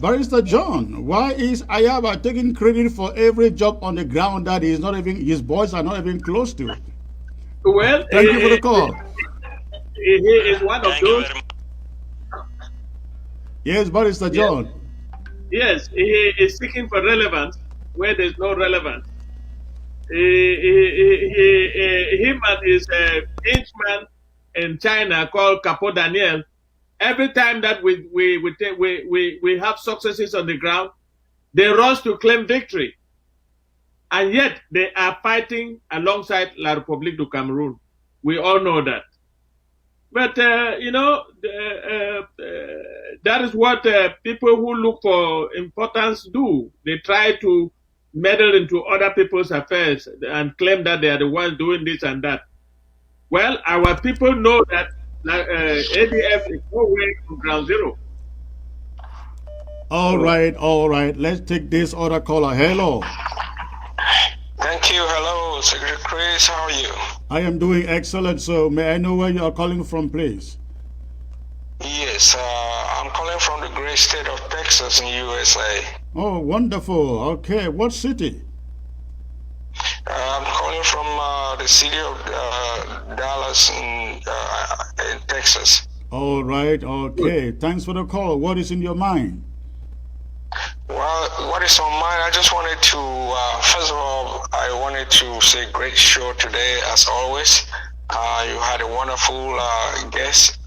Barrister John, why is Ayaba taking credit for every job on the ground that he's not even, his boys are not even close to? Well, thank you for the call. He is one of those. Yes, Barrister John. Yes, he is seeking for relevance where there's no relevance. Him and his henchman in China called Capo Daniel. Every time that we have successes on the ground, they rush to claim victory. And yet they are fighting alongside La République du Cameroon. We all know that. But, that is what people who look for importance do. They try to meddle into other people's affairs and claim that they are the ones doing this and that. Well, our people know that ADF is nowhere from ground zero. All right. Let's take this other caller. Hello. Thank you. Hello, Secretary Chris. How are you? I am doing excellent. So may I know where you are calling from, please? Yes, I'm calling from the great state of Texas in USA. Oh, wonderful. Okay, what city? I'm calling from the city of Dallas in Texas. All right, okay. Thanks for the call. What is in your mind? Well, what is on mind? I just wanted to, first of all, I wanted to say great show today, as always. You had a wonderful guest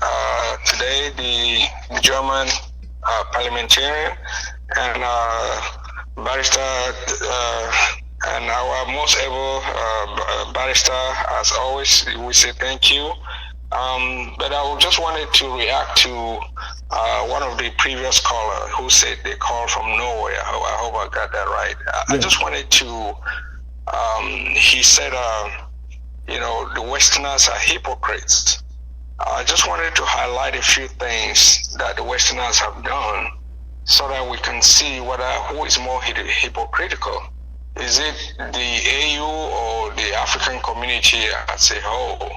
today, the German parliamentarian and barrister, and our most able barrister, as always. We say thank you. But I just wanted to react to one of the previous callers who said they called from nowhere. I hope I got that right. I just wanted to, he said, the Westerners are hypocrites. I just wanted to highlight a few things that the Westerners have done so that we can see who is more hypocritical. Is it the AU or the African community as a whole?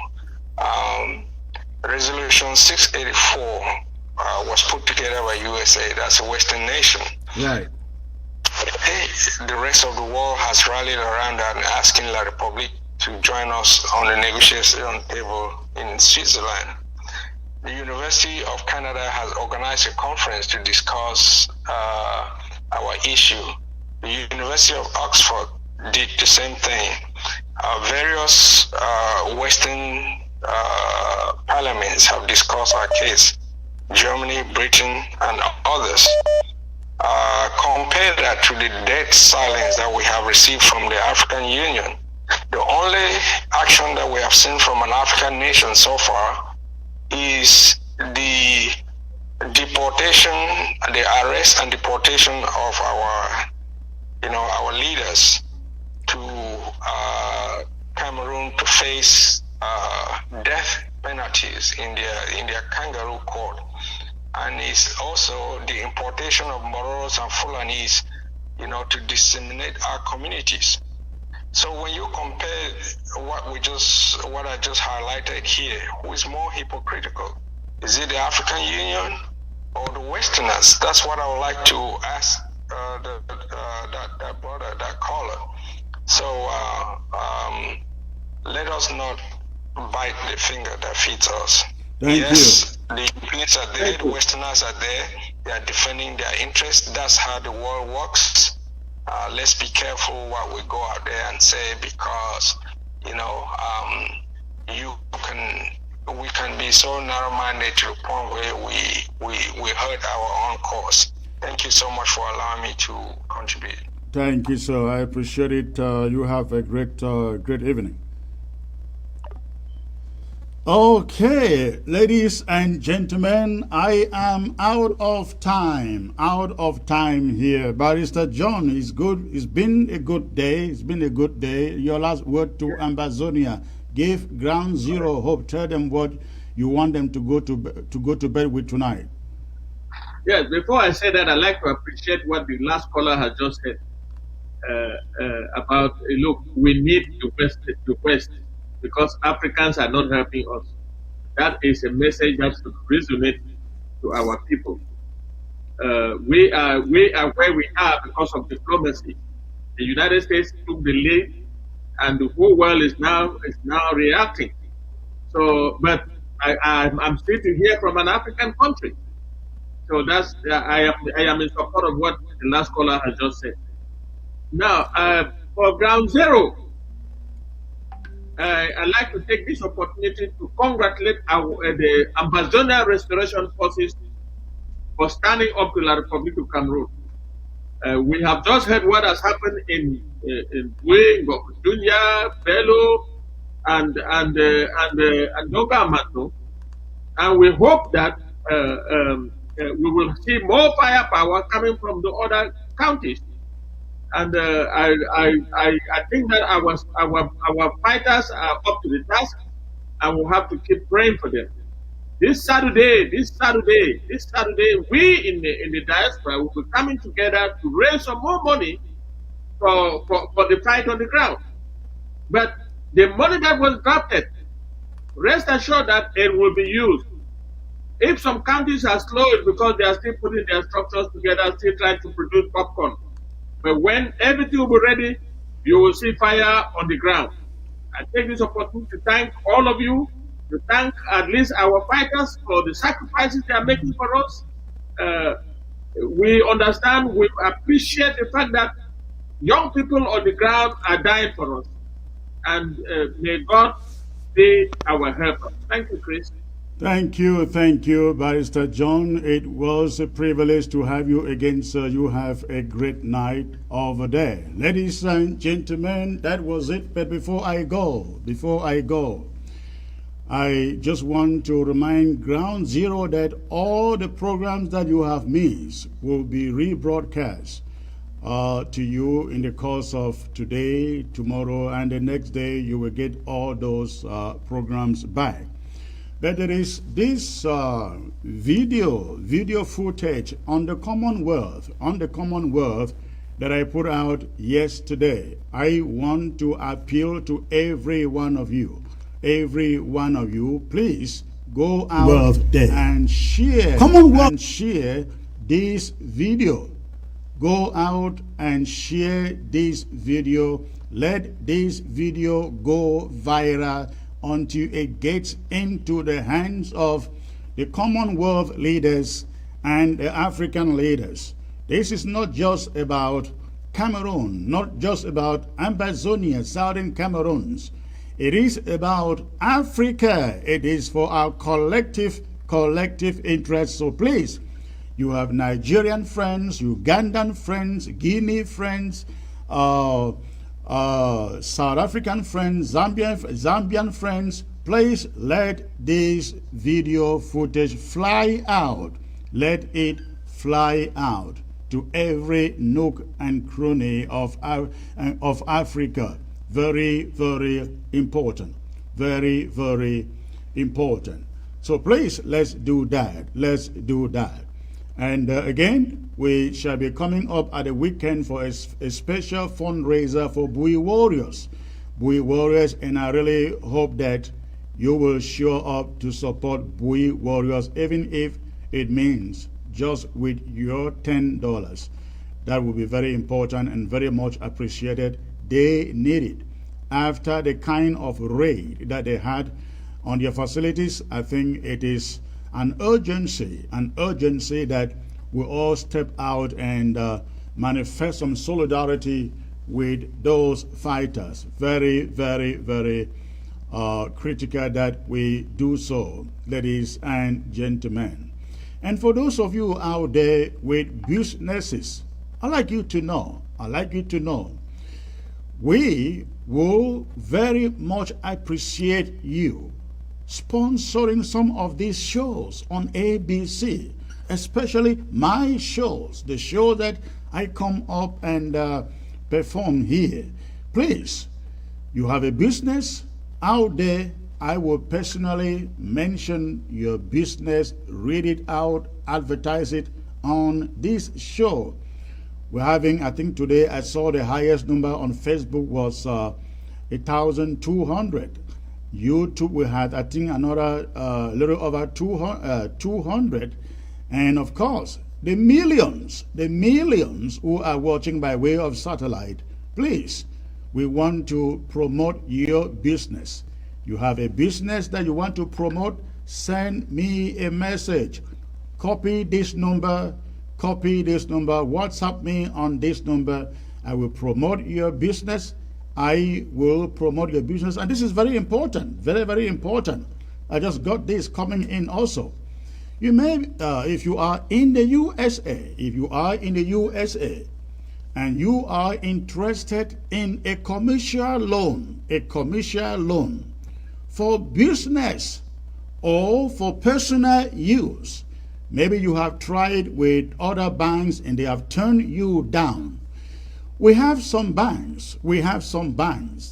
Resolution 684 was put together by USA. That's a Western nation. Right. The rest of the world has rallied around and asking La Republique to join us on the negotiation table in Switzerland. The University of Canada has organized a conference to discuss our issue. The University of Oxford did the same thing. Various Western parliaments have discussed our case. Germany, Britain, and others. Compare that to the dead silence that we have received from the African Union. The only action that we have seen from an African nation so far is the deportation, the arrest and deportation of our leaders to Cameroon to face death penalties in their kangaroo court, and it's also the importation of Moros and Fulanis, to disseminate our communities. So when you compare what I just highlighted here, who is more hypocritical? Is it the African Union or the Westerners? That's what I would like to ask that brother, that caller. So let us not bite the finger that feeds us. Thank you. The Europeans are there, the Westerners are there. They are defending their interests. That's how the world works. Let's be careful what we go out there and say, because we can be so narrow-minded to the point where we hurt our own cause. Thank you so much for allowing me to contribute. Thank you, sir. I appreciate it. You have a great evening. Okay, ladies and gentlemen, I am out of time here. Barrister John, is good. It's been a good day. Your last word to Ambazonia. Give Ground Zero hope. Tell them what you want them to go to bed with tonight. Yes, before I say that, I'd like to appreciate what the last caller has just said about, look, we need to West because Africans are not helping us. That is a message that should resonate to our people. We are where we are because of diplomacy. The United States took the lead, and the whole world is now reacting. So, but I'm still to hear from an African country. So that's I am in support of what the last caller has just said. Now, for Ground Zero, I'd like to take this opportunity to congratulate the Ambazonia Restoration Forces for standing up to La Republique of Cameroon. We have just heard what has happened in Wing, Dunya, Bello, and Nogamato, and we hope that we will see more firepower coming from the other counties. And I think that our fighters are up to the task, and we'll have to keep praying for them. This Saturday, we in the diaspora will be coming together to raise some more money for the fight on the ground. But the money that was drafted, rest assured that it will be used. If some counties are slow, it's because they are still putting their structures together, still trying to produce popcorn. But when everything will be ready, you will see fire on the ground. I take this opportunity to thank all of you, to thank at least our fighters for the sacrifices they are making for us. We understand, we appreciate the fact that young people on the ground are dying for us. And may God be our helper. Thank you, Chris. Thank you, Barrister John. It was a privilege to have you again, sir. You have a great night over there. Ladies and gentlemen, that was it. But before I go, I just want to remind Ground Zero that all the programs that you have missed will be rebroadcast to you in the course of today, tomorrow, and the next day. You will get all those programs back. But there is this video footage on the Commonwealth that I put out yesterday. I want to appeal to every one of you, please go out and share this video. Go out and share this video. Let this video go viral until it gets into the hands of the Commonwealth leaders and the African leaders. This is not just about Cameroon, not just about Ambazonia, southern Cameroons. It is about Africa. It is for our collective interests. So please, you have Nigerian friends, Ugandan friends, Guinea friends, South African friends, Zambian friends, please let this video footage fly out. Let it fly out to every nook and cranny of Africa. Very, very important. Very, very important. So please, let's do that. And again, we shall be coming up at the weekend for a special fundraiser for Bui Warriors. And I really hope that you will show up to support Bui Warriors, even if it means just with your $10. That will be very important and very much appreciated. They need it. After the kind of raid that they had on their facilities, I think it is an urgency that we all step out and manifest some solidarity with those fighters. Very, very, very critical that we do so, ladies and gentlemen. And for those of you out there with businesses, I'd like you to know, we will very much appreciate you sponsoring some of these shows on ABC, especially my shows, the show that I come up and perform here. Please, you have a business out there, I will personally mention your business, read it out, advertise it on this show. We're having, I think today I saw the highest number on Facebook was 1,200. YouTube, we had, I think, another little over 200. And of course, the millions who are watching by way of satellite. Please, we want to promote your business. You have a business that you want to promote, send me a message. Copy this number, WhatsApp me on this number. I will promote your business. And this is very important, very, very important. I just got this coming in also. You may, if you are in the USA, and you are interested in a commercial loan for business or for personal use, maybe you have tried with other banks and they have turned you down. We have some banks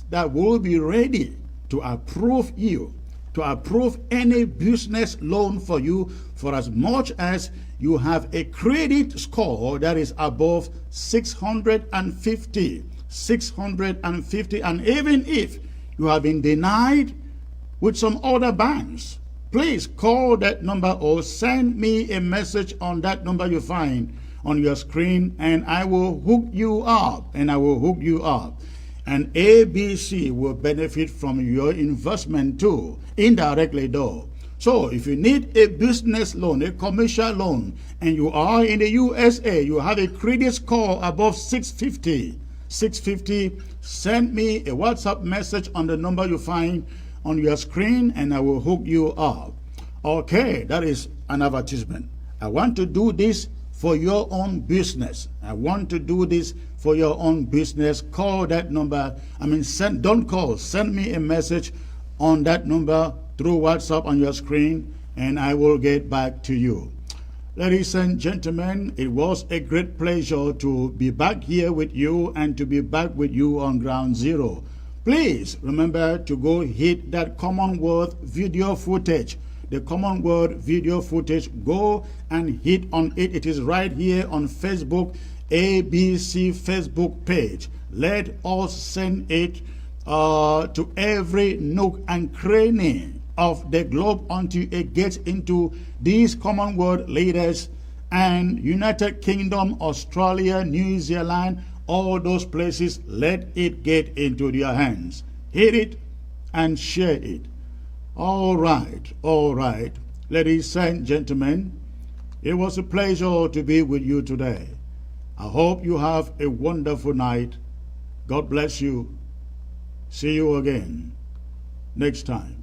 that will be ready to approve you, to approve any business loan for you for as much as you have a credit score that is above 650. And even if you have been denied with some other banks, please call that number or send me a message on that number you find on your screen, and I will hook you up. And ABC will benefit from your investment too, indirectly though. So if you need a business loan, a commercial loan, and you are in the USA, you have a credit score above 650, send me a WhatsApp message on the number you find on your screen, and I will hook you up. Okay, that is an advertisement. I want to do this for your own business. Call that number. Don't call. Send me a message on that number through WhatsApp on your screen, and I will get back to you. Ladies and gentlemen, it was a great pleasure to be back here with you and to be back with you on Ground Zero. Please remember to go hit that Commonwealth video footage. The Commonwealth video footage, go and hit on it. It is right here on Facebook, ABC Facebook page. Let us send it to every nook and cranny of the globe until it gets into these Commonwealth leaders and United Kingdom, Australia, New Zealand, all those places. Let it get into their hands. Hit it and share it. All right. Ladies and gentlemen, it was a pleasure to be with you today. I hope you have a wonderful night. God bless you. See you again next time.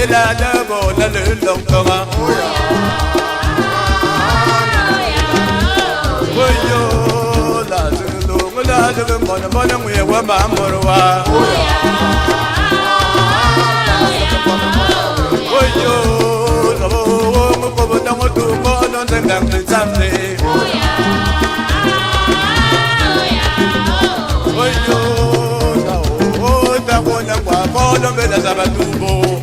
bela da bo la le long tonga Oyo la lu la de mon mon we wa ma morwa Oyo lo mo ko ta mo tu mo non dang de samne Oyo la o ta bona kwa mo lo bela sabatumbo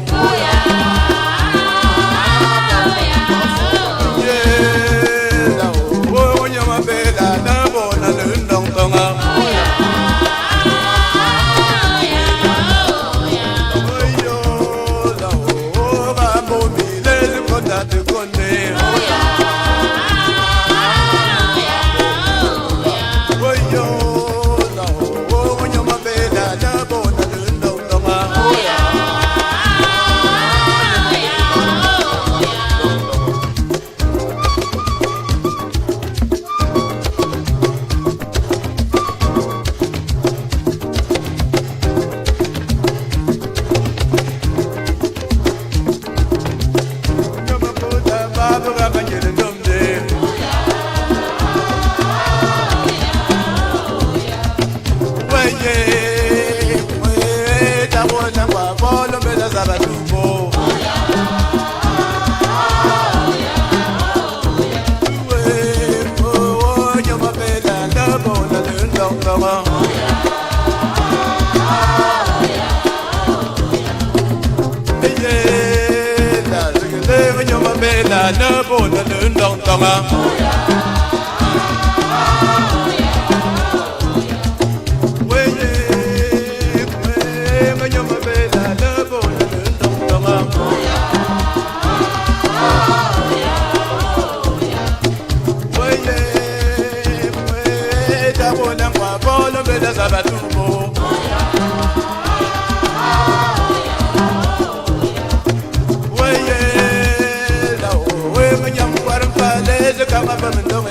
Bela na bo na lundong tonga Weye we manyo bela na bo na lundong tonga Weye we ta bo na kwa bo na bela sabatumbo Kama ba mendo